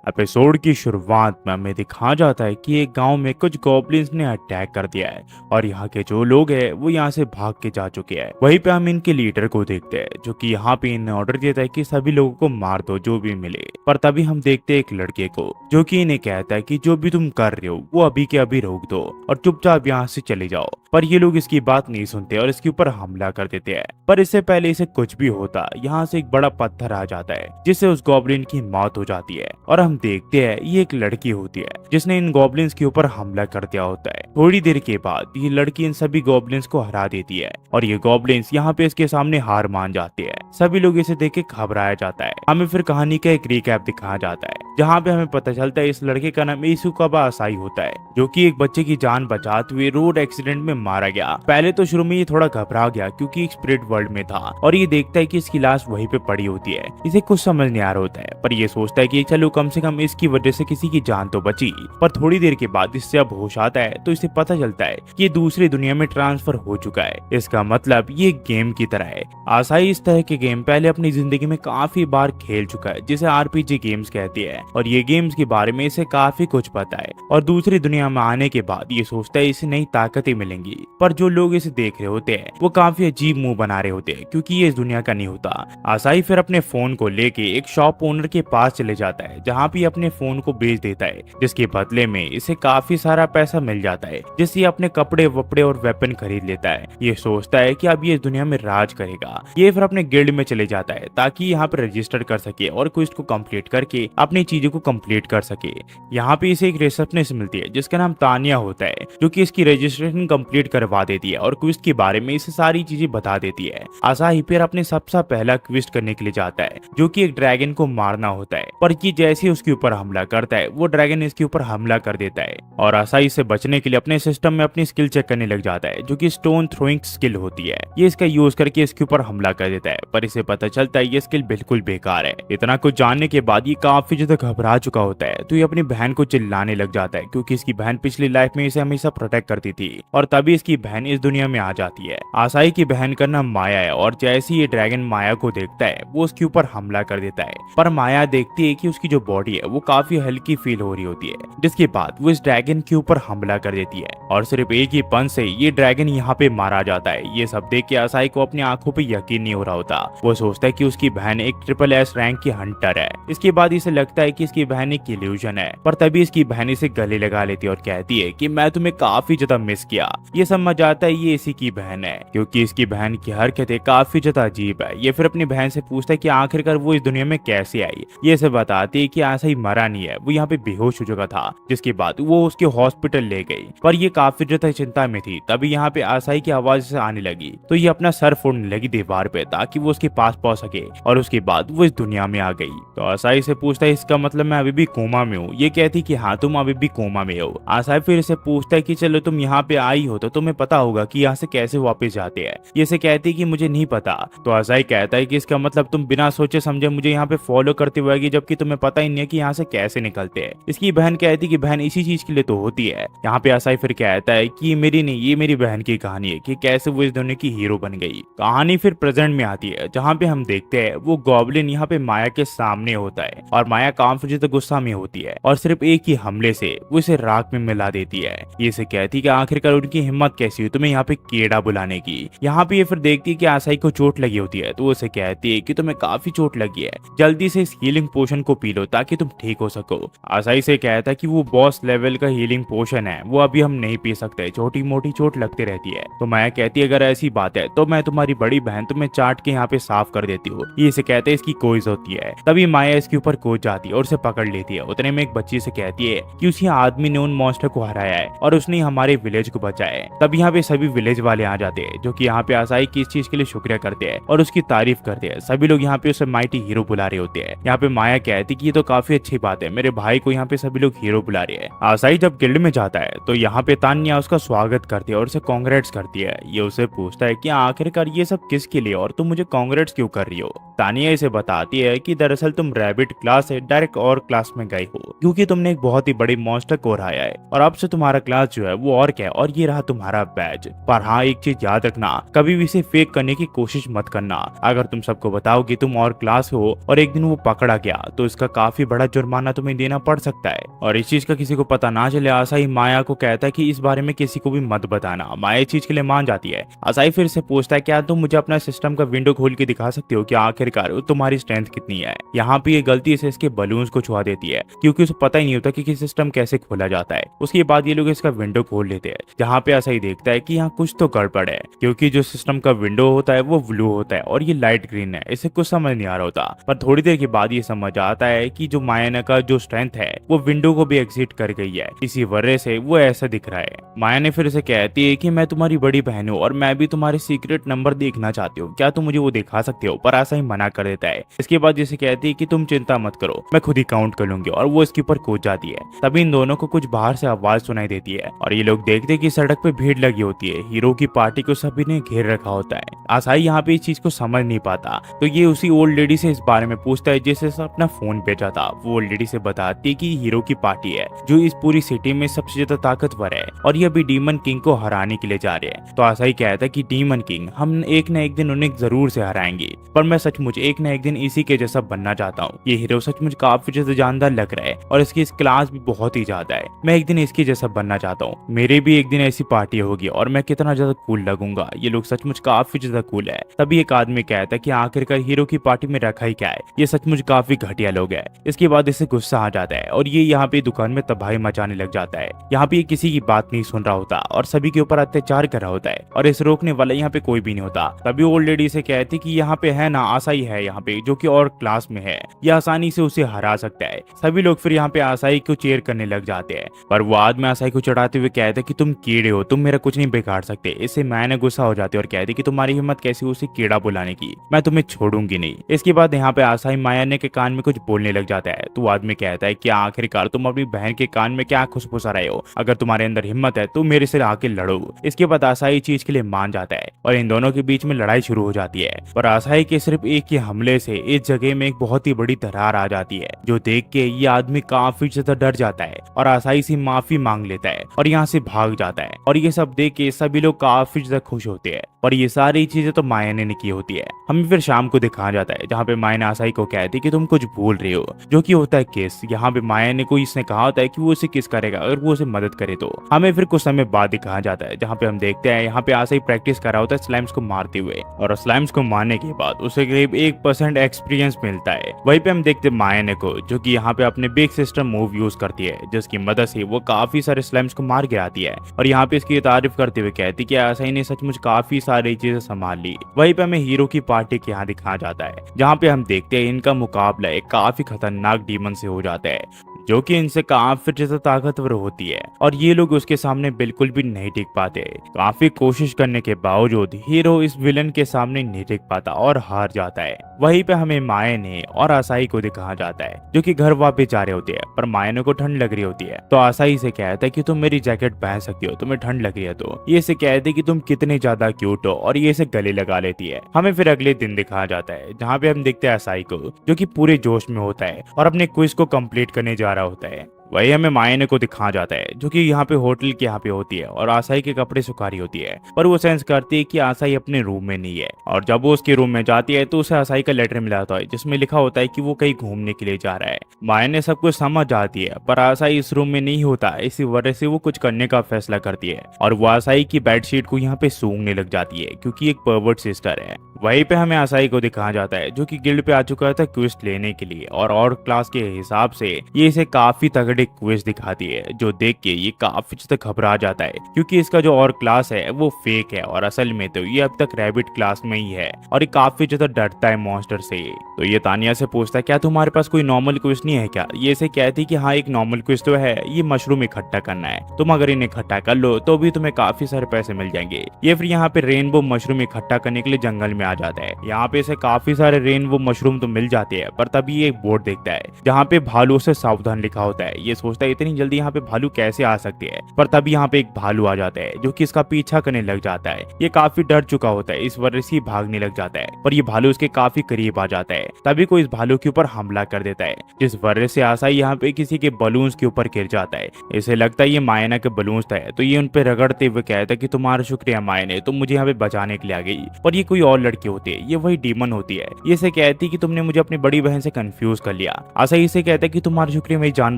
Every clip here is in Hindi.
एपिसोड की शुरुआत में हमें दिखाया जाता है कि एक गांव में कुछ गॉब्लिन्स ने अटैक कर दिया है और यहाँ के जो लोग हैं वो यहाँ से भाग के जा चुके हैं। वहीं पे हम इनके लीडर को देखते हैं जो कि यहाँ पे इन्हें ऑर्डर देता है कि सभी लोगों को मार दो जो भी मिले। पर तभी हम देखते हैं एक लड़के को जो कि इन्हें कहता है कि जो भी तुम कर रहे हो वो अभी के अभी रोक दो और चुपचाप यहाँ से चले जाओ। पर ये लोग इसकी बात नहीं सुनते और इसके ऊपर हमला कर देते हैं। पर इससे पहले इसे कुछ भी होता यहाँ से एक बड़ा पत्थर आ जाता है जिससे उस गॉब्लिन की मौत हो जाती है और हम देखते हैं ये एक लड़की होती है जिसने इन गॉब्लिन्स के ऊपर हमला कर दिया होता है। थोड़ी देर के बाद ये लड़की इन सभी गॉब्लिन्स को हरा देती है और ये गॉब्लिन्स यहाँ पे इसके सामने हार मान जाते हैं। सभी लोग इसे देख के घबराया जाता है। हमें फिर कहानी का एक रिकैप दिखाया जाता है जहाँ पे हमें पता चलता है इस लड़के का नाम इसुकाबा असाई होता है जो कि एक बच्चे की जान बचाते हुए रोड एक्सीडेंट में मारा गया। पहले तो शुरू में ये थोड़ा घबरा गया क्योंकि एक स्पिरिट वर्ल्ड में था और ये देखता है कि इसकी लाश वहीं पे पड़ी होती है। इसे कुछ समझ नहीं आ रहा होता है पर ये सोचता है कि चलो कम से कम इसकी वजह से किसी की जान तो बची। पर थोड़ी देर के बाद इससे अब होश आता है तो इसे पता चलता है कि ये दूसरी दुनिया में ट्रांसफर हो चुका है। इसका मतलब ये गेम की तरह है। आसाई इस तरह के गेम पहले अपनी जिंदगी में काफी बार खेल चुका है जिसे आरपीजी गेम्स कहती है और ये गेम्स के बारे में इसे काफी कुछ पता है। और दूसरी दुनिया में आने के बाद ये सोचता है इसे नई ताकतें मिलेंगी। पर जो लोग इसे देख रहे होते हैं वो काफी अजीब मुंह बना रहे होते हैं क्योंकि ये इस दुनिया का नहीं होता। आसाई फिर अपने फोन को लेके एक शॉप ओनर के पास चले जाता है जहाँ पे अपने फोन को बेच देता है जिसके बदले में इसे काफी सारा पैसा मिल जाता है जिससे ये अपने कपड़े वपड़े और वेपन खरीद लेता है। ये सोचता है कि अब ये इस दुनिया में राज करेगा। ये फिर अपने गिल्ड में चले जाता है ताकि यहाँ पे रजिस्टर कर सके और क्वेस्ट को कंप्लीट करके अपनी चीजों को कंप्लीट कर सके। यहाँ पे इसे एक रिसेप्शनिस्ट मिलती है जिसका नाम तानिया होता है जो कि इसकी रजिस्ट्रेशन कंप्लीट करवा देती है और क्विस्ट के बारे में इसे सारी चीजें बता देती है। आसाही फिर अपने सबसे पहला क्विस्ट करने के लिए जाता है जो कि एक ड्रैगन को मारना होता है। पर ये जैसे उसके ऊपर हमला करता है वो ड्रैगन इसके ऊपर हमला कर देता है और आसाही से बचने के लिए अपने सिस्टम में अपनी स्किल चेक करने लग जाता है जो कि स्टोन थ्रोइंग स्किल होती है। ये इसका यूज करके इसके ऊपर हमला कर देता है पर इसे पता चलता है ये स्किल बिल्कुल बेकार है। इतना कुछ जानने के बाद ये काफी ज्यादा घबरा चुका होता है तो ये अपनी बहन को चिल्लाने लग जाता है क्योंकि इसकी बहन पिछली लाइफ में इसे हमेशा प्रोटेक्ट करती थी और तभी इसकी बहन इस दुनिया में आ जाती है। आसाई की बहन का नाम माया है और जैसे ये ड्रैगन माया को देखता है वो उसके ऊपर हमला कर देता है। पर माया देखती है कि उसकी जो बॉडी है वो काफी हल्की फील हो रही होती है जिसके बाद वो इस ड्रैगन के ऊपर हमला कर देती है और सिर्फ एक ही पंच से ये ड्रैगन यहाँ पे मारा जाता है। ये सब देख के आसाई को अपनी आंखों पे यकीन नहीं हो रहा होता। वो सोचता है कि उसकी बहन एक ट्रिपल एस रैंक की हंटर है। इसके बाद इसे लगता है कि इसकी बहन एक इल्यूजन है। पर तभी इसकी बहन इसे गले लगा लेती है और कहती है कि मैं तुम्हें काफी ज्यादा मिस किया। ये समझ आता है ये इसी की बहन है क्योंकि इसकी बहन की हरकतें काफी ज्यादा अजीब है। ये फिर अपनी बहन से पूछता है कि आखिरकार वो इस दुनिया में कैसे आई। ये इसे बताती है कि आसाई मरा नहीं है, वो यहाँ पे बेहोश हो चुका था जिसके बाद वो उसके हॉस्पिटल ले गई। पर ये काफी ज्यादा चिंता में थी। तभी यहाँ पे आसाई की आवाज से आने लगी तो ये अपना सर फोड़ने लगी दीवार पे ताकि वो उसके पास पहुंच सके और उसके बाद वो इस दुनिया में आ गई। तो आसाई से पूछता है इसका मतलब मैं अभी भी कोमा में हूँ। ये कहती कि हाँ तुम अभी भी कोमा में हो। आसाई फिर इसे पूछता है कि चलो तुम यहाँ पे आई हो तो तुम्हें पता होगा कि यहाँ से कैसे वापस जाते हैं। ये इसे कहती कि मुझे नहीं पता। तो आसाई कहता है कि इसका मतलब तुम बिना सोचे समझे मुझे यहाँ पे फॉलो करते हुए जबकि तुम्हें पता ही नहीं है कि यहाँ से कैसे निकलते हैं। इसकी बहन कहती कि बहन इसी चीज के लिए तो होती है। यहाँ पे आसाई फिर कहता है कि ये मेरी नहीं ये मेरी बहन की कहानी है कि कैसे वो इस दुनिया की हीरो बन गई। कहानी फिर प्रेजेंट में आती है जहाँ पे हम देखते हैं वो गॉब्लिन यहाँ पे माया के सामने होता है और माया काफी ज्यादा गुस्सा में होती है और सिर्फ एक ही हमले से वो इसे राख में मिला देती है। ये इसे कहती कि आखिरकार उनकी हिम्मत कैसी हुई तुम्हें यहाँ पे कीड़ा बुलाने की। यहाँ पे ये फिर देखती है कि आसाई को चोट लगी होती है तो उसे कहती है कि तुम्हें काफी चोट लगी है, जल्दी से इस हीलिंग पोशन को पी लो ताकि तुम ठीक हो सको। आसाई से कहता है कि वो बॉस लेवल का हीलिंग पोशन है वो अभी हम नहीं पी सकते, छोटी मोटी चोट लगती रहती है। तो माया कहती है अगर ऐसी बात है तो मैं तुम्हारी बड़ी बहन तुम्हें चाट के यहाँ पे साफ कर देती हूँ। ये इसे कहते हैं इसकी कोई जरूरत है। तभी माया इसके ऊपर कूद जाती है और उसे पकड़ लेती है। उतने में एक बच्ची से कहती है कि उसी आदमी ने उन मॉन्स्टर को हराया है और उसने हमारे विलेज को बचाया है। तब यहाँ पे सभी विलेज वाले आ जाते हैं जो कि यहाँ पे आसाई की इस चीज के लिए शुक्रिया करते हैं और उसकी तारीफ करते हैं। सभी लोग यहाँ पे उसे माइटी हीरो बुला रहे होते हैं। यहाँ पे माया कहती कि ये तो काफी अच्छी बात है, मेरे भाई को यहाँ पे सभी लोग हीरो बुला रहे हैं। आसाई जब गिल्ड में जाता है तो यहाँ पे तान्या उसका स्वागत करती है और उसे कांग्रेट्स करती है। ये उसे पूछता है कि आखिरकार ये सब किसके लिए और तुम मुझे कांग्रेट्स क्यों कर रही हो। तानिया इसे बताती है कि दरअसल तुम रैबिट क्लास से डायरेक्ट और क्लास में गए हो क्योंकि तुमने एक बहुत ही बड़ी मॉन्स्टर को हराया है और अब से तुम्हारा क्लास जो है वो और क्या है और ये रहा तुम्हारा बैज। पर हाँ एक चीज याद रखना, कभी भी इसे फेक करने की कोशिश मत करना। अगर तुम सबको बताओ कि तुम और क्लास हो और एक दिन वो पकड़ा गया तो इसका काफी बड़ा जुर्माना तुम्हें देना पड़ सकता है। और इस चीज का किसी को पता ना चले आसाई माया को कहता है कि इस बारे में किसी को भी मत बताना। माया इस चीज के लिए मान जाती है। आसाई फिर से पूछता है क्या तुम मुझे अपना सिस्टम का विंडो खोल के दिखा सकते हो कि आखिरकार तुम्हारी स्ट्रेंथ कितनी है। यहाँ पे ये गलती से इसके बलून्स को छुआ देती है क्योंकि उसे पता ही नहीं होता कि सिस्टम कैसे खोला जाता है। उसके बाद ये लोग इसका विंडो खोल लेते हैं, जहाँ पे आसाई देखता है कि यहाँ कुछ तो गड़बड़ है क्योंकि जो सिस्टम का विंडो होता है वो ब्लू होता है और ये लाइट ग्रीन है। इसे कुछ समझ नहीं आ रहा होता, पर थोड़ी देर के बाद ये समझ आता है कि जो माया का जो स्ट्रेंथ है वो विंडो को भी एग्जिट कर गई है, इसी वजह से वो ऐसा दिख रहा है। माया ने फिर से कहती है कि मैं तुम्हारी बड़ी बहन हूँ और मैं भी तुम्हारे सीक्रेट नंबर देखना चाहती हूँ, क्या तुम मुझे वो दिखा सकते हो। पर आसाई मना कर देता है। इसके बाद जैसे कहती है कि तुम चिंता मत करो, मैं खुद ही काउंट कर लूंगी, और वो इसके ऊपर कूद जाती है। तभी इन दोनों को कुछ बाहर से आवाज सुनाई देती है और ये लोग देखते हैं कि सड़क पे भीड़ लगी होती है। हीरो की पार्टी को सभी ने घेर रखा होता है। आसाई यहाँ पे इस चीज को समझ नहीं पाता, तो ये उसी ओल्ड लेडी से इस बारे में पूछता है जिसे अपना फोन बेचा था। वो ओल्ड लेडी से बताती है कि हीरो की पार्टी है जो इस पूरी सिटी में सबसे ज्यादा ताकतवर है और ये अभी डीमन किंग को हराने के लिए जा रहे हैं। तो आसाई कहता है कि डीमन किंग, हम एक न एक दिन उन्हें जरूर से हराएंगे, पर मैं सचमुच एक न एक दिन इसी के जैसा बनना चाहता हूँ। ये हीरो सचमुच काफी ज्यादा जानदार लग रहा है और इसकी इस क्लास भी बहुत ही ज्यादा है। मैं एक दिन इसके जैसा बनना चाहता हूँ, मेरे भी एक दिन ऐसी पार्टी होगी और मैं कितना ज्यादा कूल लगूंगा। ये लोग सचमुच काफी ज्यादा कूल है। तभी एक आदमी कहता है कि आखिरकार हीरो की पार्टी में रखा ही क्या है, ये सचमुच काफी घटिया लोग है। इसके बाद इसे गुस्सा आ जाता है और ये यहाँ पे दुकान में तबाही मचाने लग जाता है। यहाँ पे किसी की बात नहीं सुन रहा होता और सभी के ऊपर अत्याचार कर रहा होता है और इस रोकने वाला यहाँ पे कोई भी नहीं होता। तभी ओल्ड लेडी से कहती कि यहाँ पे है ना आसाई है यहाँ पे, जो कि और क्लास में है, ये आसानी से उसे हरा सकता है। सभी लोग फिर यहाँ पे आसाई को चेयर करने लग जाते हैं, पर वो आदमी आसाई को चढ़ाते हुए कहते कि तुम कीड़े हो, तुम मेरा कुछ नहीं बिगाड़ सकते। इससे मैंने गुस्सा हो जाती है और कहती कि तुम्हारी हिम्मत कैसी उसे कीड़ा बुलाने की, मैं तुम्हें छोड़ूंगी नहीं। इसके बाद यहाँ पे आसाई माया के कान में कुछ बोलने लग जाता है। तो आदमी कहता है कि आखिरकार तुम अपनी बहन के कान में क्या खुशफुसा रहे हो, अगर तुम्हारे अंदर हिम्मत है तो मेरे से आके लड़ो। इसके बाद आसाई चीज के लिए मान जाता है और इन दोनों के बीच में लड़ाई शुरू हो जाती है। पर आसाई के सिर्फ एक ही हमले से इस जगह में एक बहुत ही बड़ी दरार आ जाती है, जो देख के ये आदमी काफी ज्यादा डर जाता है और आसाई से माफी मांग लेता है और यहाँ से भाग जाता है। और ये सब देख के सभी लोग काफी ज्यादा खुश होते हैं। और ये सारी चीजें तो माया ने की होती है। हमें फिर शाम को दिखाया जाता है जहाँ पे माया ने आसाई को कहती कि तुम कुछ भूल रहे हो, जो कि होता है किस। यहाँ पे माया ने कोई इसने कहा होता है कि वो उसे किस करेगा अगर वो उसे मदद करे तो। हमें फिर कुछ समय बाद दिखाया जाता है जहाँ पे हम देखते हैं यहाँ पे आसाई प्रैक्टिस कर रहा होता है स्लाइम्स को मारते हुए, और स्लाइम्स को मारने के बाद उसे करीब 1% एक्सपीरियंस मिलता है। वहीं पे हम देखते हैं माया को, जो कि यहाँ पे अपने बिग सिस्टम मूव यूज करती है, जिसकी मदद से वो काफी सारे स्लाइम्स को मार गिराती है और यहाँ पे इसकी तारीफ करते हुए कहती कि आसाई ने सचमुच काफी सारी चीजें संभाल ली। वहीं पे हमें हीरो की पार्टी के यहाँ दिखाया जाता है जहाँ पे हम देखते हैं इनका मुकाबला एक काफी खतरनाक डीमन से हो जाता है, जो कि इनसे काफी ज्यादा ताकतवर होती है और ये लोग उसके सामने बिल्कुल भी नहीं टिक पाते। काफी कोशिश करने के बावजूद हीरो इस विलन के सामने नहीं टिक पाता और हार जाता है। वहीं पे हमें माया ने और आसाई को दिखाया जाता है, जो कि घर वापस जा रहे होते हैं, पर माया को ठंड लग रही होती है। तो आसाई से कहता है कि तुम मेरी जैकेट पहन सकती हो, तुम्हें ठंड लग रही है। तो ये से कहते कि तुम कितने ज्यादा क्यूट हो और ये इसे गले लगा लेती है। हमें फिर अगले दिन दिखाया जाता है जहाँ पे हम देखते हैं आसाई को, जो कि पूरे जोश में होता है और अपने क्विज को कंप्लीट करने जा रहा होता है। वही हमें माया को दिखाया जाता है, जो कि यहाँ पे होटल के यहाँ पे होती है और आसाई के कपड़े सुखा रही होती है, पर वो सेंस करती है कि आसाई अपने रूम में नहीं है। और जब वो उसके रूम में जाती है तो उसे आसाई का लेटर मिला होता है जिसमें लिखा होता है कि वो कहीं घूमने के लिए जा रहा है। माया ने सब कुछ समझ जाती है, पर आसाई इस रूम में नहीं होता, इसी वजह से वो कुछ करने का फैसला करती है और वो आसाई की बेडशीट को यहाँ पे सूंघने लग जाती है, क्योंकि एक परवर्ट सिस्टर है। वहीं पे हमें आसाई को दिखाया जाता है, जो कि गिल्ड पे आ चुका था क्विज लेने के लिए, और क्लास के हिसाब से ये इसे काफी तगड़े क्विज दिखाती है, जो देख के ये काफी ज्यादा घबरा जाता है, क्योंकि इसका जो और क्लास है वो फेक है और असल में तो ये अब तक रैबिट क्लास में ही है और ये काफी ज्यादा डरता है मॉन्स्टर से। तो ये तानिया से पूछता है क्या तुम्हारे पास कोई नॉर्मल क्विज नहीं है क्या। ये इसे कहती कि हाँ एक नॉर्मल क्विज तो है, ये मशरूम इकट्ठा करना है, तुम अगर इन्हें इकट्ठा कर लो तो भी तुम्हें काफी सारे पैसे मिल जाएंगे। ये फिर यहाँ पे रेनबो मशरूम इकट्ठा करने के लिए जंगल में आ जाता है। यहाँ पे इसे काफी सारे रेनबो मशरूम तो मिल जाते हैं, पर तभी ये एक बोर्ड देखता है जहाँ पे भालू से सावधान लिखा होता है। ये ये सोचता है इतनी जल्दी यहाँ पे भालू कैसे आ सकते हैं, पर तभी यहाँ पे एक भालू आ जाता है जो कि इसका पीछा करने लग जाता है। ये काफी डर चुका होता है, इस वजह से भागने लग जाता है, पर ये भालू उसके काफी करीब आ जाता है। तभी कोई इस भालू के ऊपर हमला कर देता है, जिस वजह से आसाई यहाँ पे किसी के बलून्स के ऊपर गिर जाता है। इसे लगता है ये मायना के बलून्स थे, तो ये उन पे रगड़ते हुए कहता है कि तुम्हारा शुक्रिया मायने, तुम मुझे यहाँ पे बचाने के लिए आ गई। पर ये कोई और लड़की होती है, ये वही डीमन होती है। ये इसे कहती है कि तुमने मुझे अपनी बड़ी बहन से कंफ्यूज कर लिया। आसाई इसे कहता है कि तुम्हारा शुक्रिया मेरी जान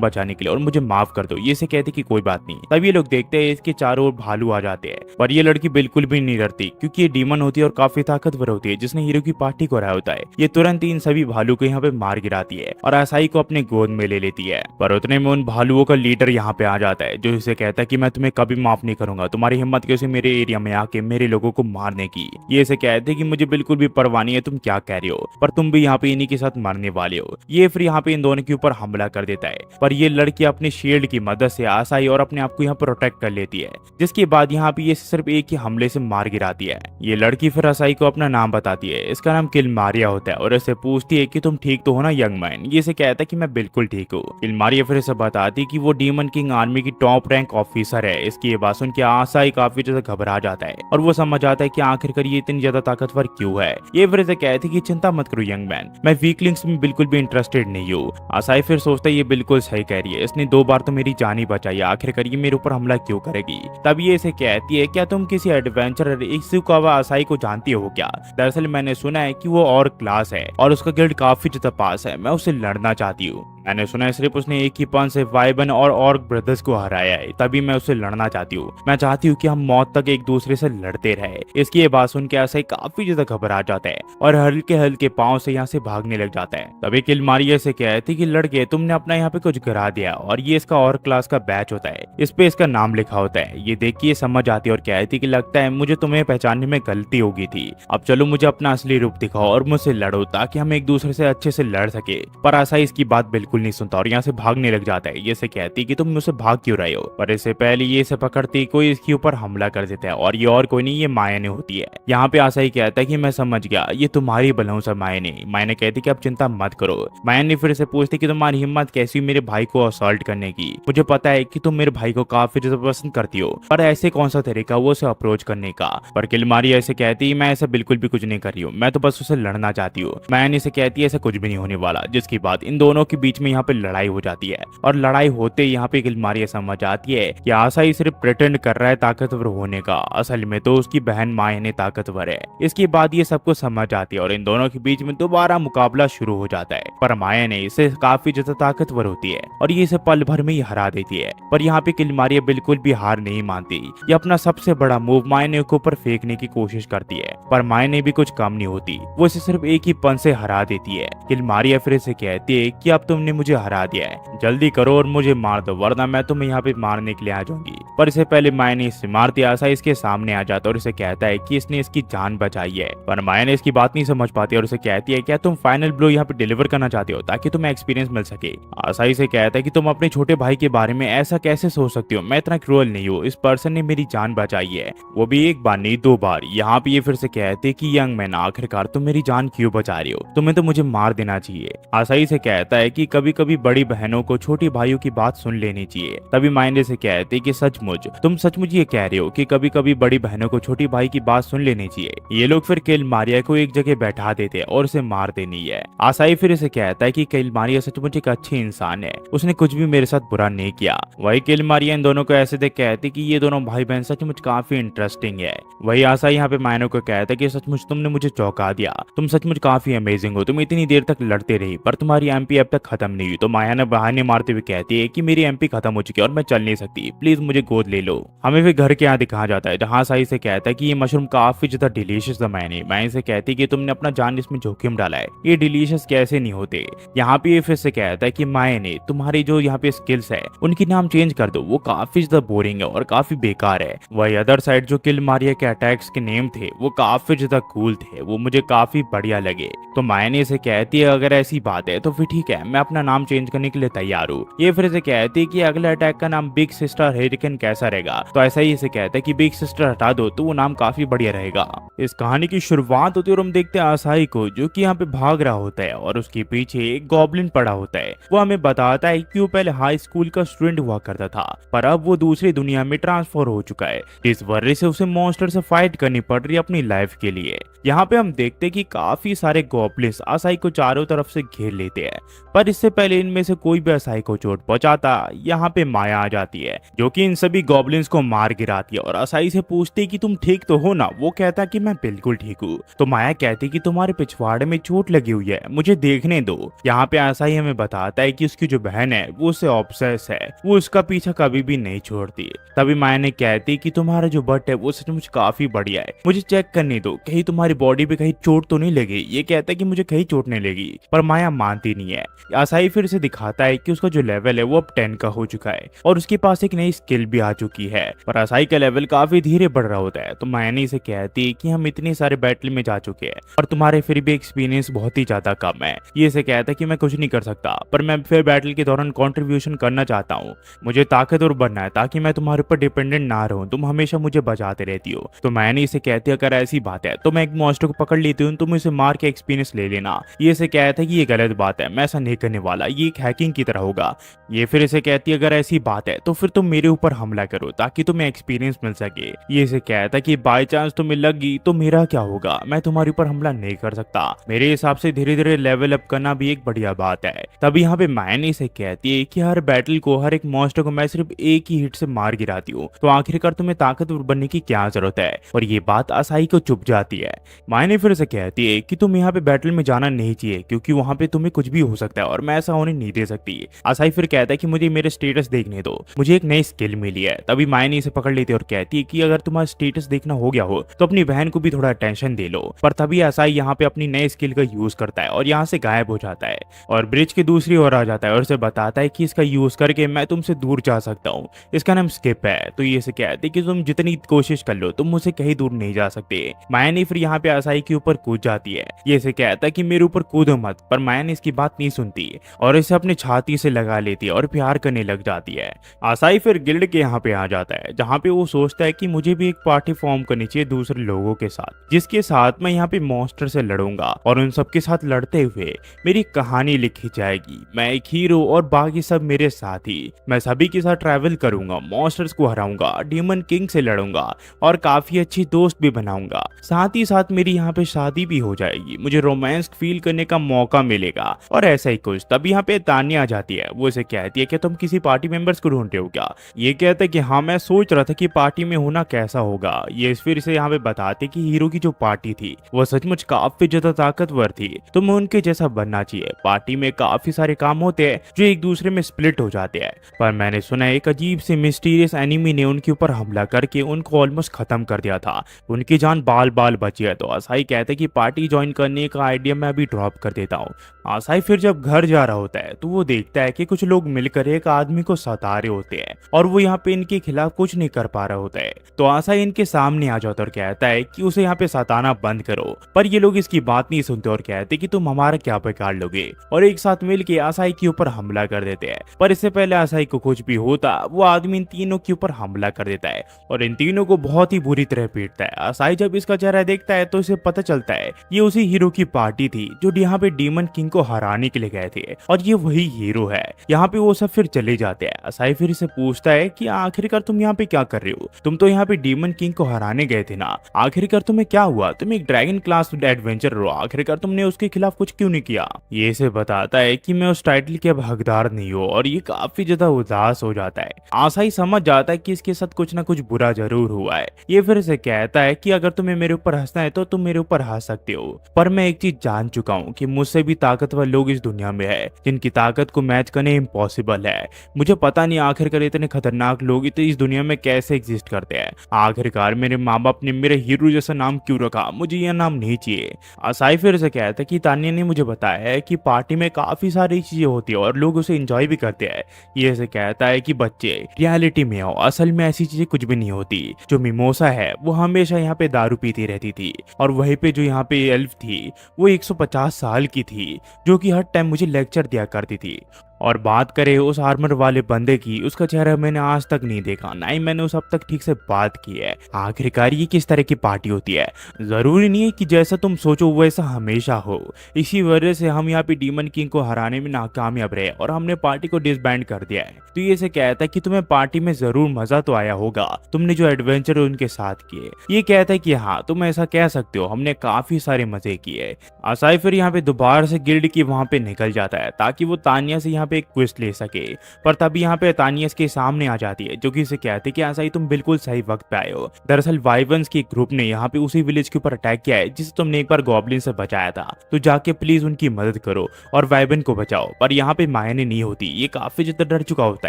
बचाने के लिए और मुझे माफ कर दो। ये इसे कहती कि कोई बात नहीं। तब ये लोग देखते हैं इसके चारों ओर भालू आ जाते हैं, पर ये लड़की बिल्कुल भी नहीं डरती क्योंकि ये डीमन होती है और काफी ताकतवर होती है, जिसने हीरो की पार्टी को हराया होता है। ये तुरंत इन सभी भालू को यहाँ पे मार गिराती है और आसाई को अपने गोद में ले लेती है। पर उतने में उन भालुओं का लीडर यहाँ पे आ जाता है, जो इसे कहता है कि मैं तुम्हें कभी माफ नहीं करूंगा, तुम्हारी हिम्मत कैसे मेरे एरिया में आके मेरे लोगों को मारने की। ये इसे कहते हैं कि मुझे बिल्कुल भी परवाह नहीं है तुम क्या कह रहे हो, पर तुम भी यहाँ पे इन्हीं के साथ मरने वाले हो। ये फिर यहाँ पे इन दोनों के ऊपर हमला कर देता है, पर ये लड़की अपनी शील्ड की मदद से आसाई और अपने आप को यहाँ प्रोटेक्ट कर लेती है, जिसके बाद यहाँ पे ये सिर्फ एक ही हमले से मार गिराती है। ये लड़की फिर आसाई को अपना नाम बताती है, इसका नाम किलमारिया होता है और इसे पूछती है कि तुम ठीक तो हो ना यंग मैन। ये इसे कहता है कि मैं बिल्कुल ठीक हूँ। किलमारिया फिर इसे बताती कि वो डीमन किंग आर्मी की टॉप रैंक ऑफिसर है। इसकी ये बात सुन के आसाई काफी ज्यादा घबरा जाता है और वो समझ आता है कि आखिरकार ये इतनी ज्यादा ताकतवर क्यों है। ये फिर इसे कहती कि चिंता मत करो यंग मैन, मैं वीकलिंग्स में बिल्कुल भी इंटरेस्टेड नहीं हूँ। आसाई फिर सोचता है ये बिल्कुल सही कह रही है, इसने 2 बार तो मेरी जान ही बचाई, आखिरकार ये मेरे ऊपर हमला क्यों करेगी। तब ये इसे कहती है क्या तुम किसी एडवेंचरर इत्सुकावा आसाई को जानती हो क्या? दरअसल मैंने सुना है कि वो और क्लास है और उसका गिल्ड काफी ज्यादा पास है, मैं उससे लड़ना चाहती हूँ। मैंने सुना है सिर्फ उसने एक ही पंच से वाइबन और ऑर्क ब्रदर्स को हराया है, तभी मैं उससे लड़ना चाहती हूँ। मैं चाहती हूँ कि हम मौत तक एक दूसरे से लड़ते रहे। इसकी ये बात सुन के आसाई काफी ज्यादा घबरा जाता है और हल्के हल्के पाँव से यहाँ से भागने लग जाता है। तभी किलमारिया से कहती कि लड़के तुमने अपना यहाँ पे कुछ गिरा दिया और ये इसका और क्लास का बैच होता है, इस पे इसका नाम लिखा होता है। ये देख के समझ आती है और कहती कि लगता है मुझे तुम्हें पहचानने में गलती हो गई थी, अब चलो मुझे अपना असली रूप दिखाओ और मुझसे लड़ो ताकि हम एक दूसरे से अच्छे से लड़ सके। पर आसाई इसकी बात बिल्कुल नहीं सुनता और यहाँ से भागने लग जाता है। ये से कहती कि तुम मुझसे भाग क्यों रहे हो, पर इससे पहले ये इसे पकड़ती कोई इसके ऊपर हमला कर देता है और ये और कोई नहीं ये मायने होती है। यहाँ पे आसाई कहता है कि मैं समझ गया, ये तुम्हारी बलौस है मायने। मायने कहती कि अब चिंता मत करो। मायने फिर से पूछती कि तुम्हारी हिम्मत कैसी मेरे भाई को असॉल्ट करने की, मुझे पता है कि तुम मेरे भाई को काफी ज्यादा पसंद करती हो, पर ऐसे कौन सा तरीका वो उसे अप्रोच करने का। पर किलमारिया ऐसे कहती मैं ऐसा बिल्कुल भी कुछ नहीं कर रही हूँ, मैं तो बस उसे लड़ना चाहती हूँ। मायने से कहती है ऐसा कुछ भी नहीं होने वाला, जिसकी बात इन दोनों के बीच में यहाँ पे लड़ाई हो जाती है और लड़ाई होते यहाँ पे किलमारिया समझ आती है कि आसाई सिर्फ प्रिटेंड कर रहा है ताकतवर होने का, असल में तो उसकी बहन मायने ताकतवर है। इसके बाद ये सबको समझ आती है और इन दोनों के बीच में दोबारा मुकाबला शुरू हो जाता है, पर मायने इसे काफी ज्यादा ताकतवर होती है और ये इसे पल भर में ही हरा देती है। पर यहाँ पे किलमारिया बिल्कुल भी हार नहीं मानती, ये अपना सबसे बड़ा मूव मायने के ऊपर फेंकने की कोशिश करती है, पर मायने भी कुछ कम नहीं होती, वो इसे सिर्फ एक ही पंच से हरा देती है। किलमारिया फिर इसे कहती है कि अब तुमने मुझे हरा दिया है, जल्दी करो और मुझे मार दो वरना मैं तुम्हें यहाँ पे मारने के लिए आ जाऊंगी। पर इससे पहले मायने इससे मारती आसाई इसके सामने आ जाता और इसे कहता है कि इसने इसकी जान बचाई है, पर मायने इसकी बात नहीं समझ पाती और इसे कहती है क्या तुम फाइनल ब्लो यहाँ पे डिलीवर करना चाहते हो ताकि तुम्हें एक्सपीरियंस मिल सके। आसाई से कहता है कि तुम अपने छोटे भाई के बारे में ऐसा कैसे सोच सकती हो, मैं इतना क्रूअल नहीं हूँ, इस पर्सन ने मेरी जान बचाई है, वो भी एक बार नहीं 2 बार। यहाँ पे ये फिर से कहते कि यंग मैन आखिरकार तुम मेरी जान क्यों बचा रही हो, तुम्हें तो मुझे मार देना चाहिए। आसाई से कहता है कि कभी कभी बड़ी बहनों को छोटी भाइयों की बात सुन लेनी चाहिए। तभी मायने से कहते कि सचमुच तुम सचमुच ये कह रहे हो कि कभी कभी बड़ी बहनों को छोटी भाई की बात सुन लेनी चाहिए। ये लोग फिर किलमारिया को एक जगह बैठा देते और उसे मार देनी है। आसाई फिर इसे कहता है कि किलमारिया सचमुच एक अच्छी इंसान है, उसने कुछ भी मेरे साथ बुरा नहीं किया। वही किलमारिया इन दोनों को ऐसे देख कहती कि ये दोनों भाई बहन सचमुच काफी इंटरेस्टिंग है। वही आसाई यहाँ पे मायने को कहता है कि सचमुच तुमने मुझे चौंका दिया, तुम सचमुच काफी अमेजिंग हो, तुम इतनी देर तक लड़ते रही पर तुम्हारी एमपी अब तक खत्म नहीं हुई। तो माया ने बहाने मारते हुए कहती है कि मेरी एमपी खत्म हो चुकी है और मैं चल नहीं सकती, प्लीज मुझे गोद ले लो। हमें फिर घर के यहाँ दिखाया जाता है जहाँ आसाई से कहता है कि ये मशरूम काफी ज्यादा डिलीशियस है। मैंने से कहती कि तुमने अपना जान इसमें जोखिम डाला है, ये डिलीशियस कैसे नहीं होते। यहाँ पे ये फिर से कहता है कि मायने तुम्हारी जो यहाँ पे स्किल्स है उनकी नाम चेंज कर दो, वो काफी ज्यादा बोरिंग है और काफी बेकार है। वही अदर साइड जो किलमारिया के अटैक्स के नेम थे वो काफी ज्यादा कूल थे, वो मुझे काफी बढ़िया लगे। तो मायने से कहती है अगर ऐसी बात है तो फिर ठीक है, मैं अपने अपना नाम चेंज करने के लिए तैयार हूँ। ये फिर से कहती है कि अगले अटैक का नाम बिग सिस्टर हेरिकेन कैसा रहेगा, तो ऐसा ही इसे कहता है कि बिग सिस्टर हटा दो तो वो नाम काफी बढ़िया रहेगा। इस कहानी की शुरुआत होती है और हम देखते हैं असाही को जो कि यहाँ पे भाग रहा होता है और उसके पीछे एक गॉब्लिन पड़ा होता है। वो हमें बताता है कि वो पहले हाई स्कूल का स्टूडेंट हुआ करता था पर अब वो दूसरी दुनिया में ट्रांसफर हो चुका है, जिस वजह से उसे मॉन्स्टर से फाइट करनी पड़ रही है अपनी लाइफ के लिए। यहाँ पे हम देखते हैं कि काफी सारे गॉब्लिन्स असाही को चारों तरफ से घेर लेते हैं, पर इससे पहले इनमें से कोई भी असाही को चोट पहुंचाता यहाँ पे माया आ जाती है जो कि इन सभी गॉब्लिन्स को मार गिराती है और असाही से पूछती है कि तुम ठीक तो हो ना। वो कहता कि मैं बिल्कुल ठीक हूँ। तो माया कहती कि तुम्हारे पिछवाड़े में चोट लगी हुई है, मुझे देखने दो। यहाँ पे असाही हमें बताता है कि उसकी जो बहन है वो उससे ऑब्सेस है, वो उसका पीछा कभी भी नहीं छोड़ती। तभी माया ने कहती कि तुम्हारा जो बट है वो सचमुच काफी बढ़िया है, मुझे चेक करने दो, कहीं तुम्हारी बॉडी पे कहीं चोट तो नहीं लगी। ये कहता है कि मुझे कहीं चोट नहीं लगी, पर माया मानती नहीं है। असाही फिर से दिखाता है कि उसका जो लेवल है वो अब 10 का हो चुका है और उसके पास एक नई स्किल भी आ चुकी है, पर असाही का लेवल काफी धीरे बढ़ रहा होता है। तो माया ने इसे कहती है कि हम इतने सारे बैटल में जा चुके हैं और तुम्हारे फिर भी एक्सपीरियंस बहुत ही ज्यादा कम है। ये इसे कहता है कि मैं कुछ नहीं कर सकता, पर मैं फिर बैटल के दौरान कंट्रीब्यूशन करना चाहता हूँ। मुझे ताकतवर बनना है ताकि मैं तुम्हारे ऊपर डिपेंडेंट ना रहूं, तुम हमेशा मुझे बचाते रहती हो। तो मैंने इसे कहती है अगर ऐसी बात है तो मैं एक मॉन्स्टर को पकड़ लेती हूँ, तुम इसे मार के एक्सपीरियंस ले लेना। ये इसे कहता है कि ये गलत बात है, मैं ऐसा नहीं करने वाला, ये एक हैकिंग की तरह होगा। ये फिर इसे कहती है अगर ऐसी बात है तो फिर तुम मेरे ऊपर हमला करो ताकि तुम्हें एक्सपीरियंस मिल सके। ये इसे कहता है कि बाय चांस तुम्हें लग गई तो मेरा क्या होगा, मैं तुम्हारे ऊपर हमला नहीं कर सकता। मेरे हिसाब से धीरे धीरे लेवल अप करना भी एक बढ़िया बात है। तभी यहाँ पे मैंने इसे कहती है कि हर बैटल को, हर एक मॉन्स्टर को मैं सिर्फ एक ही हिट से मार गिराती हूँ, तो आखिरकार तुम्हें ताकतवर बनने की क्या जरूरत है। और ये बात असाही को चुप जाती है। मायने फिर से कहती है कि तुम यहाँ पे बैटल में जाना नहीं चाहिए क्योंकि वहां पे तुम्हें कुछ भी हो सकता है और मैं ऐसा होने नहीं दे सकती। असाही फिर कहता है कि मुझे मेरे स्टेटस देखने दो, मुझे एक नई स्किल मिली है। तभी मायने इसे पकड़ लेती है और कहती है कि अगर तुम्हारा स्टेटस देखना हो गया हो तो अपनी बहन को भी थोड़ा अटेंशन दे लो। पर तभी असाही यहाँ पे अपनी नई स्किल का यूज करता है और यहाँ से गायब हो जाता है और ब्रिज की दूसरी ओर आ जाता है और उसे बताता है कि इसका यूज करके मैं तुमसे दूर जा सकता हूँ, इसका नाम स्किप है। तो ये से कहते कि तुम जितनी कोशिश कर लो तुम मुझसे कहीं दूर नहीं जा सकते। मायने फिर यहाँ पे असाही के ऊपर कूद जाती है। ये से कहता है कि मेरे ऊपर कूदो मत, पर मायने इसकी बात नहीं सुनती और इसे अपनी छाती से लगा लेती है और प्यार करने लग जाती है। असाही फिर गिल्ड के यहाँ पे आ जाता है जहाँ पे वो सोचता है कि मुझे भी एक पार्टी फॉर्म करनी चाहिए दूसरे लोगों के साथ, जिसके साथ मैं यहाँ पे मॉन्स्टर से लड़ूंगा और उन सबके साथ लड़ते हुए मेरी कहानी लिखी जाएगी। मैं एक हीरो और बाकी सब मेरे साथी, मैं सभी के साथ ट्रैवल करूंगा, मॉन्स्टर्स को हराऊंगा, डीमन किंग से लड़ूंगा और काफी अच्छी दोस्त भी बनाऊंगा। साथ ही साथ मेरी यहाँ पे शादी भी हो जाएगी, मुझे रोमांस फील करने का मौका मिलेगा और ऐसा ही कुछ। तब यहाँ पे तान्या आ जाती है। वो इसे कहती है कि तुम किसी पार्टी मेंबर्स को ढूंढ रहे हो क्या। ये कहता है कि हाँ, मैं सोच रहा था कि पार्टी में होना कैसा होगा। ये फिर से यहाँ पे बताते कि हीरो की जो पार्टी थी वो सचमुच काफी ज्यादा ताकतवर थी, तुम्हें उनके जैसा बनना चाहिए। पार्टी में काफी सारे काम होते हैं जो एक दूसरे में स्प्लिट हो जाते हैं, पर मैंने सुना एक अजीब से मिस्टीरियस एनिमी ने उनके ऊपर हमला करके उनको ऑलमोस्ट खत्म कर दिया था, उनकी जान बाल बाल बची है। तो असाही कहते कि पार्टी ज्वाइन करने का आइडिया मैं अभी ड्रॉप कर देता हूँ। असाही फिर जब घर जा रहा होता है तो वो देखता है कि कुछ लोग मिलकर एक आदमी को सता रहे होते हैं और वो यहाँ पे इनके खिलाफ कुछ नहीं कर पा रहा होता है। तो असाही इनके सामने आ जाता है और कहता है कि उसे यहाँ पे सताना बंद करो, पर ये लोग इसकी बात नहीं सुनते और कहते कि तुम हमारा क्या बिगाड़ लोगे, और एक साथ मिलके असाही के ऊपर हमला कर देते हैं। पर इससे पहले असाही को कुछ भी होता वो आदमी इन तीनों के ऊपर हमला कर देता है और इन तीनों को बहुत ही बुरी तरह पीटता है। असाही जब इसका चेहरा देखता है तो इसे पता चलता है ये उसी हीरो की पार्टी थी जो यहाँ पे डीमन किंग को हराने के लिए गए थे और ये वही हीरो है। यहाँ पे वो सब फिर चले जाते हैं। असाही फिर इसे पूछता है कि आखिरकार तुम यहाँ पे क्या कर रहे हो, तुम तो यहाँ पे डीमन किंग को हराने गए थे ना, आखिरकार तुम्हें क्या हुआ, तुम एक ड्रैगन क्लास एडवेंचर हो, आखिरकार तुमने उसके खिलाफ कुछ क्यों नहीं किया। ये इसे बताता है कि मैं उस टाइटल के अब हकदार नहीं हूँ और ये काफी ज्यादा उदास हो जाता है। असाही समझ जाता है कि इसके साथ कुछ ना कुछ बुरा जरूर हुआ है। ये फिर से कहता है कि अगर तुम्हें मेरे ऊपर हंसना है तो तुम मेरे ऊपर हंस सकते हो, पर मैं एक चीज जान चुका हूँ कि मुझसे भी ताकतवर लोग इस दुनिया में है जिनकी ताकत को मैच करने इम्पॉसिबल है। मुझे पता नहीं आखिरकार इतने खतरनाक लोग इस दुनिया में कैसे एग्जिस्ट करते हैं, आखिरकार मेरे माँ बाप ने मेरे हीरो जैसा नाम क्यों रखा, मुझे यह नाम नहीं चाहिए। असाही फिर से कहता है कि तान्या ने मुझे बताया है कि पार्टी में काफी सारी चीजें होती है और लोग उसे एंजॉय भी करते हैं। ये ऐसे कहता है कि बच्चे रियलिटी में आओ, असल में ऐसी चीजें कुछ भी नहीं होती। जो मिमोसा है वो हमेशा यहाँ पे दारू पीती रहती थी और वहीं पे जो यहाँ पे एल्फ थी वो 150 साल की थी जो कि हर टाइम मुझे लेक्चर दिया करती थी। और बात करें उस आर्मर वाले बंदे की, उसका चेहरा मैंने आज तक नहीं देखा, ना ही मैंने उस अब तक ठीक से बात की है। आखिरकार ये किस तरह की पार्टी होती है? जरूरी नहीं है कि जैसा तुम सोचो वैसा हमेशा हो। इसी वजह से हम यहाँ पे डीमन किंग को हराने में नाकामयाब रहे और हमने पार्टी को डिसबैंड कर दिया है। तो ये से कहता है कि तुम्हें पार्टी में जरूर मजा तो आया होगा, तुमने जो एडवेंचर उनके साथ किए। ये कहता है कि हाँ, तुम ऐसा कह सकते हो, हमने काफी सारे मजे किए। आसाई फिर यहाँ पे दोबारा से गिल्ड की वहां पे निकल जाता है ताकि वो तानिया से यहाँ पे एक क्विस्ट ले सके। पर तभी यहाँ पे तानिया के सामने आ जाती है, जो कि उसे कहती है कि आसाई तुम बिल्कुल सही वक्त पे आए हो। दरअसल वाइवन्स के ग्रुप ने यहाँ पे उसी विलेज के ऊपर अटैक किया है जिसे तुमने एक बार गॉब्लिन से बचाया था। तो जाके प्लीज उनकी मदद करो और वाइवन को बचाओ। पर यहाँ पे मायने नहीं होती, ये काफी ज्यादा डर चुका होता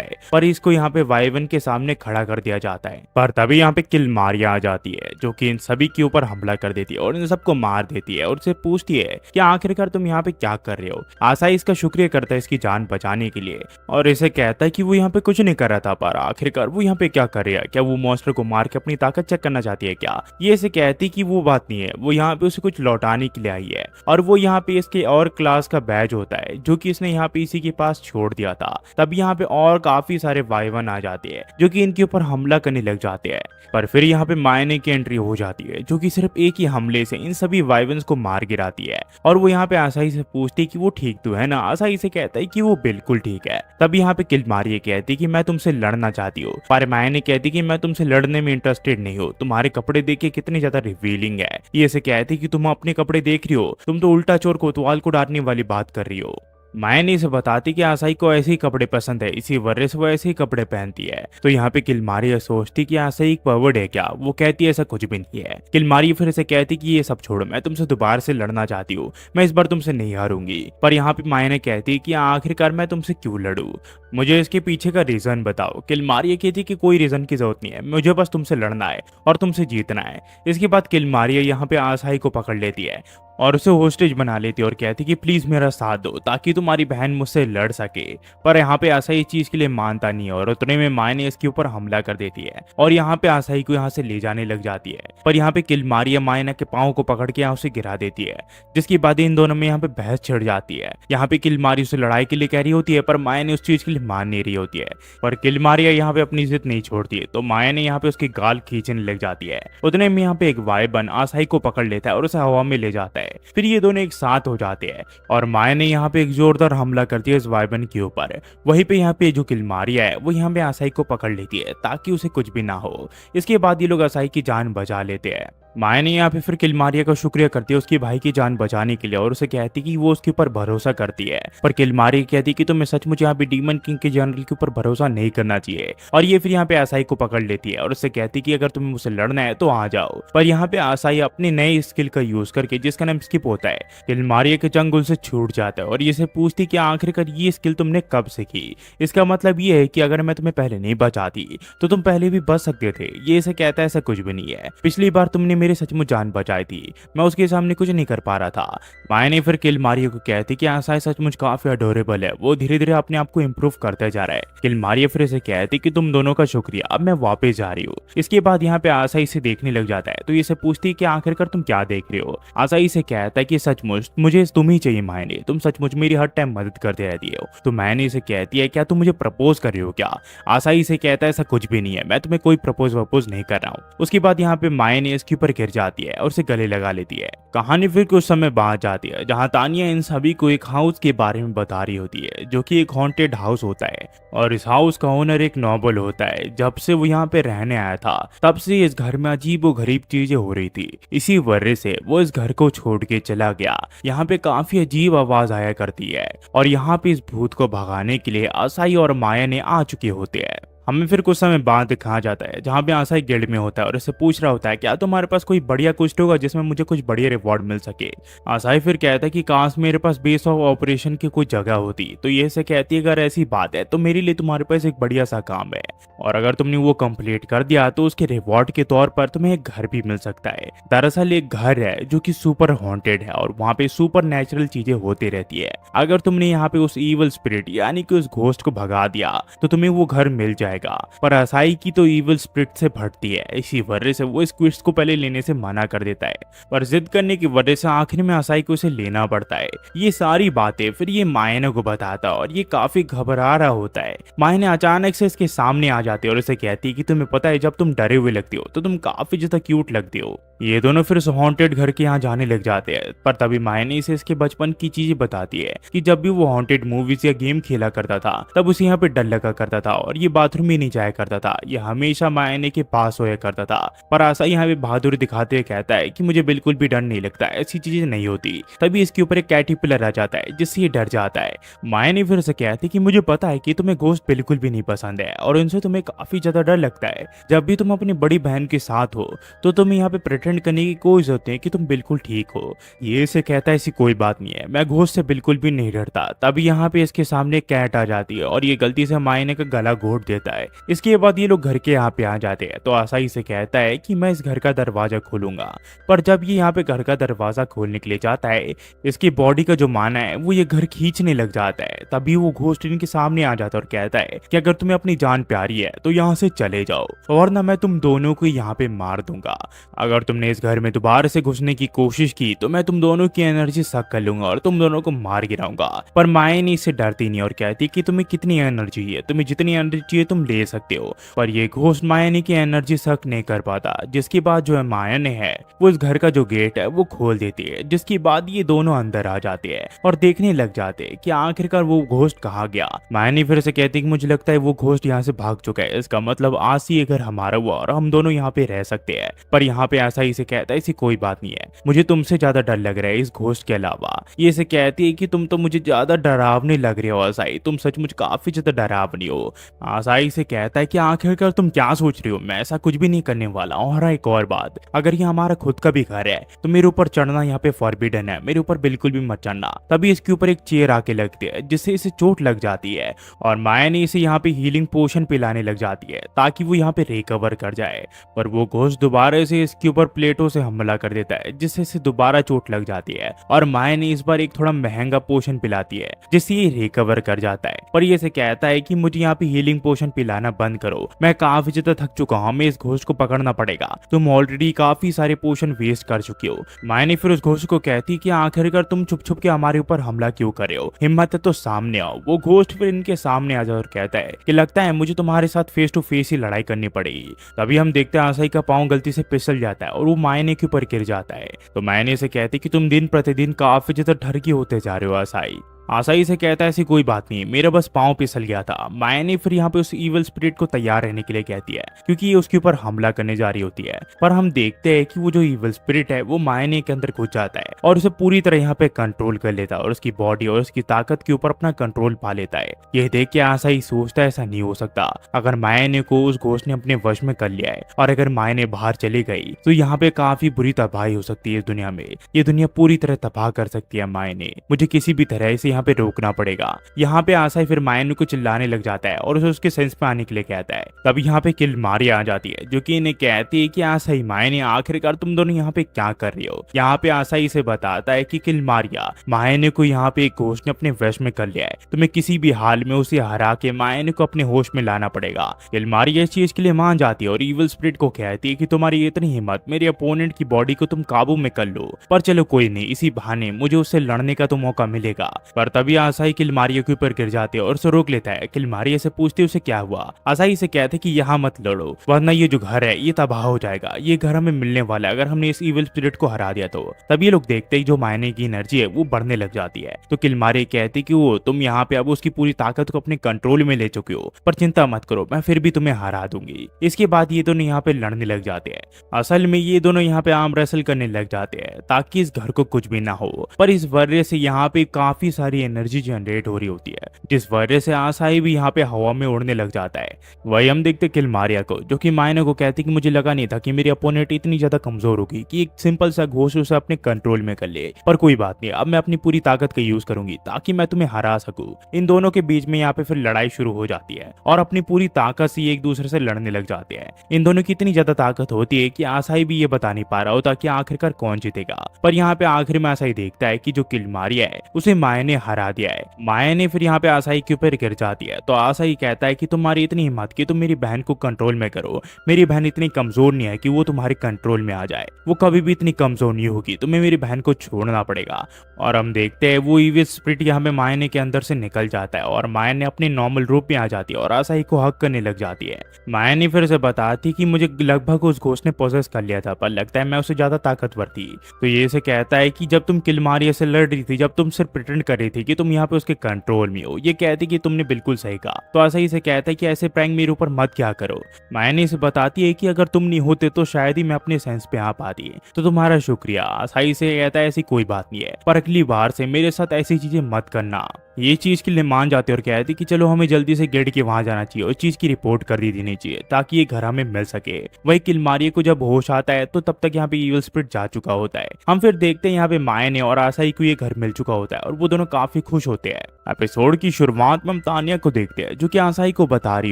है, पर इसको यहाँ पे वाइवन के सामने खड़ा कर दिया जाता है। पर तभी यहाँ पे किलमारिया आ जाती है, जो कि इन सभी के ऊपर हमला कर देती है और इन सबको मार देती है और उससे पूछती है कि आखिरकार तुम यहाँ पे क्या कर रहे हो। आसाई इसका शुक्रिया करता है इसकी जान बचाने के लिए और इसे कहता है कि वो यहाँ पे कुछ नहीं कर रहा था, पर आखिरकार वो यहाँ पे क्या कर रहा है? क्या वो मॉन्स्टर को मार के अपनी ताकत चेक करना चाहती है क्या? ये इसे कहती कि वो बात नहीं है, वो यहाँ पे उसे कुछ लौटाने के लिए आई है और वो यहाँ पे इसके और क्लास का बैज होता है जो कि इसने यहाँ पे इसी के पास छोड़ दिया था। तब यहाँ पे और काफी सारे वाइवन आ जाते हैं जो कि इनके ऊपर हमला करने लग जाते हैं। पर फिर यहाँ पे मायने की एंट्री हो जाती है, जो कि सिर्फ एक ही हमले से इन सभी वाइवन्स को मार गिराती है और वो यहाँ पे आसाई से पूछती है कि वो ठीक तो है ना? आसाई से कहता है कि वो बिल्कुल ठीक है। तब यहाँ पे किलमारिया कहती कि मैं तुमसे लड़ना चाहती हूँ, पर मायने कहती कि मैं तुमसे लड़ने में इंटरेस्टेड नहीं हूँ, तुम्हारे कपड़े देख के कितने ज्यादा रिवीलिंग है। ये से कहती कि तुम अपने कपड़े देख रही हो, तुम तो उल्टा चोर कोतवाल को डांटने वाली बात कर रही हो। मायने इसे बताती कि आसाई को ऐसे ही कपड़े पसंद है, इसी वजह से वो ऐसे ही कपड़े पहनती है। तो यहाँ पे किलमारिया सोचती कि आसाई एक परवर्ड है क्या? वो कहती है ऐसा कुछ भी नहीं है। किलमारिया फिर इसे कहती कि ये सब छोड़ो, मैं तुमसे दोबारा से लड़ना चाहती हूँ, मैं इस बार तुमसे नहीं हारूंगी। पर यहाँ पे मायने कहती कि आखिरकार मैं तुमसे क्यों लड़ू, मुझे इसके पीछे का रीजन बताओ। किलमारिया कहती कि कोई रीजन की जरूरत नहीं है, मुझे बस तुमसे लड़ना है और तुमसे जीतना है। इसके बाद किलमारिया यहाँ पे आसाई को पकड़ लेती है और उसे होस्टेज बना लेती है और कहती कि प्लीज मेरा साथ दो ताकि तुम्हारी बहन मुझसे लड़ सके। पर यहाँ पे आसाई इस चीज के लिए मानता नहीं है और उतने में मायने इसके ऊपर हमला कर देती है और यहाँ पे आसाई को यहाँ से ले जाने लग जाती है। पर यहाँ पे किलमारिया मायना के पाँव को पकड़ के यहाँ उसे गिरा देती है, जिसके बाद इन दोनों में यहाँ पे बहस छिड़ जाती है। यहाँ पे किलमारिया उसे लड़ाई के लिए कह रही होती है, पर मायने उस चीज के लिए मान नहीं रही होती है। पर किलमारिया यहाँ पे अपनी जिद नहीं छोड़ती है, तो माया ने यहाँ पे उसकी गाल खींचने लग जाती है। उतने में यहाँ पे एक वाइबन आसाई को पकड़ लेता है और उसे हवा में ले जाता है। फिर ये दोनों एक साथ हो जाते हैं और माया ने यहाँ पे एक जोरदार हमला करती है इस वाइबन के ऊपर। वहीं पे यहाँ पे जो किलमारिया है वो यहाँ पे आसाई को पकड़ लेती है ताकि उसे कुछ भी ना हो। इसके बाद ये लोग आसाई की जान बचा लेते हैं। माया ने यहाँ पे फिर किलमारिया का शुक्रिया करती है उसके भाई की जान बचाने के लिए और उसे कहती कि वो उसके ऊपर भरोसा करती है। पर किलमारिया कहती कि तुम्हें सचमुच यहाँ पे डीमन किंग के जनरल के ऊपर भरोसा नहीं करना चाहिए। और ये फिर यहाँ पे आसाई को पकड़ लेती है और उससे कहती कि अगर तुम्हें मुझसे लड़ना है तो आ जाओ। पर यहाँ पे आसाई अपने नए स्किल का यूज करके, जिसका नाम स्किप होता है, किलमारिया के चंगुल से छूट जाता है और ये से पूछती कि आखिरकार ये स्किल तुमने कब सीखी। इसका मतलब ये है कि अगर मैं तुम्हें पहले नहीं बचाती तो तुम पहले भी बच सकते थे। ये इसे कहता है ऐसा कुछ भी नहीं है, पिछली बार तुमने मेरे सचमुच जान बचाई थी, मैं उसके सामने कुछ नहीं कर पा रहा था। माया ने फिर किलमारिया को कहती कि आसाई सचमुच काफी अडोरेबल है, वो धीरे धीरे अपने आप को इम्प्रूव करते जा रहा है। किलमारिया फिर इसे कहती कि तुम दोनों का शुक्रिया, अब मैं वापस जा रही हूँ। इसके बाद यहाँ पे आसाई इसे देखने लग जाता है, तो इसे पूछती कि आखिरकार तुम क्या देख रहे हो। आसाई इसे कहता है कि सचमुच मुझे तुम ही चाहिए मायने, तुम सचमुच मेरी हर टाइम मदद करते रहती हो। तो मैंने इसे कहती है क्या तुम मुझे प्रपोज कर रही हो क्या? आसाई इसे कहता है ऐसा कुछ भी नहीं है, मैं तुम्हें कोई प्रपोज वपोज नहीं कर रहा हूँ। उसके बाद यहाँ पे माया ने इसके ऊपर गिर जाती है और उसे गले लगा लेती है। कहानी फिर कुछ समय बाद जाती है जहाँ तानिया इन सभी को एक हाउस के बारे में बता रही होती है, जो कि एक हॉन्टेड हाउस होता है और इस हाउस का ओनर एक नोबल होता है। जब से वो यहाँ पे रहने आया था तब से इस घर में अजीब व गरीब चीजें हो रही थी, इसी वजह से वो इस घर को छोड़ के चला गया। यहाँ पे काफी अजीब आवाज आया करती है और यहाँ पे इस भूत को भगाने के लिए आसाई और माया ने आ चुके होते हैं। हमें फिर कुछ समय बाद दिखाया जाता है जहाँ पे आसाई गिल्ड में होता है और इससे पूछ रहा होता है क्या तुम्हारे पास कोई बढ़िया क्वेस्ट होगा जिसमें मुझे कुछ बढ़िया रिवॉर्ड मिल सके। आसाई फिर कहता है कि काश मेरे पास बेस ऑफ ऑपरेशन की कोई जगह होती। तो ये से कहती है अगर ऐसी बात है तो मेरे लिए तुम्हारे पास एक बढ़िया सा काम है और अगर तुमने वो कंप्लीट कर दिया तो उसके रिवॉर्ड के तौर पर तुम्हें एक घर भी मिल सकता है। दरअसल एक घर है जो कि सुपर हॉन्टेड है और वहाँ पे सुपर नेचुरल चीजें होती रहती है। अगर तुमने यहाँ पे उस ईवल स्पिरिट यानी कि उस घोस्ट को भगा दिया तो तुम्हें वो घर मिल जाएगा जाएगा। पर असाई की तो इविल स्पिरिट से भटती है, इसी वजह से वो इस क्विस्ट को पहले लेने से मना कर देता है, पर जिद करने की वजह से आखिर में असाई को इसे लेना पड़ता है। ये सारी बातें फिर ये मायने को बताता और ये काफी घबरा रहा होता है। मायने अचानक से इसके सामने आ जाती है और इसे कहती है कि तुम्हें पता है जब तुम डरे हुए लगती हो तो तुम काफी ज्यादा क्यूट लगती हो। ये दोनों फिर उस हॉन्टेड घर के यहाँ जाने लग जाते हैं, पर तभी मायने इसे इसके बचपन की चीजें बताती है कि जब भी वो हॉन्टेड मूवीज या गेम खेला करता था तब उसे यहाँ पे डर लगा करता था और ये बाथरूम ही नहीं जाया करता था, ये हमेशा मायने के पास होया करता था। पर आशा यहाँ पे बहादुरी दिखाते हुए कहता है कि मुझे बिल्कुल भी डर नहीं लगता, ऐसी चीजें नहीं होती। तभी इसके ऊपर एक कैटरपिलर आ जाता है जिससे ये डर जाता है। मायने फिर से कहती है कि मुझे पता है कि तुम्हें घोस्ट बिल्कुल भी नहीं पसंद है और उनसे तुम्हें काफी ज्यादा डर लगता है। जब भी तुम अपनी बड़ी बहन के साथ हो तो तुम्हें यहाँ पे प्रिटेंड करने की कोई जरूरत नहीं कि तुम बिल्कुल ठीक हो। ये इसे कहता है ऐसी कोई बात नहीं है, मैं घोस्ट से बिल्कुल भी नहीं डरता। तभी यहाँ पे इसके सामने कैट आ जाती है और ये गलती से मायने का गला घोट देता है। इसके बाद ये लोग घर के यहाँ पे आ जाते हैं तो आसाई से कहता है कि मैं इस घर का दरवाजा खोलूंगा। पर जब ये यहाँ पे घर का दरवाजा खोलने के लिए जाता है, इसकी बॉडी का जो माना है वो ये घर खींचने लग जाता है। तभी वो घोस्ट इनके सामने आ जाता है और कहता है कि अगर तुम्हें अपनी जान प्यारी है तो यहाँ से चले जाओ वरना मैं तुम दोनों को यहाँ पे मार दूंगा। अगर तुमने इस घर में दोबारा से घुसने की कोशिश की तो मैं तुम दोनों की एनर्जी सक कर लूंगा और तुम दोनों को मार गिराऊंगा। पर मायने इससे डरती नहीं और कहती कि तुम्हें कितनी एनर्जी है, तुम्हें जितनी एनर्जी चाहिए तुम ले सकते हो। पर ये घोस्ट मायने की एनर्जी सक नहीं कर पाता, जिसके बाद जो है मायने है वो इस घर का जो गेट है वो खोल देती है, जिसके बाद ये दोनों अंदर आ जाते हैं और देखने लग जाते हैं कि आखिरकार वो घोस्ट कहाँ गया। मायने फिर से कहती है कि मुझे लगता है वो घोस्ट यहाँ से भाग चुका है, इसका मतलब आज से ये घर हमारा हुआ और हम दोनों यहाँ पे रह सकते हैं। पर यहाँ पे ऐसा ही से कहता है ऐसी कोई बात नहीं है, मुझे तुमसे ज्यादा डर लग रहा है इस घोस्ट के अलावा। ये से कहती है कि तुम तो मुझे ज्यादा डरावने लग रहे हो आसाई, तुम सचमुच काफी ज्यादा डरावनी हो। आसाई से कहता है कि आखिरकार तुम क्या सोच रही हो, मैं ऐसा कुछ भी नहीं करने वाला हूँ। और एक और बात, अगर ये हमारा खुद का भी घर है तो मेरे ऊपर चढ़ना यहाँ पे फॉरबिडन है, मेरे ऊपर बिल्कुल भी मत चढ़ना। तभी इसके ऊपर एक चेयर आके लगती है जिससे इसे चोट लग जाती है और माया ने इसे यहाँ पे हीलिंग पोशन पिलाने लग जाती है ताकि वो यहाँ पे रिकवर कर जाए। पर वो घोस्ट दोबारा से इसके ऊपर प्लेटों से हमला कर देता है जिससे इसे दोबारा चोट लग जाती है और माया ने इस बार एक थोड़ा महंगा पोशन पिलाती है जिससे ये रिकवर कर जाता है। पर ये से कहता है कि मुझे यहाँ पे हीलिंग पोशन पिलाना बंद करो, मैं काफी ज्यादा थक चुका हूँ, हमें इस घोस्ट को पकड़ना पड़ेगा, तुम ऑलरेडी काफी सारे पोशन वेस्ट कर चुके हो। माया ने फिर उस घोस्ट को कहती कि आखिरकार तुम छुप छुप के हमारे ऊपर हमला क्यों कर रहे हो, हिम्मत है तो सामने आओ। वो घोस्ट फिर इनके सामने आ जाता और कहता है कि लगता है मुझे तुम्हारे साथ फेस टू फेस ही लड़ाई करनी पड़ेगी। तभी हम देखते हैं आसाई का पाँव गलती से फिसल जाता है और वो मायने के ऊपर गिर जाता है। तो मायने से कहती कि तुम दिन प्रतिदिन काफी ज्यादा ठरकी होते जा रहे हो आसाई। आसाई से कहता है ऐसी कोई बात नहीं, मेरा बस पाँव फिसल गया था। मायने फिर यहाँ पे उस इविल स्पिरिट को तैयार रहने के लिए कहती है क्योंकि ये उसके ऊपर हमला करने जा रही होती है। पर हम देखते हैं कि वो जो इविल स्पिरिट है वो मायने के अंदर घुस जाता है और उसे पूरी तरह यहाँ पे कंट्रोल कर लेता है और उसकी बॉडी और उसकी ताकत के ऊपर अपना कंट्रोल पा लेता है। यह देख के आसाई सोचता है ऐसा नहीं हो सकता, अगर मायने को उस घोस्ट ने अपने वश में कर लिया है और अगर मायने बाहर चली गई तो यहाँ पे काफी बुरी तबाही हो सकती है इस दुनिया में, ये दुनिया पूरी तरह तबाह कर सकती है मायने, मुझे किसी भी तरह से यहाँ पे रोकना पड़ेगा। यहाँ पे आसाई फिर मायने को चिल्लाने लग जाता है और उसे उसके सेंस पे आने के लिए कहता है। तब यहाँ पे किलमारिया आ जाती है जो कि इन्हें कहती है कि आसाई मायने आखिरकार तुम दोनों यहाँ पे क्या कर रही हो। यहाँ पे आसाई इसे बताता है कि किलमारिया मायने को यहाँ पे एक घोस्ट ने अपने वश में कर लिया है, तुम्हें किसी भी हाल में उसे हरा के मायने को अपने होश में लाना पड़ेगा। किलमारिया इस चीज के लिए मान जाती है और इविल स्पिरिट को कहती है कि तुम्हारी इतनी हिम्मत, मेरे अपोनेंट की बॉडी को तुम काबू में कर लो। पर चलो कोई नहीं, इसी बहाने मुझे उससे लड़ने का तो मौका मिलेगा। पर तभी आसाई किलमारिया के ऊपर गिर जाते और उसे रोक लेता है। किलमारिया से पूछते उसे क्या हुआ। आसाई से कहते कि यहाँ मत लड़ो वरना ये जो घर है ये तबाह हो जाएगा, ये घर हमें मिलने वाला है अगर हमने इस इविल स्पिरिट को हरा दिया तो। तभी ये लोग देखते ही जो मायने की एनर्जी है वो बढ़ने लग जाती है। तो किलमारिया कहती कि वो तुम यहाँ पे अब उसकी पूरी ताकत को अपने कंट्रोल में ले चुके हो, पर चिंता मत करो, मैं फिर भी तुम्हें हरा दूंगी। इसके बाद ये दोनों यहाँ पे लड़ने लग जाते हैं। असल में ये दोनों यहाँ पे आर्म रेसल करने लग जाते हैं ताकि इस घर को कुछ भी ना हो। पर इस वजह से यहाँ पे काफी सारी एनर्जी जनरेट हो रही होती है जिस वजह से आसाई भी यहाँ पे हवा में उड़ने लग जाता है। वही हम देखते किलमारिया को जो कि मायने को कहती कि मुझे लगा नहीं था कि मेरी अपोनेंट इतनी ज्यादा कमजोर होगी कि एक सिंपल सा घोस्ट उसे अपने कंट्रोल में कर ले। पर कोई बात नहीं, अब मैं अपनी पूरी ताकत का यूज करूंगी ताकि मैं तुम्हें हरा सकूं। इन दोनों के बीच में यहाँ पे फिर लड़ाई शुरू हो जाती है और अपनी पूरी ताकत से एक दूसरे से लड़ने लग जाते हैं। इन दोनों की इतनी ज्यादा ताकत होती है कि आसाई भी ये बता नहीं पा रहा होता कि आखिरकार कौन जीतेगा। पर यहाँ पे आखिर में आसाई देखता है कि जो किलमारिया है उसे मायने हरा दिया है। माया ने फिर यहाँ पे आसाई के ऊपर गिर जाती है, तो आसाई कहता है कि तुम्हारी इतनी हिम्मत कि तुम मेरी बहन को कंट्रोल में करो। मेरी बहन इतनी कमजोर नहीं है कि वो तुम्हारे कंट्रोल में आ जाए, वो कभी भी इतनी कमजोर नहीं होगी, तुम्हें मेरी बहन को छोड़ना पड़ेगा। और हम देखते हैं वो ईविल स्पिरिट यहाँ पे मायने के अंदर से निकल जाता है और माया ने अपने नॉर्मल रूप में आ जाती है और आसाई को हक करने लग जाती है। माया ने फिर से बताती कि मुझे लगभग उस घोस्ट ने पोजेस कर लिया था, पर लगता है मैं उससे ज्यादा ताकतवर थी। तो ये से कहता है कि जब तुम किलमारिया से लड़ रही थी, जब तुम सिर्फ प्रिटेंड कर रही थी कि तुम यहाँ पे उसके कंट्रोल में हो, ये कहती कि तुमने बिल्कुल सही कहा। तो आसाई से कहता है कि ऐसे प्रैंक मेरे ऊपर मत क्या करो। माया ने इसे बताती है कि अगर तुम नहीं होते तो शायद ही मैं अपने सेंस पे आ पाती, तो तुम्हारा शुक्रिया। आसाई से कहता है ऐसी कोई बात नहीं है, पर अगली बार से मेरे साथ ऐसी चीजें मत करना। ये चीज के लिए मान जाते और कहती कि चलो हमें जल्दी से गेट के वहां जाना चाहिए और चीज की रिपोर्ट कर दी देनी चाहिए ताकि ये घर हमें मिल सके। वही किलमारिया को जब होश आता है तो तब तक यहाँ पे ईविल स्पिरिट जा चुका होता है। हम फिर देखते हैं यहाँ पे माया ने और आसाई को ये घर मिल चुका होता है और वो दोनों काफी खुश होते हैं। एपिसोड की शुरुआत में हम तानिया को देखते हैं जो कि आसाई को बता रही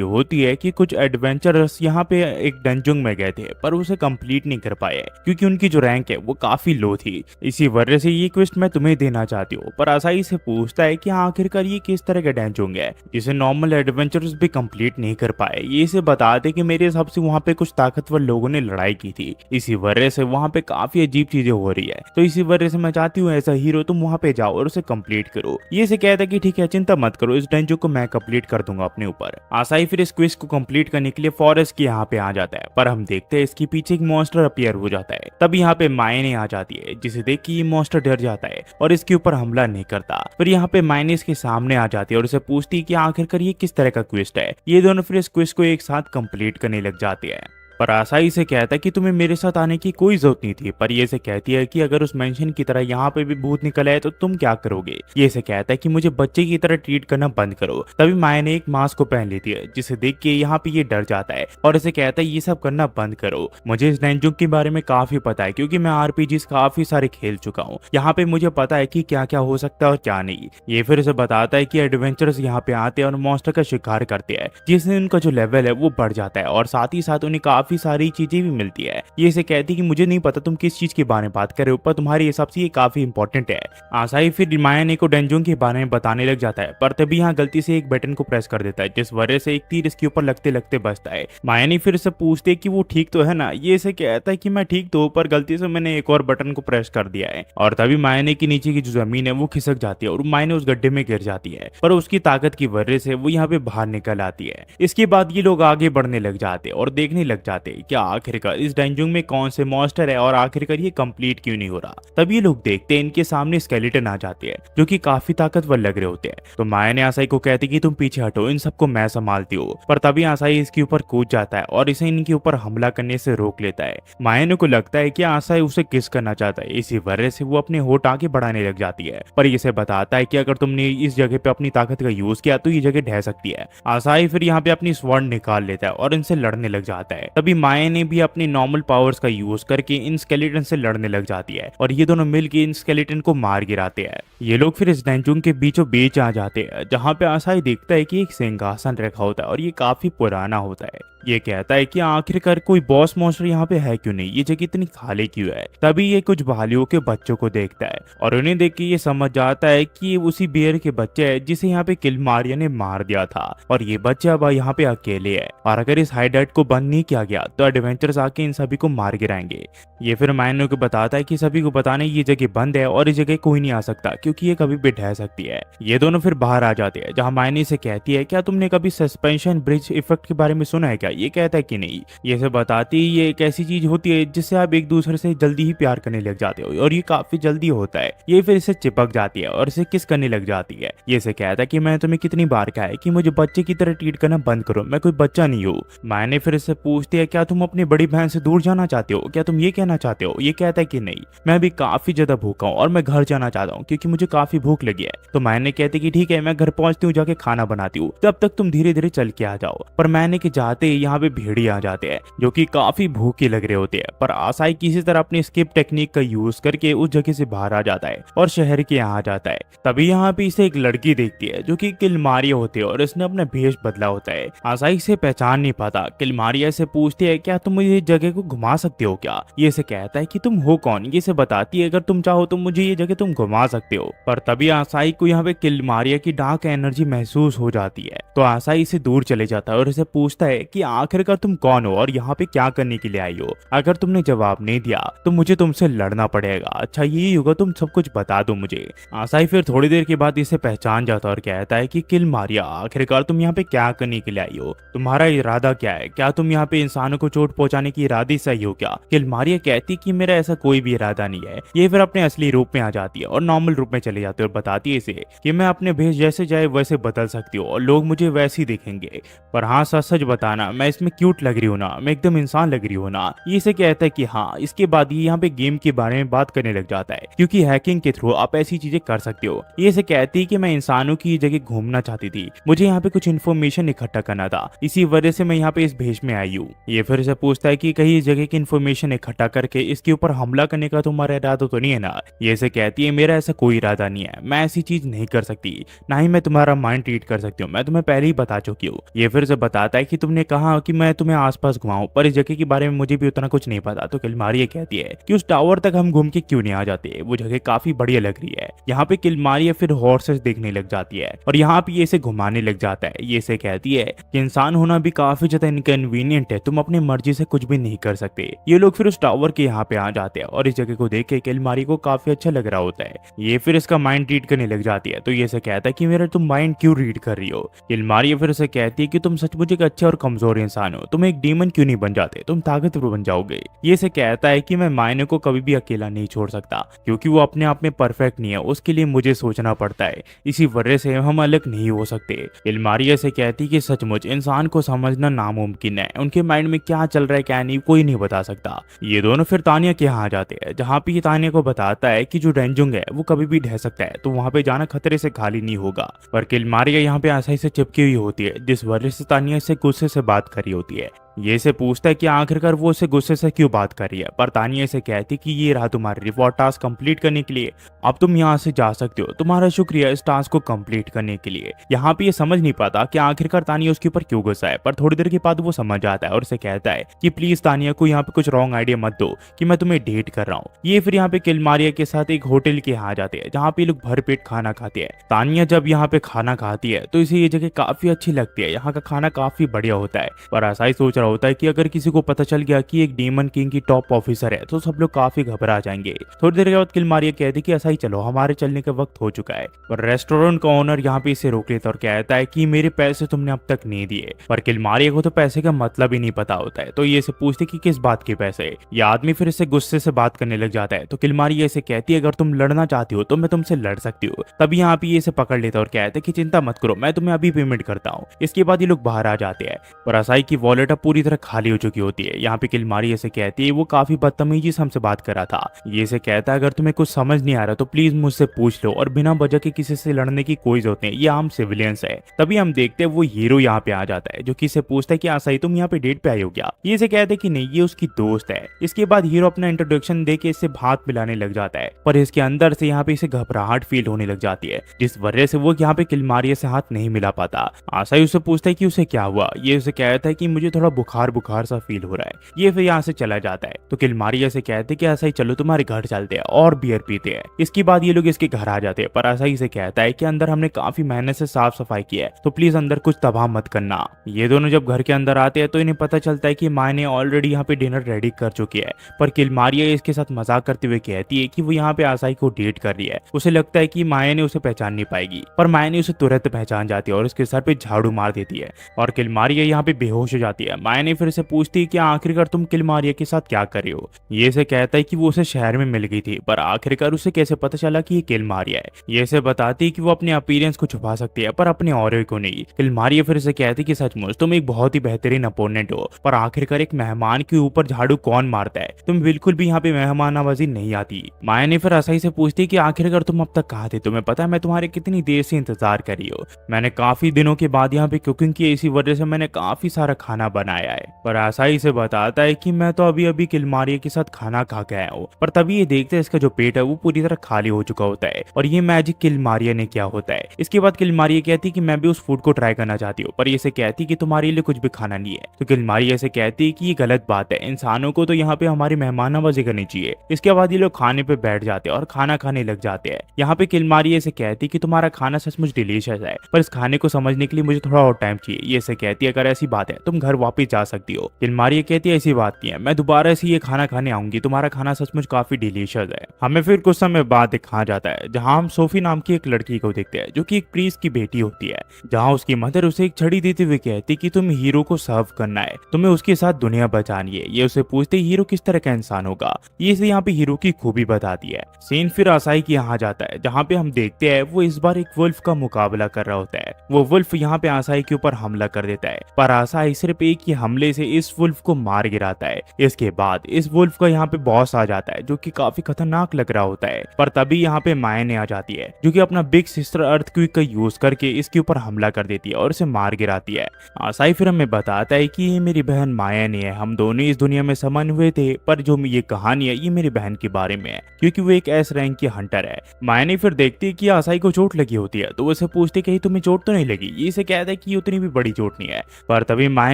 होती है कि कुछ एडवेंचरर्स यहाँ पे एक डंजुंग में गए थे पर उसे कंप्लीट नहीं कर पाए क्योंकि उनकी जो रैंक है वो काफी लो थी। इसी वजह से ये क्वेस्ट मैं तुम्हें देना चाहती हूँ। पर आसाई से पूछता है कि आखिरकार ये किस तरह का डंजुंग है जिसे नॉर्मल एडवेंचरर्स भी कंप्लीट नहीं कर पाए। ये इसे बताते कि मेरे हिसाब से वहाँ पे कुछ ताकतवर लोगों ने लड़ाई की थी, इसी वजह से वहाँ पे काफी अजीब चीजें हो रही है। तो इसी वजह से मैं चाहती हूँ ऐसा हीरो तुम वहाँ पे जाओ और उसे कंप्लीट करो। ये से कहता है कि ठीक है चिंता मत करो, इस डंजुंग को मैं कंप्लीट कर दूंगा अपने ऊपर। आसाई फिर इस क्विज को कंप्लीट करने के लिए फॉरेस्ट के यहाँ पे आ जाता है, पर हम देखते हैं इसके पीछे एक मॉन्स्टर अपीयर हो जाता है। तब यहाँ पे मायने आ जाती है जिसे देख के ये मॉन्स्टर डर जाता है और इसके ऊपर हमला नहीं करता। फिर यहाँ पे मायने इसके सामने आ जाती है और उसे पूछती है कि आखिरकार ये किस तरह का क्विस्ट है। ये दोनों फिर इस क्विज को एक साथ कंप्लीट करने लग जाते हैं। पर आसाई से कहता है कि तुम्हें मेरे साथ आने की कोई जरूरत नहीं थी, पर ये से कहती है कि अगर उस मेंशन की तरह यहाँ पे भी भूत निकल आए तो तुम क्या करोगे। ये से कहता है कि मुझे बच्चे की तरह ट्रीट करना बंद करो। तभी माया ने एक मास्क को पहन लेती है जिसे देख के यहाँ पे ये डर जाता है और इसे कहता है ये सब करना बंद करो। मुझे इस डंजुंग के बारे में काफी पता है क्योंकि मैं आरपीजीज काफी सारे खेल चुका हूँ। यहाँ पे मुझे पता है कि क्या क्या हो सकता है और क्या नहीं। ये फिर इसे बताता है कि एडवेंचरर्स यहाँ पे आते हैं और मॉन्स्टर का शिकार करते हैं जिससे उनका जो लेवल है वो बढ़ जाता है और साथ ही साथ उन्हें काफी सारी चीजें भी मिलती है। ये इसे कहती कि मुझे नहीं पता तुम किस चीज के बारे में बात कर रहे हो, पर तुम्हारे हिसाब से ये काफी इंपॉर्टेंट है। आसाई फिर माया को डंजुंग के बारे में बताने लग जाता है, पर तभी यहाँ गलती से एक बटन को प्रेस कर देता है जिस वजह से एक तीर इसके ऊपर लगते लगते बचता है। माया फिर से पूछती है कि वो ठीक तो है ना। ये इसे कहता है कि मैं ठीक तो, पर गलती से मैंने एक और बटन को प्रेस कर दिया है। और तभी माया की नीचे की जो जमीन है वो खिसक जाती है और माया उस गड्ढे में गिर जाती है, पर उसकी ताकत की वजह से वो यहाँ पे बाहर निकल आती है। इसके बाद ये लोग आगे बढ़ने लग जाते और देखने लग जाते कि आखिरकार इस डंजुंग में कौन से मॉन्स्टर है और आखिरकार ये कंप्लीट क्यों नहीं हो रहा। तब ये लोग देखते हैं इनके सामने स्केलेटन आ जाते हैं जो कि काफी ताकतवर लग रहे होते हैं। तो माया ने आसाई को कहती कि तुम पीछे हटो, इन सबको मैं संभालती हूँ। पर तभी आसाई इसके ऊपर कूद जाता है और इसे इनके ऊपर हमला करने से रोक लेता है। माया को लगता है कि आसाई उसे किस करना चाहता है, इसी वजह से वो अपने होठ आगे बढ़ाने लग जाती है। पर इसे बताता है कि अगर तुमने इस जगह पे अपनी ताकत का यूज किया तो ये जगह ढह सकती है। आसाई फिर यहाँ पे अपनी स्वॉर्ड निकाल लेता है और इनसे लड़ने लग जाता है। तभी माया ने भी अपनी नॉर्मल पावर्स का यूज करके इन स्केलेटन से लड़ने लग जाती है और ये दोनों मिलकर इन स्केलेटन को मार गिराते हैं। ये लोग फिर इस डंजुंग के बीचों बीच आ जाते हैं जहाँ पे आसाई देखता है कि एक सिंहासन रखा होता है और ये काफी पुराना होता है। ये कहता है कि आखिरकार कोई बॉस मॉन्स्टर यहाँ पे है क्यों नहीं, ये जगह इतनी खाली क्यों है। तभी ये कुछ भालुओं के बच्चों को देखता है और उन्हें देख के ये समझ जाता है कि ये उसी बियर के बच्चे हैं जिसे यहाँ पे किलमारिया ने मार दिया था और ये बच्चे अब यहाँ पे अकेले है और अगर इस हाइडाइट को बंद नहीं किया गया तो एडवेंचर्स आके इन सभी को मार गिराएंगे। ये फिर मायनो को बताता है कि सभी को बताने ये जगह बंद है और इस जगह कोई नहीं आ सकता क्योंकि ये कभी भी ढह सकती है। ये दोनों फिर बाहर आ जाते हैं जहाँ मायने से कहती है क्या तुमने कभी सस्पेंशन ब्रिज इफेक्ट के बारे में सुना है क्या। ये कहता है कि नहीं। ये सब बताती ये एक ऐसी चीज होती है जिससे आप एक दूसरे से जल्दी ही प्यार करने लग जाते हो और ये काफी जल्दी होता है। ये फिर इसे चिपक जाती है और इसे किस करने लग जाती है। ये से कहता है कि मैंने तुम्हें कितनी बार कहा है कि मुझे बच्चे की तरह ट्रीट करना बंद करो, मैं कोई बच्चा नहीं हूँ। मायने फिर इससे पूछती है क्या तुम अपनी बड़ी बहन से दूर जाना चाहते हो, क्या तुम ये कहना चाहते हो। ये कहता है कि नहीं, मैं अभी काफी ज्यादा भूखा हूँ और मैं घर जाना चाहता हूँ क्योंकि मुझे काफी भूख लगी है। तो मायने कहती कि ठीक है मैं घर पहुंचती हूँ, जाके खाना बनाती हूँ, तब तक तुम धीरे धीरे चल के आ जाओ। पर मैंने के जाते यहाँ पे भेड़िए आ जाते हैं जो कि काफी भूखे लग रहे होते हैं, पर आसाई किसी तरह अपनी स्किप टेक्निक का यूज करके उस जगह से बाहर आ जाता है और शहर के यहाँ आ जाता है। तभी यहाँ पे इसे एक लड़की देखती है जो कि किलमारिया होती है और इसने अपना भेष बदला होता है। आसाई इसे पहचान नहीं पाता। किलमारिया से पूछती है क्या तुम मुझे इस जगह को घुमा सकते हो क्या। ये इसे कहता है कि तुम हो कौन। ये इसे बताती है अगर तुम चाहो तो मुझे ये जगह तुम घुमा सकते हो। पर तभी आसाई को यहाँ पे किलमारिया की डार्क एनर्जी महसूस हो जाती है, तो आसाई इसे दूर चले जाता है और इसे पूछता है कि आखिरकार तुम कौन हो और यहाँ पे क्या करने के लिए आई हो। अगर तुमने जवाब नहीं दिया तो मुझे तुमसे लड़ना पड़ेगा। अच्छा यही होगा, तुम सब कुछ बता दो मुझे। आसाई फिर थोड़ी देर के बाद इसे पहचान जाता है और कहता है कि किलमारिया आखिरकार तुम यहाँ पे क्या करने के लिए आई हो, तुम्हारा इरादा क्या है, क्या तुम यहाँ पे इंसानों को चोट पहुंचाने की इरादे से आई हो क्या। किलमारिया कहती कि मेरा ऐसा कोई भी इरादा नहीं है। ये फिर अपने असली रूप में आ जाती है और नॉर्मल रूप में चले जाती है और बताती है इसे कि मैं अपने भेष जैसे जाए वैसे बदल सकती हूँ और लोग मुझे वैसे ही देखेंगे। पर हाँ सच सच बताना, मैं इसमें क्यूट लग रही हूँ ना, मैं एकदम इंसान लग रही हूँ ना। ये इसे कहता है कि हाँ। इसके बाद ये यहाँ पे गेम के बारे में बात करने लग जाता है क्योंकि हैकिंग के थ्रू आप ऐसी चीजें कर सकते हो। ये इसे कहती है कि मैं इंसानों की जगह घूमना चाहती थी, मुझे यहाँ पे कुछ इन्फॉर्मेशन इकट्ठा करना था, इसी वजह से मैं यहाँ पे इस भेष में आई हूँ। ये फिर से पूछता है कि कहीं इस जगह की इन्फॉर्मेशन इकट्ठा करके इसके ऊपर हमला करने का तुम्हारा इरादा तो नहीं है ना। ये इसे कहती है मेरा ऐसा कोई इरादा नहीं है, मैं ऐसी चीज नहीं कर सकती, ना ही मैं तुम्हारा माइंड रीड कर सकती हूँ, मैं तुम्हें पहले ही बता चुकी हूँ। ये फिर से बताता है कि तुमने कहा कि मैं तुम्हें आसपास घुमाऊं, पर इस जगह के बारे में मुझे भी उतना कुछ नहीं पता। तो किलमारिया कहती है कि उस टावर तक हम घूम के क्यों नहीं आ जाते, वो जगह काफी बढ़िया लग रही है। यहाँ पे किलमारिया फिर हॉर्सेस देखने लग जाती है और यहाँ पे ये इसे घुमाने लग जाता है। ये इसे कहती है कि इंसान होना भी काफी ज्यादा इनकन्वीनियंट है, तुम अपनी मर्जी से कुछ भी नहीं कर सकते। ये लोग फिर उस टावर के यहाँ पे आ जाते हैं और इस जगह को देख के किलमारिया को काफी अच्छा लग रहा होता है। ये फिर इसका माइंड रीड करने लग जाती है, तो ये इसे कहता है कि मेरा तुम माइंड क्यों रीड कर रही हो। किलमारिया फिर से कहती है कि तुम सचमुच एक अच्छे और कमजोर इंसान हो, तुम एक डीमन क्यों नहीं बन जाते, तुम ताकतवर बन जाओगे। ये इसे कहता है कि मैं मायने को कभी भी अकेला नहीं छोड़ सकता क्योंकि वो अपने आप में परफेक्ट नहीं है, उसके लिए मुझे सोचना पड़ता है, इसी वजह से हम अलग नहीं हो सकते। किलमारिया से कहती है कि सचमुच इंसान को समझना नामुमकिन है, उनके माइंड में क्या चल रहा है क्या नहीं कोई नहीं बता सकता। ये दोनों फिर तानिया के यहाँ आ जाते हैं जहाँ पे ये तानिया को बताता है कि जो रेंजुंग है वो कभी भी ढह सकता है, तो वहाँ पे जाना खतरे से खाली नहीं होगा। पर किलमारिया यहाँ पे आसानी से चिपकी हुई होती है, जिस वजह से तानिया से गुस्से से बात कर रही होती है। ये इसे पूछता है कि आखिरकार वो उसे गुस्से से क्यों बात कर रही है, पर तानिया इसे कहती कि ये रहा तुम्हारी रिवॉर्ड टास्क कंप्लीट करने के लिए, अब तुम यहाँ से जा सकते हो, तुम्हारा शुक्रिया इस टास्क को कंप्लीट करने के लिए। यहाँ पे ये समझ नहीं पाता कि आखिरकार तानिया उसके ऊपर क्यों गुस्सा है, पर थोड़ी देर के बाद वो समझ आता है और उसे कहता है कि प्लीज तानिया को यहाँ पे कुछ रॉन्ग आइडिया मत दो कि मैं तुम्हें डेट कर रहा हूँ। ये फिर यहाँ पे किलमारिया के साथ एक होटल के यहाँ जाते हैं जहाँ पे लोग भरपेट खाना खाते हैं। तानिया जब यहाँ पे खाना खाती है तो इसे ये जगह काफी अच्छी लगती है, यहाँ का खाना काफी बढ़िया होता है। पर आसाई सोच रहा होता है कि अगर किसी को पता चल गया कि एक डीमन किंग की टॉप ऑफिसर है तो सब लोग काफी घबरा जाएंगे। थोड़ी देर के बाद किलमारिया कहती कि ऐसा ही चलो, हमारे चलने का वक्त हो चुका है। पर रेस्टोरेंट का ओनर यहाँ पे इसे रोक लेता और कहता है कि मेरे पैसे तुमने अब तक नहीं दिए। पर किलमारिया को तो पैसे का मतलब ही नहीं पता होता है, तो ये इसे पूछती कि किस बात के पैसे। ये आदमी फिर इसे गुस्से से बात करने लग जाता है, तो किलमारिया इसे कहती है अगर तुम लड़ना चाहती हो तो मैं तुमसे लड़ सकती हूँ। तभी यहाँ पे ये इसे पकड़ लेता और कहता है कि चिंता मत करो, मैं तुम्हें अभी पेमेंट करता हूँ। इसके बाद ये लोग बाहर आ जाते हैं और आसाई की वॉलेट अब पूरी तरह खाली हो चुकी होती है। यहाँ पे किलमारिया इसे कहती है वो काफी बदतमीजी से हमसे बात कर रहा था। ये इसे कहता है अगर तुम्हें कुछ समझ नहीं आ रहा तो प्लीज मुझसे पूछ लो और बिना वजह के किसी से लड़ने की कोई जरूरत नहीं, ये आम सिविलियंस है। तभी हम देखते हैं वो हीरो यहाँ पे आ जाता है जो कि इसे पूछता है कि आसाई तुम यहाँ पे डेट पे आई हो क्या। ये इसे कहते हैं कि नहीं, ये उसकी दोस्त है। इसके बाद हीरो अपना इंट्रोडक्शन दे के इससे हाथ मिलाने लग जाता है, पर इसके अंदर से यहाँ पे इसे घबराहट फील होने लग जाती है, जिस वजह से वो यहाँ पे किलमारिया से हाथ नहीं मिला पाता। आसाई उससे पूछता है कि उसे क्या हुआ। ये उसे कहता है कि मुझे थोड़ा बुखार बुखार सा फील हो रहा है। ये फिर यहाँ से चला जाता है, तो किलमारिया से कहते हैं कि आसाई चलो तुम्हारे घर चलते हैं और बियर पीते हैं। इसके बाद ये लोग इसके घर आ जाते हैं, पर आसाई से कहता है कि अंदर हमने काफी मेहनत से साफ सफाई की है, तो प्लीज अंदर कुछ तबाह मत करना। ये दोनों जब घर के अंदर आते हैं तो इन्हें पता चलता है कि माँ ने ऑलरेडी यहाँ पे डिनर रेडी कर चुकी है। पर किलमारिया इसके साथ मजाक करते हुए कहती है कि वो यहाँ पे आसाई को डेट कर रही है। उसे लगता है कि माया ने उसे पहचान नहीं पाएगी, पर माया ने उसे तुरंत पहचान जाती है और उसके सर पे झाड़ू मार देती है और किलमारिया यहाँ पे बेहोश हो जाती है। माया ने फिर से पूछती है कि आखिरकार तुम किलमारिया के साथ क्या कर रहे हो। ये इसे कहता है कि वो उसे शहर में मिल गई थी, पर आखिरकार उसे कैसे पता चला कि ये किलमारिया है। ये इसे बताती है कि वो अपने अपीयरेंस को छुपा सकती है पर अपने ऑरे को नहीं। किलमारिया फिर से कहती है कि सचमुच तुम एक बहुत ही बेहतरीन अपोनेंट हो, पर आखिरकार एक मेहमान के ऊपर झाड़ू कौन मारता है, तुम बिल्कुल भी यहाँ पे मेहमान नवाजी नहीं आती। माया ने फिर आसाई से पूछती है कि आखिरकार तुम अब तक कहाँ थे, तुम्हें पता है मैं तुम्हारे कितनी देर से इंतजार कर रही हूँ। मैंने काफी दिनों के बाद यहाँ पे कुकिंग की, इसी वजह से मैंने काफी सारा खाना बनाया आया है। पर आसाई से बताता है कि मैं तो अभी अभी किलमारिया के साथ खाना खा के आया हूँ। पर तभी ये देखते हैं इसका जो पेट है वो पूरी तरह खाली हो चुका होता है और ये मैजिक किलमारिया ने क्या होता है। इसके बाद किलमारिया कहती है कि मैं भी उस फूड को ट्राई करना चाहती हूँ, पर ये से कहती है कि तुम्हारे लिए कुछ भी खाना नहीं है। तो किलमारिया से कहती है कि ये गलत बात है, इंसानों को तो यहाँ पे हमारी मेहमान नवाजी करनी चाहिए। इसके बाद ये लोग खाने पे बैठ जाते हैं और खाना खाने लग जाते हैं। यहाँ पे किलमारिया से कहती है कि तुम्हारा खाना सचमुच डिलीशियस है, पर इस खाने को समझने के लिए मुझे थोड़ा और टाइम चाहिए। ये से कहती है अगर ऐसी बात है तुम घर वापस जा सकती हो। किलमारिया कहती है ऐसी बात नहीं है, मैं दोबारा से ये खाना खाने आऊंगी, तुम्हारा खाना सचमुच काफी डिलीशियस है। हमें फिर कुछ समय बाद दिखाया जाता है जहाँ हम सोफी नाम की एक लड़की को देखते हैं जो कि एक प्रीस्ट की बेटी होती है, जहाँ उसकी मदर उसे एक छड़ी देते हुए कहती कि तुम हीरो को सर्व करना है, तुम्हें उसके साथ दुनिया बचानी है। ये उसे पूछते हीरो किस तरह का इंसान होगा, ये इसे यहाँ पे हीरो की खूबी बताती है। सीन फिर आसाई के यहाँ जाता है जहाँ पे हम देखते हैं वो इस बार एक वुल्फ का मुकाबला कर रहा होता है। वो वुल्फ यहाँ पे आसाई के ऊपर हमला कर देता है, पर आसाई सिर्फ एक ही हमले से इस वुल्फ को मार गिराता है। इसके बाद इस वुल्फ का यहाँ पे बॉस आ जाता है जो कि काफी खतरनाक लग रहा होता है, पर तभी यहाँ पे मायने आ जाती है जो कि अपना बिग सिस्टर अर्थक्वेक का यूज करके इसके ऊपर हमला कर देती है और इसे मार गिराती है। आसाई फिर हमें बताता है कि ये मेरी बहन माया नहीं है, हम दोनों इस दुनिया में समान हुए थे, पर जो ये कहानी है ये मेरी बहन के बारे में है क्योंकि वो एक एस रैंक की हंटर है। माया ने फिर देखती है कि आसाई को चोट लगी होती है तो वो उसे पूछती कहीं तुम्हें चोट तो नहीं लगी। ये इसे कहता है कि उतनी भी बड़ी चोट नहीं है, पर तभी माया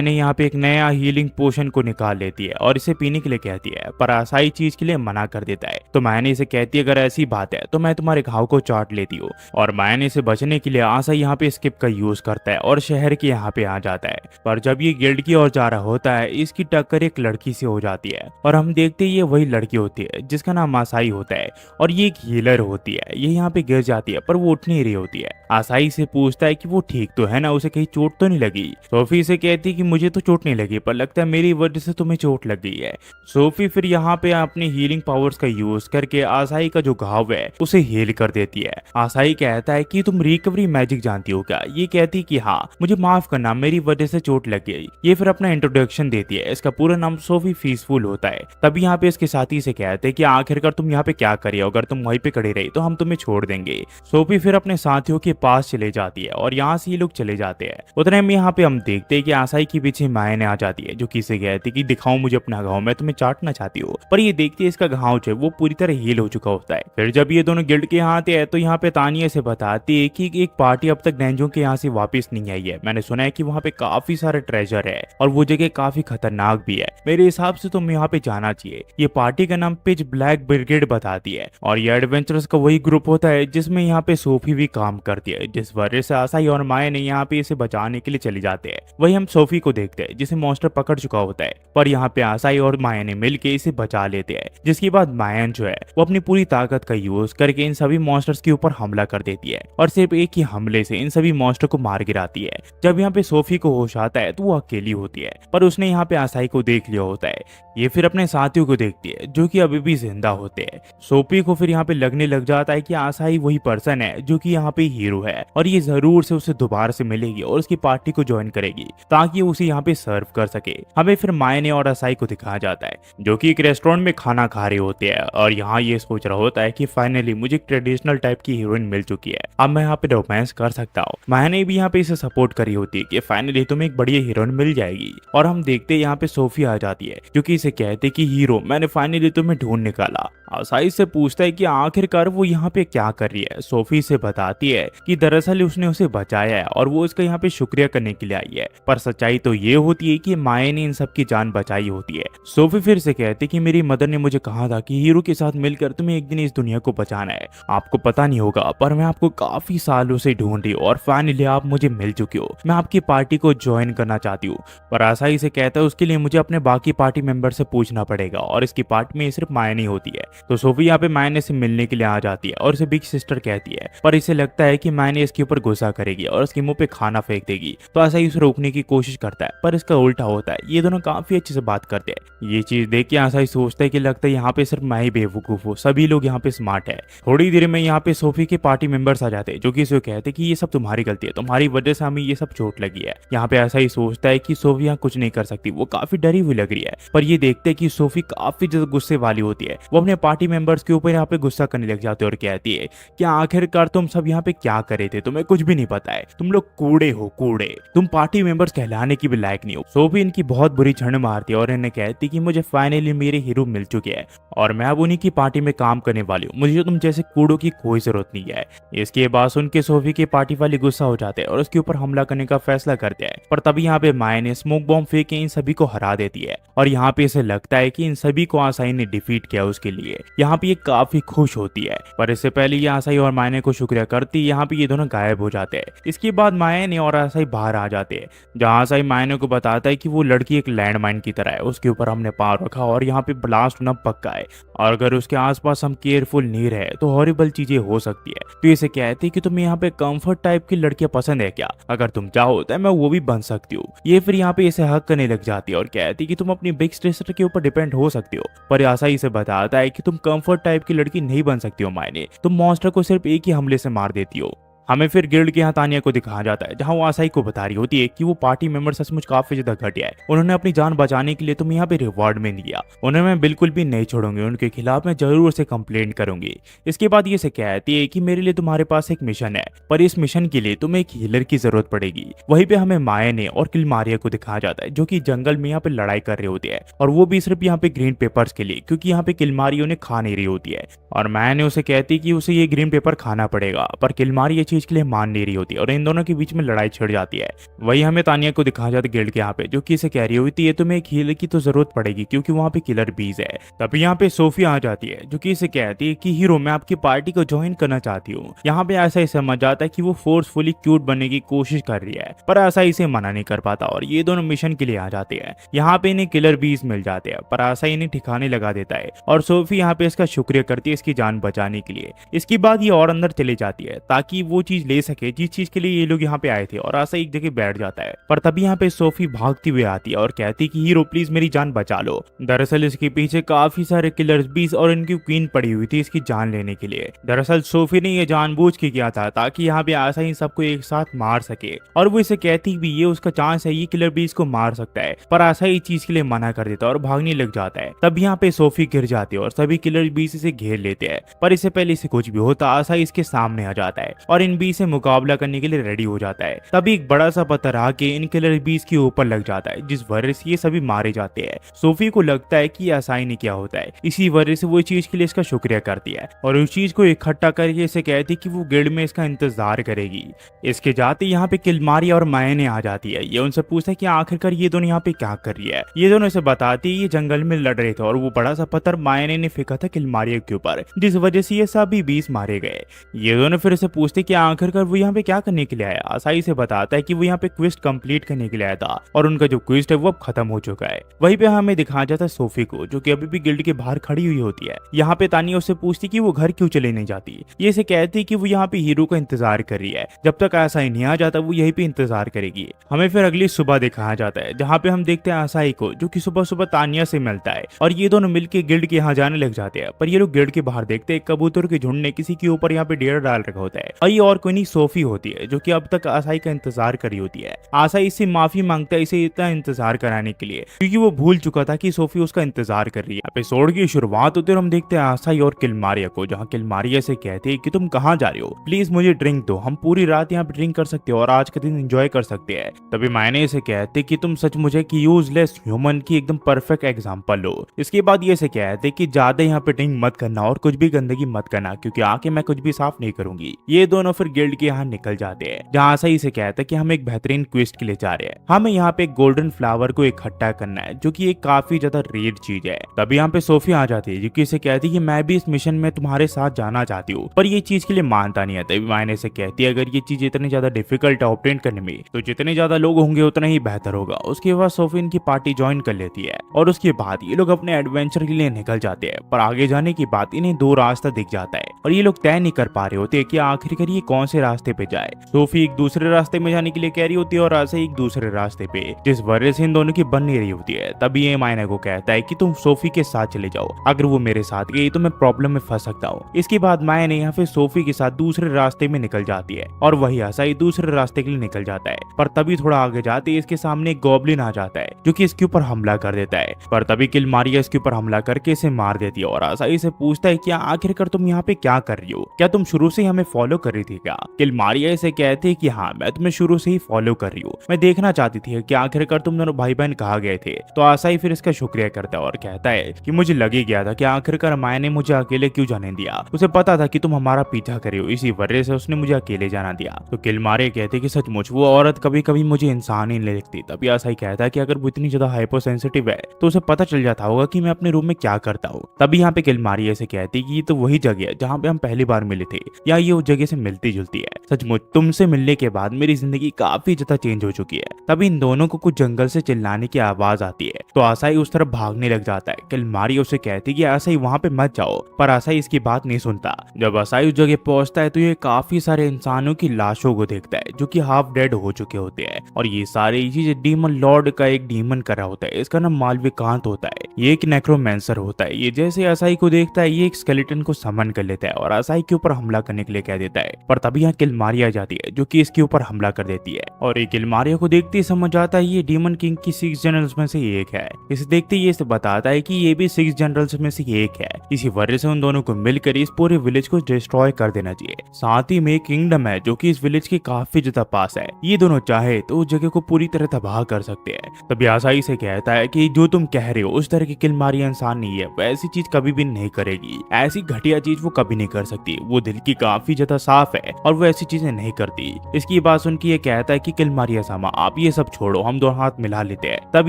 ने यहाँ पे एक नया हीलिंग पोशन को निकाल लेती है और इसे पीने के लिए कहती है, पर आसाई चीज के लिए मना कर देता है। तो माया ने इसे कहती है अगर ऐसी बात है तो मैं तुम्हारे घाव को चाट लेती हूँ। और माया ने इसे बचने के लिए आसाई यहाँ पे स्किप का यूज करता है और शहर के यहाँ पे आ जाता है। पर जब ये गिल्ड की ओर जा रहा होता है इसकी टक्कर एक लड़की से हो जाती है और हम देखते ये वही लड़की होती है जिसका नाम आसाई होता है और ये एक हीलर होती है। ये यहाँ पे गिर जाती है पर वो उठ नहीं रही होती है। आसाई से पूछता है कि वो ठीक तो है ना, उसे कहीं चोट तो नहीं लगी। सोफी से कहती है कि मुझे तो चोट नहीं लगी, पर लगता है मेरी वजह से तुम्हें चोट लग गई है। सोफी फिर यहाँ पे अपने हीलिंग पावर्स का यूज करके आसाई का जो घाव है उसे हील कर देती है। आसाई कहता है कि तुम रिकवरी मैजिक जानती हो क्या। ये कहती कि हाँ मुझे माफ करना, मेरी वजह से चोट लग गई। ये फिर अपना इंट्रोडक्शन देती है, इसका पूरा नाम सोफी पीसफुल होता है। तभी यहाँ पे इसके साथी से कहते हैं कि आखिरकार तुम यहाँ पे क्या कर रही हो, अगर तुम वहीं पे खड़ी रही तो हम तुम्हें छोड़ देंगे। सोफी फिर अपने साथियों के पास चले जाती है और यहाँ से ये लोग चले जाते हैं। उतने में यहाँ पे हम देखते हैं कि आसाई के पीछे माया ने आ जाती है जो कि इसे कहती है कि दिखाओ मुझे अपना घाव, मैं तुम्हें चाटना चाहती हूँ। पर ये देखती है इसका घाव जो है वो पूरी तरह हील हो चुका होता है। फिर जब ये दोनों गिल्ड के यहाँ आते हैं तो यहाँ पे तानिया से बताती है कि एक पार्टी अब तक डेंजो के यहाँ से वापस नहीं आई है। मैंने सुना है कि वहाँ पे काफी सारे ट्रेजर है और वो जगह काफी खतरनाक भी है, मेरे हिसाब से तुम यहाँ पे जाना चाहिए। ये पार्टी का नाम पिच ब्लैक ब्रिगेड बताती है और ये एडवेंचरस का वही ग्रुप होता है जिसमें यहाँ पे सोफी भी काम करती है, जिस वजह से आसाई और माया ने यहाँ पे इसे बचाने के लिए चले जाते हैं। वही हम सोफी को देखते हैं जिसे मॉन्स्टर पकड़ चुका होता है, पर यहाँ पे आसाई और माया ने मिलकर इसे बचा लेते हैं। जिसके बाद मायन जो है वो अपनी पूरी ताकत का यूज करके इन सभी मॉन्स्टर्स के ऊपर हमला कर देती है और सिर्फ एक ही हमले से इन सभी मॉन्स्टर को मार गिराती है। जब यहाँ पे सोफी को होश आता है तो वो अकेली होती है, पर उसने यहाँ पे आसाई को देख लिया होता है। ये फिर अपने साथियों को देखती है जो कि अभी भी जिंदा होते हैं। सोफी को फिर यहाँ पे लगने लग जाता है कि आसाई वही पर्सन है जो कि यहाँ पे हीरो है और ये जरूर से उसे दोबारा से मिलेगी और उसकी पार्टी को ज्वाइन करेगी ताकि उसे यहाँ पे सर्व कर सके। हमें फिर मायने और आसाई को दिखाया जाता है जो कि एक रेस्टोरेंट में खाना खा रहे होते हैं और यहाँ ये सोच रहा होता है कि फाइनली मुझे एक ट्रेडिशनल टाइप की हीरोइन मिल चुकी है, अब मैं यहाँ पे रोमांस कर सकता हूँ। मायने भी यहाँ पे इसे सपोर्ट करी होती है कि फाइनली तुम्हें एक बढ़िया हीरोइन मिल जाएगी। और हम देखते हैं यहाँ पे सोफी आ जाती है जो कि इसे कहते कि हीरो मैंने फाइनली तुम्हें ढूंढ निकाला। आसाई से पूछता है कि आखिरकार वो यहाँ पे क्या कर रही है। सोफी से बताती है कि दरअसल उसने उसे बचाया है और वो इसका यहाँ पे शुक्रिया करने के लिए आई है, पर सच्चाई तो ये होती है कि माया ने इन सब की जान बचाई होती है। सोफी फिर से कहती कि मेरी मदर ने मुझे कहा था कि हीरो के साथ मिलकर तुम्हें एक दिन इस दुनिया को बचाना है। आपको पता नहीं होगा पर मैं आपको काफी सालों से ढूंढ रही हूँ और फाइनली आप मुझे मिल चुके हो। मैं आपकी पार्टी को ज्वाइन करना चाहती हूँ। पर आसाई से कहता है उसके लिए मुझे अपने बाकी पार्टी मेंबर से पूछना पड़ेगा और इसकी पार्टी में सिर्फ माया नहीं होती है। तो सोफी यहाँ पे मायने से मिलने के लिए आ जाती है और इसे बिग सिस्टर कहती है, पर इसे लगता है कि मायने इसके ऊपर गुस्सा करेगी और इसके मुंह पे खाना फेंक देगी। तो आसाई उसे रोकने की कोशिश करता है पर इसका उल्टा होता है। ये दोनों काफी अच्छे से बात करते हैं। ये चीज देख के आसाई सोचता है कि लगता है यहाँ पे सिर्फ मैं ही बेवकूफ हूँ, सभी लोग यहाँ पे स्मार्ट है। थोड़ी देर में यहाँ पे सोफी के पार्टी मेंबर्स आ जाते हैं जो कि इसे कहते हैं कि ये सब तुम्हारी गलती है, तुम्हारी वजह से हमें ये सब चोट लगी है। यहाँ पे आसाई सोचता है कि सोफी यहाँ कुछ नहीं कर सकती, वो काफी डरी हुई लग रही है। पर ये देखते हैं कि सोफी काफी ज्यादा गुस्से वाली होती है। वो अपने पार्टी मेंबर्स के ऊपर यहाँ पे गुस्सा करने लग जाते हैं और कहती है कि आखिरकार तुम सब यहाँ पे क्या कर रहे थे, तुम्हें कुछ भी नहीं पता है, तुम लोग कूड़े हो, कूड़े, तुम पार्टी मेंबर्स कहलाने की भी लायक नहीं नहीं हो। सोफी इनकी बहुत बुरी छड़ मारती है और इन्हें कहती कि मुझे फाइनली मेरे हीरो मिल चुके हैं और मैं अब उन्हीं की पार्टी में काम करने वाली हूँ, मुझे तुम जैसे कूड़ों की कोई जरूरत नहीं है। इसके बाद सुन के सोफी के पार्टी वाले गुस्सा हो जाते हैं और उसके ऊपर हमला करने का फैसला करते हैं। पर तभी यहाँ पे माया ने स्मोक बॉम्ब फेंक के इन सभी को हरा देती है और यहाँ पे इसे लगता है कि इन सभी को आसाई ने डिफीट किया उसके लिए। यहाँ पे ये काफी खुश होती है, पर इससे पहले ये आसाई और माया को शुक्रिया करती, यहाँ पे ये दोनों गायब हो जाते हैं। इसके बाद माया ने और आसाई बाहर आ जाते हैं, जहाँ आसाई माया को बताता है कि वो लड़की एक लैंडमाइन की तरह है, उसके ऊपर हमने पाँव रखा और यहाँ पे ब्लास्ट होना पक्का है और अगर उसके आसपास हम केयरफुल नहीं रहे तो हॉरिबल चीजें हो सकती है। तो इसे कहती कि तुम्हें यहाँ पे कंफर्ट टाइप की लड़कियां पसंद है क्या, अगर तुम चाहो तो मैं वो भी बन सकती हूँ। ये फिर यहाँ पे इसे हक करने लग जाती है और कहती कि तुम अपनी बिग सिस्टर के ऊपर डिपेंड हो सकती हो। पर आसाई इसे बताता है कि तुम कंफर्ट टाइप की लड़की नहीं बन सकती हो मायने, तुम मॉन्स्टर को सिर्फ एक ही हमले से मार देती हो। हमें फिर गिल्ड के यहाँ तानिया को दिखाया जाता है, जहाँ वो आसाई को बता रही होती है कि वो पार्टी मेंबर सचमुच काफी ज्यादा घटिया है, उन्होंने अपनी जान बचाने के लिए तुम्हें यहाँ पे रिवॉर्ड में दिया, उन्हें मैं बिल्कुल भी नहीं छोड़ूंगी, उनके खिलाफ मैं जरूर से कंप्लेंट करूंगी। इसके बाद ये से कहती है कि मेरे लिए तुम्हारे पास एक मिशन है, पर इस मिशन के लिए तुम्हें एक हीलर की जरूरत पड़ेगी। वहीं पे हमें माया ने और किलमारिया को दिखाया जाता है, जो की जंगल में यहाँ पे लड़ाई कर रहे होते हैं और वो भी सिर्फ यहाँ पे ग्रीन पेपर्स के लिए, क्योंकि यहाँ पे किलमारिया ने खा नहीं रही होती है और माया ने उसे कहती कि उसे ये ग्रीन पेपर खाना पड़ेगा, पर किलमारिया ये चीज के लिए मान नहीं रही होती है और इन दोनों के बीच में लड़ाई छिड़ जाती है। वही हमें तानिया को दिखाया जाता है गिल्ड के यहाँ पे, जो कि इसे कह रही होती है तुम्हें एक हीलर की तो जरूरत पड़ेगी क्योंकि वहाँ पे किलर बीज है। तभी यहाँ पे सोफी आ जाती है, जो कि इसे कहती है कि हीरो मैं आपकी पार्टी को ज्वाइन करना चाहती हूँ। यहाँ पे ऐसा ही समझ जाता है कि वो फोर्सफुली क्यूट बनने की कोशिश कर रही है, पर ऐसा इसे मना नहीं कर पाता और ये दोनों मिशन के लिए आ जाते हैं। यहाँ पे इन्हें किलर बीज मिल जाते हैं, पर ऐसा इन्हें ठिकाने लगा देता है और सोफी यहाँ पे इसका शुक्रिया करती है इसकी जान बचाने के लिए। इसके बाद ये और अंदर चली जाती है ताकि वो चीज ले सके जिस चीज के लिए ये लोग यहाँ पे आए थे, और आशा एक जगह बैठ जाता है। पर तभी यहाँ पे सोफी भागती हुई आती है और कहती कि हीरो प्लीज मेरी जान बचा लो। दरअसल इसके पीछे काफी सारे किलर्स बीस और इनकी क्वीन पड़ी हुई थी इसकी जान लेने के लिए। दरअसल सोफी ने ये जानबूझ के किया था ताकि यहाँ पे आशा इन सबको एक साथ मार सके, और वो इसे कहती भी ये उसका चांस है, ये किलर बीस को मार सकता है, पर आशा इस चीज के लिए मना कर देता है और भागने लग जाता है। तब यहाँ पे सोफी गिर जाती है और सभी किलर बीस इसे घेर लेते हैं, पर इससे पहले इसे कुछ भी होता आशा इसके सामने आ जाता है और इन बीस से मुकाबला करने के लिए रेडी हो जाता है। तभी एक बड़ा सा पत्थर आके इन किलर बीस के ऊपर लग जाता है, जिस वजह से ये सभी मारे जाते हैं। सोफी को लगता है कि आसाई ने क्या होता है, इसी वजह से वो चीज के लिए इसका शुक्रिया करती है और उस चीज को इकट्ठा करके इसे कहती कि वो गिल्ड में इसका इंतजार करेगी। इसके जाते यहाँ पे किलमारिया और माया ने आ जाती है। ये उनसे पूछता है कि आखिरकार ये दोनों यहाँ पे क्या कर रही है। ये दोनों इसे बताती है ये जंगल में लड़ रहे थे और वो बड़ा सा पत्थर माया ने फेंका था किलमारिया के ऊपर, जिस वजह से ये सभी 20 मारे गए। ये दोनों फिर से पूछते कि आखिरकार वो यहाँ पे क्या करने के लिए आया। आसाई से बताता है कि वो यहाँ पे क्विस्ट कंप्लीट करने के लिए आया था और उनका जो क्विस्ट है वो अब खत्म हो चुका है। वहीं पे हमें दिखाया जाता है सोफी को, जो कि अभी भी गिल्ड के बाहर खड़ी हुई होती है। यहाँ पे तानिया उससे पूछती कि वो घर क्यों चले नहीं जाती। ये इसे कहती कि वो यहाँ पे हीरो का इंतजार कर रही है, जब तक आसाई नहीं आ जाता वो यहीं पे इंतजार करेगी। हमें फिर अगली सुबह दिखाया जाता है, जहाँ पे हम देखते हैं आसाई को, जो कि सुबह सुबह तानिया से मिलता है और ये दोनों मिलके गिल्ड के यहाँ जाने लग जाते हैं। पर ये लोग गिल्ड के बाहर देखते हैं कबूतर के झुंड ने किसी के ऊपर यहाँ पे डेरा डाल रखा होता है और ये और कोई नहीं सोफी होती है, जो कि अब तक आसाई का इंतजार कर रही होती है। आसाई इससे माफी मांगता है इसे इतना इंतजार कराने के लिए, क्योंकि वो भूल चुका था कि सोफी उसका इंतजार कर रही है। एपिसोड की शुरुआत होते हम देखते हैं आसाई और किलमारिया को, जहाँ किलमारिया से कहते हैं कि तुम कहाँ जा रहे हो, प्लीज मुझे ड्रिंक दो, हम पूरी रात यहाँ पे ड्रिंक कर सकते हो और आज का दिन एंजॉय कर सकते हैं। तभी मायने इसे कहते कि तुम सच मुझे कि यूजलेस ह्यूमन की एकदम परफेक्ट एग्जांपल लो। इसके बाद ये से कहते कि ज्यादा यहाँ पे ड्रिंक मत करना और कुछ भी गंदगी मत करना, क्योंकि आके मैं कुछ भी साफ नहीं करूंगी। ये दोनों फिर गिल्ड के यहाँ निकल जाते हैं, जहाँ आसाई से कहता है कि हम एक बेहतरीन क्विस्ट के लिए जा रहे हैं, हमें यहाँ पे एक गोल्डन फ्लावर को इकट्ठा करना है, जो कि एक काफी ज्यादा रेयर चीज है। तभी यहाँ पे सोफी आ जाती है, जो कि इसे कहती है कि मैं भी इस मिशन में तुम्हारे साथ जाना चाहती हूँ, पर ये चीज के लिए मानता नहीं है। तभी मायने से कहती है अगर ये चीज इतनी ज्यादा डिफिकल्ट है ऑब्टेन करने में, तो जितने ज्यादा लोग होंगे उतना ही बेहतर होगा। उसके बाद सोफी इनकी पार्टी ज्वाइन कर लेती है और उसके बाद ये लोग अपने एडवेंचर के लिए निकल जाते हैं। पर आगे जाने के बाद इन्हें दो रास्ता दिख जाता है और ये लोग तय नहीं कर पा रहे होते कि आखिरकार ये कौन से रास्ते पे जाए। सोफी एक दूसरे रास्ते में जाने के लिए कह रही होती है और आशा एक दूसरे रास्ते पे, जिस वजह से इन दोनों की बन नहीं रही होती है। तभी ये मायना को कहता है कि तुम सोफी के साथ चले जाओ, अगर वो मेरे साथ गई तो मैं प्रॉब्लम में फंस सकता हूँ। इसके बाद माया ने यहाँ पे सोफी के साथ दूसरे रास्ते में निकल जाती है और वही आशा दूसरे रास्ते के लिए निकल जाता है। पर तभी थोड़ा आगे जाते इसके सामने एक गॉब्लिन आ जाता है, जो कि इसके ऊपर हमला कर देता है। पर तभी किलमारिया इसके ऊपर हमला करके इसे मार देती है और आशा इसे पूछता है कि आखिरकार तुम यहाँ पे क्या कर रही हो, क्या तुम शुरू से हमें फॉलो कर रही थी क्या? किलमारिया इसे कहती है कि हाँ, मैं तुम्हें शुरू से ही फॉलो कर रही हूँ। मैं देखना चाहती थी कि आखिरकार तुम दोनों भाई बहन कहाँ गए थे। तो आसाई फिर इसका शुक्रिया करता है और कहता है कि मुझे लग ही गया था कि आखिरकार माया ने मुझे अकेले क्यों जाने दिया। उसे पता था कि तुम हमारा पीछा करे हो, इसी वजह से उसने मुझे अकेले जाना दिया। तो किलमारिया कहते कि सचमुच वो औरत कभी कभी मुझे इंसान ही नहीं लगती। तभी आसाई कहता है कि अगर वो इतनी ज्यादा हाइपर सेंसिटिव है तो उसे पता चल जाता होगा कि मैं अपने रूम में क्या करता हूँ। तभी यहाँ पे किलमारिया से कहती कि ये तो वही जगह है जहाँ पे हम पहली बार मिले थे, या ये उस जगह से मिलती जुलती है। सचमुच तुमसे मिलने के बाद मेरी जिंदगी काफी ज्यादा चेंज हो चुकी है। तभी इन दोनों को कुछ जंगल से चिल्लाने की आवाज आती है तो आसाई उस तरफ भागने लग जाता है। किलमारिया उसे कहती कि आसाई वहाँ पे मत जाओ, पर आसाई इसकी बात नहीं सुनता। जब आसाई उस जगह पहुंचता है तो ये काफी सारे इंसानों की लाशों को देखता है जो कि हाफ डेड हो चुके होते हैं, और ये सारे चीज डीमन लॉर्ड का एक डीमन कर रहा होता है। इसका नाम मालविकांत होता है। ये एक नेक्रोमेंसर होता है। ये जैसे आसाई को देखता है ये एक स्केलेटन को समन कर लेता है और आसाई के ऊपर हमला करने के लिए कह देता है। पर तभी यहाँ किलमारिया जाती है जो कि इसके ऊपर हमला कर देती है, और ये किलमारिया को देखते ही समझ आता है ये डीमन किंग की 6 जनरल्स में से एक है। इसे देखते ही इसे बताता है कि ये भी 6 जनरल्स में से एक है। इसी वजह से उन दोनों को मिलकर इस पूरे विलेज को डिस्ट्रॉय कर देना चाहिए। साथ ही में किंगडम है जो कि इस विलेज के काफी ज्यादा पास है। ये दोनों चाहे तो उस जगह को पूरी तरह तबाह कर सकते हैं। तभी आसाई से कहता है कि जो तुम कह रहे हो उस तरह की किलमारिया इंसान नहीं है, वैसी चीज कभी भी नहीं करेगी। ऐसी घटिया चीज वो कभी नहीं कर सकती। वो दिल की काफी ज्यादा साफ है और वो ऐसी चीजें नहीं करती। इसकी बात सुन के ये कहता है कि किलमारिया सामा आप ये सब छोड़ो, हम दोनों हाथ मिला लेते हैं। तब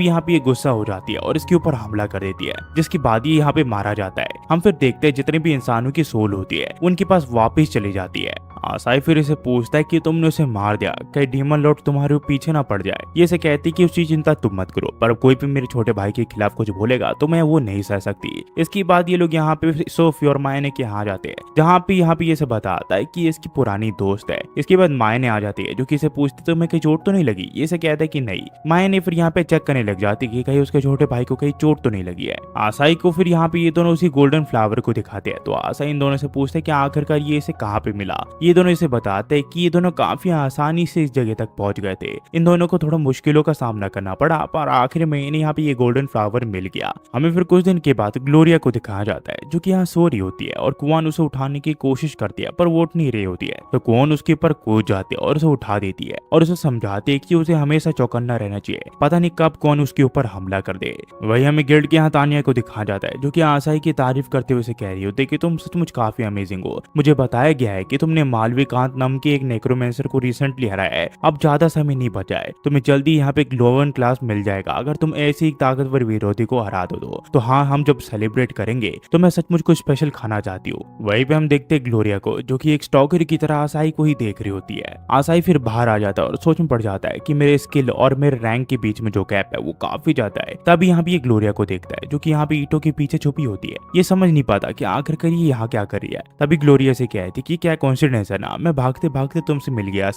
यहाँ पे ये गुस्सा हो जाती है और इसके ऊपर हमला कर देती है, जिसके बाद ये यहाँ पे मारा जाता है। हम फिर देखते हैं जितने भी इंसानों की सोल होती है उनके पास वापस चली जाती है। आसाई फिर इसे पूछता है कि तुमने उसे मार दिया, कहीं डीमन लॉर्ड तुम्हारे पीछे ना पड़ जाए। ये से कहती कि उसकी चिंता तुम मत करो, पर कोई भी मेरे छोटे भाई के खिलाफ कुछ बोलेगा तो मैं वो नहीं सह सकती। इसके बाद ये लोग यहाँ पे सोफी और मायने के यहाँ जाते हैं, जहाँ पे ये से बताता है कि इसकी पुरानी दोस्त है। इसके बाद मायने आ जाती है जो कि इसे पूछती तो मैं कहीं चोट तो नहीं लगी। ये से कहता है कि नहीं। मायने फिर यहाँ पे चेक करने लग जाती कि कहीं उसके छोटे भाई को कहीं चोट तो नहीं लगी है। आसाई को फिर यहाँ पे ये दोनों उसी गोल्डन फ्लावर को दिखाते हैं। तो आसाई इन दोनों से पूछते हैं कि आखिरकार ये इसे कहाँ पे मिला। ये दोनों इसे बताते हैं कि ये दोनों काफी आसानी से इस जगह तक पहुंच गए थे। इन दोनों को थोड़ा मुश्किलों का सामना करना पड़ा, पर आखिर में इन्हें यहाँ पे ये गोल्डन फ्लावर मिल गया। हमें फिर कुछ दिन के बाद ग्लोरिया को दिखाया जाता है जो कि यहाँ सो रही होती है, और कुआन उसे उठाने की कोशिश करती है पर वो उठ नहीं रही होती है। तो कुआन उसके ऊपर कूद जाती है और उसे उठा देती है और उसे समझाती है कि उसे हमेशा चौकन्ना रहना चाहिए, पता नहीं कब कौन उसके ऊपर हमला कर दे। वही हमें गिल्ड के यहाँ तानिया को दिखाया जाता है जो कि आसाई की तारीफ करते हुए कह रही होती है कि तुम सचमुच काफी अमेजिंग हो। मुझे बताया गया है कि तुमने मालविकांत नाम के एक नेक्रोमेंसर को रिसेंटली हराया है। अब ज्यादा समय नहीं बचा है, तुम्हें जल्दी यहाँ पे ग्लोवन क्लास मिल जाएगा अगर तुम ऐसी एक ताकतवर विरोधी को हरा दो। तो हाँ, हम जब सेलिब्रेट करेंगे तो मैं सचमुच कुछ स्पेशल खाना चाहती हूँ। वहीं पे हम देखते हैं ग्लोरिया को जो कि एक स्टॉकर की तरह आसाई को ही देख रही होती है। आसाई फिर बाहर आ जाता है और सोच में पड़ जाता है कि मेरे स्किल और मेरे रैंक के बीच में जो गैप है वो काफी ज्यादा है। तभी यहाँ पे ये ग्लोरिया को देखता है जो कि यहाँ पे ईंटों के पीछे छुपी होती है। ये समझ नहीं पाता कि आखिरकार ये यहाँ क्या कर रही है। तभी ग्लोरिया से कहती कि क्या कॉन्फिडेंस है ना, मैं भागते भागते तुमसे मिल गया।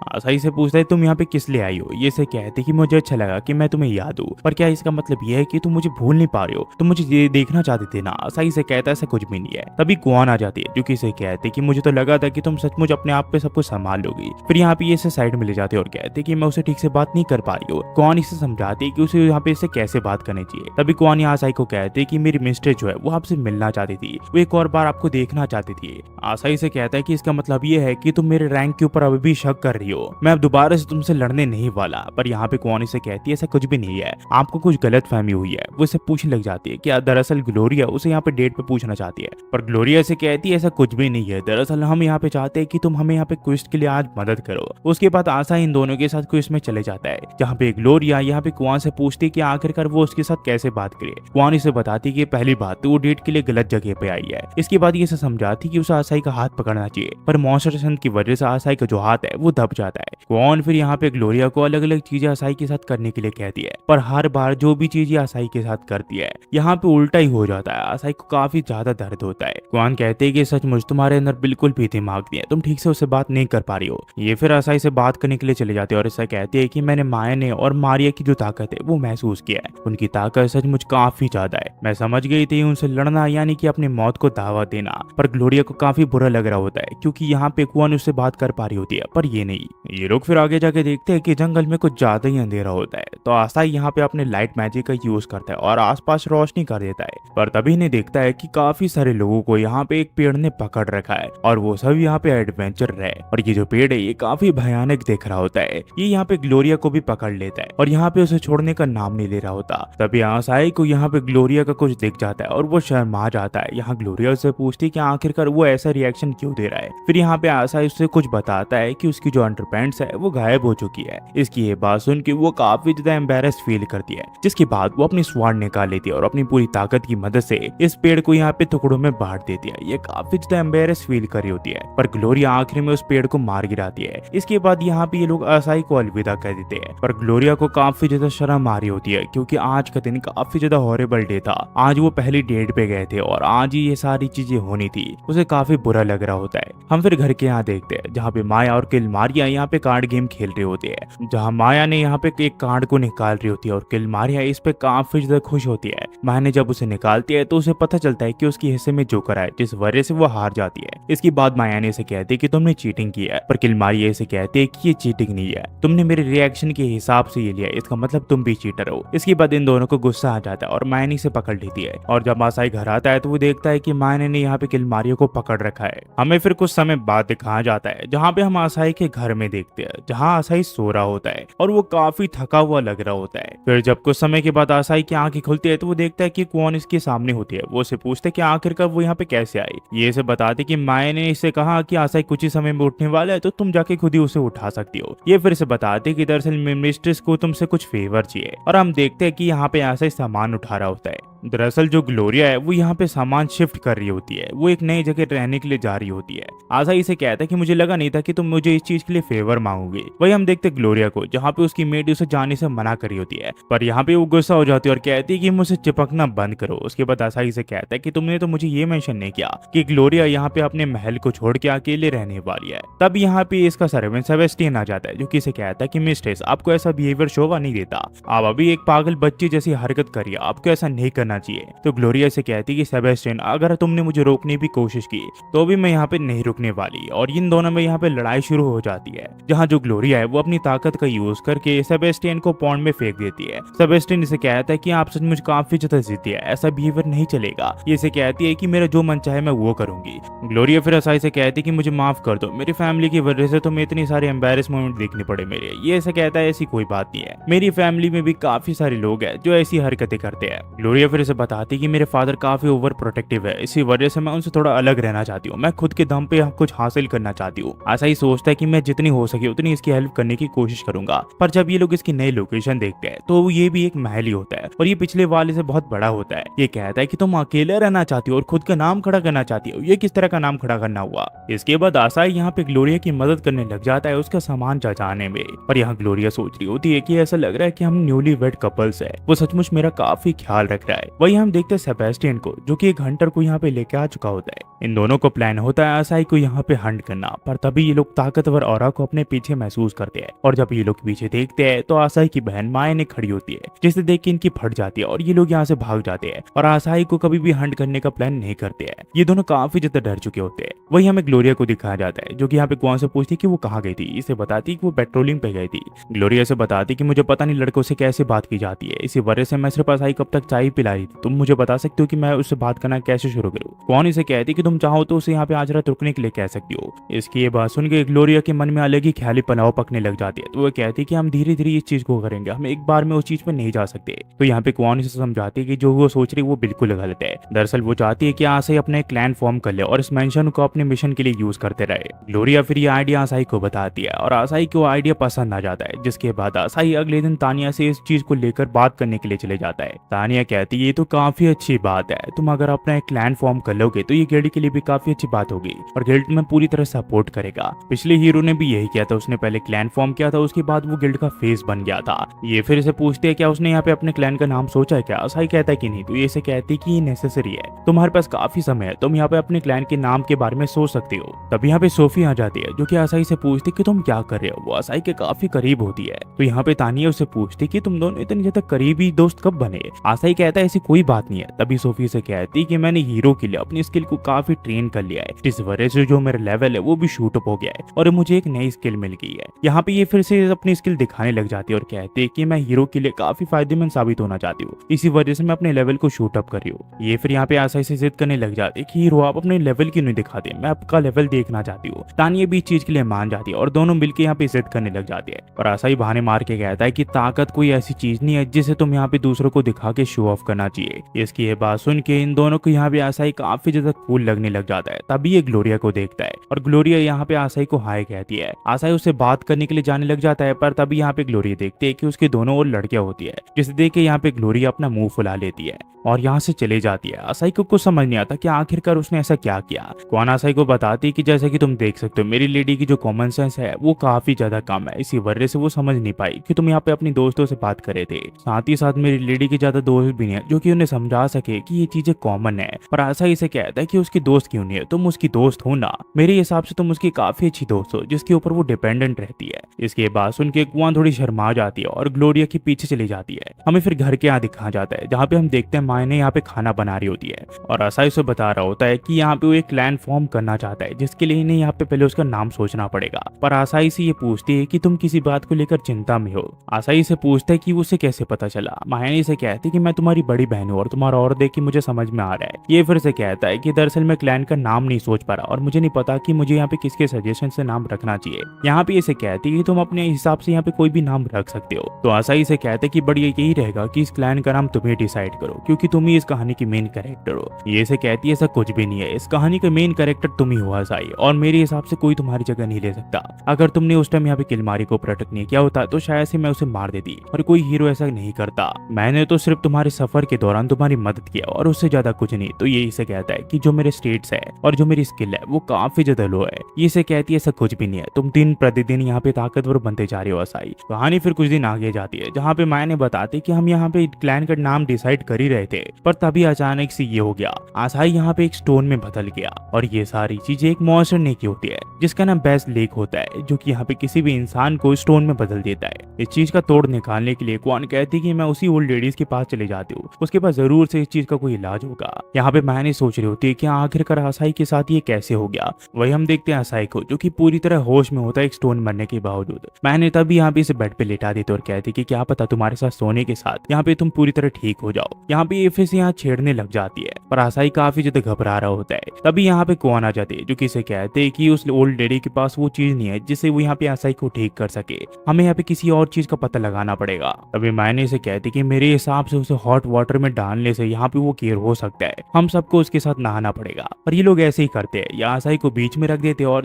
आसाई से पूछता है तुम यहाँ पे किस लिए आई हो। ये से कहती कि मुझे अच्छा लगा कि मैं तुम्हें याद हूँ, पर क्या इसका मतलब ये है कि तुम मुझे भूल नहीं पा रहे हो, तुम मुझे ये देखना चाहते थे ना। आसाई से कहता है ऐसा कुछ भी नहीं है। तभी कुआन आ जाती है जो कि इसे कहते कि मुझे तो लगा था कि तुम सचमुच अपने आप पे सब कुछ संभाल लोगी। फिर यहाँ पे ये से साइड में ले जाते और कहते कि मैं उसे ठीक से बात नहीं कर पा रही हूँ। कुआन इसे समझाती कि उसे यहाँ पे इससे कैसे बात करनी चाहिए। तभी कुआन यहाँ आसाई को कहते कि मेरी मिस्टर जो है वो आपसे मिलना चाहती थी, वो एक और बार आपको देखना चाहती थी। आसाई से कहता है कि इसका मतलब ये है कि तुम मेरे रैंक के ऊपर अभी भी शक कर रही हो, मैं अब दोबारा से तुमसे लड़ने नहीं वाला। पर यहाँ पे कुआन से कहती है ऐसा कुछ भी नहीं है, आपको कुछ गलत फहमी हुई है। वो इसे पूछने लग जाती है कि दरअसल ग्लोरिया उसे यहाँ पे डेट पे पूछना चाहती है, पर ग्लोरिया से कहती है ऐसा कुछ भी नहीं है, दरअसल हम यहाँ पे चाहते हैं कि तुम हमें यहाँ पे क्विस्ट के लिए आज मदद करो। उसके बाद आसाई इन दोनों के साथ क्विस्ट में चले जाता है, जहाँ पे ग्लोरिया यहाँ पे कुआन से पूछती है कि आखिरकार वो उसके साथ कैसे बात करे। कुआन इसे बताती कि पहली बात तो वो डेट के लिए गलत जगह पे आई है। इसके बाद ये समझाती कि उसे आसाई का हाथ पकड़ना चाहिए, पर मॉन्स्टर की वजह से आसाई का जो हाथ है वो दब जाता है। कुआन फिर यहाँ पे ग्लोरिया को अलग अलग चीजें आसाई के साथ करने के लिए कहती है, पर हर बार जो भी चीजें आसाई के साथ करती है यहाँ पे उल्टा ही हो जाता है। आसाई को काफी ज्यादा दर्द होता है। कुआन कहते हैं कि सचमुच तुम्हारे अंदर बिल्कुल भी दिमाग नहीं है, तुम ठीक से उससे बात नहीं कर पा रही हो। ये फिर आसाई से बात करने के लिए चले जाते हैं और ऐसा कहते हैं कि मैंने मायने और मारिया की जो ताकत है वो महसूस किया है, उनकी ताकत सचमुच काफी ज्यादा है। मैं समझ गई थी उनसे लड़ना यानी कि अपनी मौत को दावा देना। पर ग्लोरिया को काफी बुरा लग रहा होता है क्योंकि यहाँ यहाँ पे कुआन उससे बात कर पा रही होती है, पर ये नहीं। ये लोग फिर आगे जाके देखते हैं कि जंगल में कुछ ज्यादा ही अंधेरा होता है, तो आसाई यहाँ पे अपने लाइट मैजिक का यूज करता है और आसपास रोशनी कर देता है। पर तभी इन्हें देखता है कि काफी सारे लोगों को यहाँ पे एक पेड़ ने पकड़ रखा है और वो सब यहाँ पे एडवेंचर है। और ये जो पेड़ है ये काफी भयानक दिख रहा होता है। ये यहाँ पे ग्लोरिया को भी पकड़ लेता है और यहाँ पे उसे छोड़ने का नाम नहीं ले रहा होता। तभी आसाई को यहाँ पे ग्लोरिया का कुछ दिख जाता है और वो शर्मा जाता है। यहाँ ग्लोरिया उससे पूछती है कि आखिरकार वो ऐसा रिएक्शन क्यों दे रहा है। फिर यहाँ पे आसाई उससे कुछ बताता है कि उसकी जो अंडरपैंट्स है वो गायब हो चुकी है। इसकी ये बात सुन के वो काफी ज्यादा एम्बेरस फील करती है, जिसके बाद वो अपनी स्वाड निकाल लेती है और अपनी पूरी ताकत की मदद से इस पेड़ को यहाँ पे टुकड़ों में बांट देती है। ये काफी ज्यादा एम्बेरस फील कर रही होती है, पर ग्लोरिया आखिर में उस पेड़ को मार गिराती है। इसके बाद यहाँ पे ये लोग आसाई को अलविदा कर देते हैं, पर ग्लोरिया को काफी ज्यादा शर्म आ रही होती है क्योंकि आज का दिन काफी ज्यादा हॉरिबल डे था। आज वो पहली डेट पे गए थे और आज ही ये सारी चीजें होनी थी। उसे काफी बुरा लग रहा होता है। हम फिर घर के यहाँ देखते हैं जहाँ पे माया और किलमारिया यहाँ पे कार्ड गेम खेल रहे होते हैं, जहाँ माया ने यहाँ पे एक कार्ड को निकाल रही होती है और किलमारिया इस पे काफी ज्यादा खुश होती है। माया ने जब उसे निकालती है तो उसे पता चलता है कि उसके हिस्से में जोकर है, जिस वजह से वो हार जाती है। इसके बाद माया ने इसे कहती है कि तुमने चीटिंग की है, पर किलमारिया इसे कहती है कि ये चीटिंग नहीं है, तुमने मेरे रिएक्शन के हिसाब से ये लिया, इसका मतलब तुम भी चीटर हो। इसके बाद इन दोनों को गुस्सा आ जाता है और माया से पकड़ लेती है। और जब आसाई घर आता है तो वो देखता है कि माया ने यहाँ पे किलमारिया को पकड़ रखा है। हमें फिर कुछ समय बाद दिखाया जाता है जहाँ पे हम आसाई के घर में देखते हैं, जहाँ आसाई सो रहा होता है और वो काफी थका हुआ लग रहा होता है। फिर जब कुछ समय के बाद आसाई की आंखें खुलती है तो वो देखता है कि कुआन इसके सामने होती है। वो उसे पूछते है कि आखिरकार वो यहाँ पे कैसे आई। ये इसे बताते कि माया ने इसे कहा कि आसाई कुछ ही समय में उठने वाला है, तो तुम जाके खुद ही उसे उठा सकती हो। ये फिर से बताते कि दरअसल मिस्ट्रेस को तुमसे कुछ फेवर चाहिए, और हम देखते हैं कि यहाँ पे आसाई सामान उठा रहा होता है। दरअसल जो ग्लोरिया है वो यहाँ पे सामान शिफ्ट कर रही होती है, वो एक नई जगह रहने के लिए जा रही होती है। आसाई इसे कहता है कि मुझे लगा नहीं था कि तुम मुझे इस चीज के लिए फेवर मांगोगे। वही हम देखते ग्लोरिया को जहाँ पे उसकी मेड उसे जाने से मना करी होती है, पर यहाँ पे वो गुस्सा हो जाती है और कहती है कि मुझे चिपकना बंद करो। उसके बाद आसाई इसे कहता है कि तुमने तो मुझे ये मेंशन नहीं किया कि ग्लोरिया यहाँ पे अपने महल को छोड़ के अकेले रहने वाली है। तब यहाँ पे इसका सर्वेंट सेबेस्टियन आ जाता है जो कि इसे कहता है कि मिस्ट्रेस आपको ऐसा बिहेवियर शोभा नहीं देता, आप अभी एक पागल बच्ची जैसी हरकत करिए, आपको ऐसा नहीं करना चाहिए। तो ग्लोरिया से कहती कि सेबेस्टियन अगर तुमने मुझे रोकने की कोशिश की तो भी मैं यहाँ पे नहीं रुकने वाली। और इन दोनों में यहाँ पे लड़ाई शुरू हो जाती है, जहाँ जो ग्लोरिया है वो अपनी ताकत का यूज करके सेबेस्टियन को पॉन्ड में फेंक देती है। सेबेस्टियन इसे कहता है कि आप सचमुच काफी ज्यादा जिद्दी है, ऐसा बिहेवियर नहीं चलेगा। ये इसे कहती है कि मेरा जो मन चाहे मैं वो करूंगी। ग्लोरिया फिर आसाई से कहती है कि मुझे माफ कर दो, मेरी फैमिली की वजह से तुम्हें इतनी सारे एम्बेरस मोमेंट देखने पड़े मेरे। ये ऐसा कहता है ऐसी कोई बात नहीं है, मेरी फैमिली में भी काफी सारे लोग हैं जो ऐसी हरकतें करते हैं। ग्लोरिया फिर इसे बताती कि मेरे फादर काफी ओवर प्रोटेक्टिव है, इसी वजह से मैं उनसे थोड़ा अलग रहना चाहती हूँ, मैं खुद के दम पे कुछ हासिल करना चाहती हूँ। आसाई सोचता है कि मैं जितनी हो सके उतनी इसकी हेल्प करने की कोशिश करूंगा। पर जब ये लोग इसकी नई लोकेशन देखते हैं तो ये भी एक महल ही होता है और ये पिछले वाले से बहुत बड़ा होता है। ये कहता है कि तुम अकेले रहना चाहती हो और खुद का नाम खड़ा करना चाहती हो, ये किस तरह का नाम खड़ा करना हुआ। इसके बाद आसाई यहाँ पे ग्लोरिया की मदद करने लग जाता है उसका सामान जाने में। पर यहाँ ग्लोरिया सोच रही होती है कि ऐसा लग रहा है कि हम न्यूली वेड कपल्स है, वो सचमुच मेरा काफी ख्याल रख रहा है। वही हम देखते हैं सेबेस्टियन को जो कि एक हंटर को यहाँ पे लेके आ चुका होता है। इन दोनों को प्लान होता है आसाई को यहाँ पे हंट करना, पर तभी ये लोग ताकतवर ऑरा को अपने पीछे महसूस करते हैं। और जब ये लोग पीछे देखते हैं तो आसाई की बहन माया ने खड़ी होती है, जिसे देख के इनकी फट जाती है और ये लोग यहाँ से भाग जाते हैं और आसाई को कभी भी हंट करने का प्लान नहीं करते हैं। ये दोनों काफी ज्यादा डर चुके होते हैं। वही हमें ग्लोरिया को दिखाया जाता है जो कि यहाँ पे कुआं से पूछती कि वो कहाँ गई थी। इसे बताती कि वो पेट्रोलिंग पे गई थी। ग्लोरिया से बताती कि मुझे पता नहीं लड़कों से कैसे बात की जाती है, इसी वजह से मैं सिर्फ आसाई कब तक चाय पिला रही थी, तुम मुझे बता सकते हो कि मैं उससे बात करना कैसे शुरू करूँ। कौन इसे कहती कि तुम चाहो तो उसे यहाँ पे आज रात रुकने के लिए कह सकती हो। इसकी ये बात सुन के ग्लोरिया के मन में अलग ही ख्याली पलाव पकने लग जाती है। तो वो कहती कि हम धीरे धीरे इस चीज को करेंगे, हम एक बार में उस चीज पे नहीं जा सकते। तो यहाँ पे कौन इसे समझाती है कि जो वो सोच रही है वो बिल्कुल गलत है। दरअसल वो चाहती है कि आसाई अपने क्लैन फॉर्म कर ले और इस मेंशन को अपने मिशन के लिए यूज करते रहे। ग्लोरिया फिर ये आइडिया आसाई को बताती है और आसाई को आइडिया पसंद आ जाता है, जिसके बाद आसाई अगले दिन तानिया से इस चीज को लेकर बात करने के लिए चले जाता है। तानिया कहती है ये तो काफी अच्छी बात है, तुम अगर अपना एक क्लैन फॉर्म कर लोगे तो ये गिल्ड के लिए भी काफी अच्छी बात होगी और गिल्ड में पूरी तरह सपोर्ट करेगा। पिछले हीरो ने भी यही किया था, उसने पहले क्लैन फॉर्म किया था, उसके बाद वो गिल्ड का फेस बन गया था। ये फिर इसे पूछते है क्या उसने यहाँ पे अपने क्लैन का नाम सोचा है क्या। आसाई कहता है कि नहीं। तो ये इसे कहती कि ये नेसेसरी है, तुम्हारे पास काफी समय है, तुम यहाँ पे अपने क्लैन के नाम के बारे में सोच सकते हो। तब यहाँ पे सोफी आ जाती है जो कि आसाई से पूछती कि तुम क्या कर रहे हो। वो आसाई के काफी करीब होती है। तो यहाँ पे तानिया उससे पूछती कि तुम दोनों इतने ज्यादा करीबी दोस्त कब बने। आसाई कहता है ऐसी कोई बात नहीं है। तभी सोफी से कहती कि मैंने हीरो के लिए अपनी स्किल को काफी ट्रेन कर लिया है, जिस वजह से जो मेरा लेवल है वो भी शूट अप हो गया है और मुझे एक नई स्किल मिल गई है। यहाँ पे ये फिर से अपनी स्किल दिखाने लग जाती है और कहती है कि मैं हीरो के लिए काफी फायदेमंद साबित होना चाहती हूँ, इसी वजह से मैं अपने लेवल को शूट अप कर रही हूँ। ये फिर यहाँ पे आसाई से जिद करने लग जाती है कि हीरो आप अपने लेवल क्यों नहीं दिखाते, मैं आपका लेवल देखना चाहती हूँ। तानिया भी इस चीज के लिए मान जाती है और दोनों मिलकर यहाँ पे जिद करने लग जाती है। और आसाई बहाने मार के कहता है कि ताकत कोई ऐसी चीज नहीं है जिसे तुम यहाँ पे दूसरों को दिखा के शो ऑफ करना चाहिए। इसकी ये बात सुन के इन दोनों को यहाँ पे आसाई काफी ज्यादा कूल लगने लग जाता है। तभी ये ग्लोरिया को देखता है और ग्लोरिया यहाँ पे आसाई को हाय कहती है। आसाई उससे बात करने के लिए जाने लग जाता है, पर तभी यहाँ पे ग्लोरिया देखते है कि उसके दोनों ओर लड़कियां होती है, जिसे देख के यहाँ पे ग्लोरिया अपना मुंह फुला लेती है और यहाँ से चले जाती है। आसाई को कुछ समझ नहीं आता कि आखिरकार उसने ऐसा क्या किया। कौन आसाई को बताती है कि जैसे कि तुम देख सकते हो मेरी लेडी की जो कॉमन सेंस है वो काफी ज्यादा कम है, इसी वजह से वो समझ नहीं पाई कि तुम यहाँ पे अपनी दोस्तों से बात करे थे। साथ ही साथ मेरी लेडी की ज्यादा दोस्त भी नहीं है जो कि उन्हें समझा सके कि ये चीजें कॉमन है। पर आसाई से कहता है कि उसकी दोस्त क्यों नहीं है, तुम उसकी दोस्त हो ना, मेरे हिसाब से तुम उसकी काफी अच्छी दोस्त हो जिसके ऊपर वो डिपेंडेंट रहती है। इसके बाद सुन के कुआं थोड़ी शर्मा जाती है और ग्लोरिया के पीछे चली जाती है। हमें फिर घर के यहाँ दिखा जाता है जहाँ पे हम देखते हैं मायने यहाँ पे खाना बना रही होती है और आसाई उसे बता रहा होता है कि यहाँ पे वो एक क्लैन फॉर्म करना चाहता है, जिसके लिए इन्हें यहाँ पे पहले उसका नाम सोचना पड़ेगा। पर आसाई से ये पूछती है कि तुम किसी बात को लेकर चिंता में हो। आसाई से पूछता है कि उसे कैसे पता चला। मायने से कहती है कि मैं तुम्हारी बड़ी बहन हूँ और तुम्हारा और देख के मुझे समझ में आ रहा है। ये फिर से कहता है कि दरअसल मैं क्लैन का नाम नहीं सोच पा रहा और मुझे नहीं पता कि मुझे यहाँ पे किसके सजेशन से नाम रखना चाहिए। यहाँ पे इसे कहती है कि तुम अपने हिसाब से यहाँ पे कोई भी नाम रख सकते हो। तो आसाई से कहते हैं कि बढ़िया यही रहेगा कि इस क्लैन का नाम तुम्हें डिसाइड करो, क्योंकि तुम ही इस कहानी की मेन कैरेक्टर हो। ये से कहती है ऐसा कुछ भी नहीं है, इस कहानी का मेन कैरेक्टर तुम ही हो आसाई, और मेरे हिसाब से कोई तुम्हारी जगह नहीं ले सकता। अगर तुमने उस टाइम यहाँ पे किलमारी को प्रोटेक्ट नहीं किया होता तो शायद से मैं उसे मार देती, और कोई हीरो ऐसा नहीं करता। मैंने तो सिर्फ तुम्हारे सफर के दौरान तुम्हारी मदद किया और उससे ज्यादा कुछ नहीं। तो ये इसे कहता है कि जो मेरे स्टेट्स है और जो मेरी स्किल है वो काफी ज्यादा लो है। ये से कहती है ऐसा कुछ भी नहीं है, तुम दिन प्रतिदिन यहाँ पे ताकतवर बनते जा रहे हो आसाई। कहानी फिर कुछ दिन आगे जाती है जहाँ पे मायने बताते कि हम यहाँ पे क्लैन का नाम डिसाइड कर ही रहे थे, पर तभी अचानक से ये हो गया। आसाई यहाँ पे एक स्टोन में बदल गया और ये सारी चीजें एक मॉन्स्टर ने की होती है जिसका नाम बेस्ट लेक होता है, जो कि यहाँ पे किसी भी इंसान को स्टोन में बदल देता है। इस चीज का तोड़ निकालने के लिए क्वान कहती है कि मैं उसी ओल्ड लेडीज के पास चले जाती हूँ, उसके पास जरूर से इस चीज का कोई इलाज होगा। यहाँ पे मैंने सोच रही होती है कि आखिरकार आसाई के साथ ये कैसे हो गया। वही हम देखते हैं आसाई को जो कि पूरी तरह होश में होता है एक स्टोन मरने के बावजूद। मैंने तभी यहाँ पे इसे बेड पे लेटा देते और कहती कि क्या पता तुम्हारे साथ सोने के साथ यहाँ पे तुम पूरी तरह ठीक हो जाओ। यहाँ पे ये फिर से यहाँ छेड़ने लग जाती है, पर आसाई काफी ज्यादा घबरा रहा होता है। तभी यहाँ पे कौन आ जाते हैं जो कि इसे कहते हैं कि उस ओल्ड लेडी के पास वो चीज नहीं है जिससे वो यहाँ पे आसाई को ठीक कर सके, हमें यहाँ पे किसी और चीज का पता लगाना पड़ेगा। तभी मैंने इसे कहती कि मेरे हिसाब से उसे हॉट वाटर में डालने से यहाँ पे वो क्योर हो सकता है, हम सबको उसके साथ नहाना पड़ेगा। पर ये लोग ऐसे ही करते हैं, या आसाई को बीच में रख देते हैं और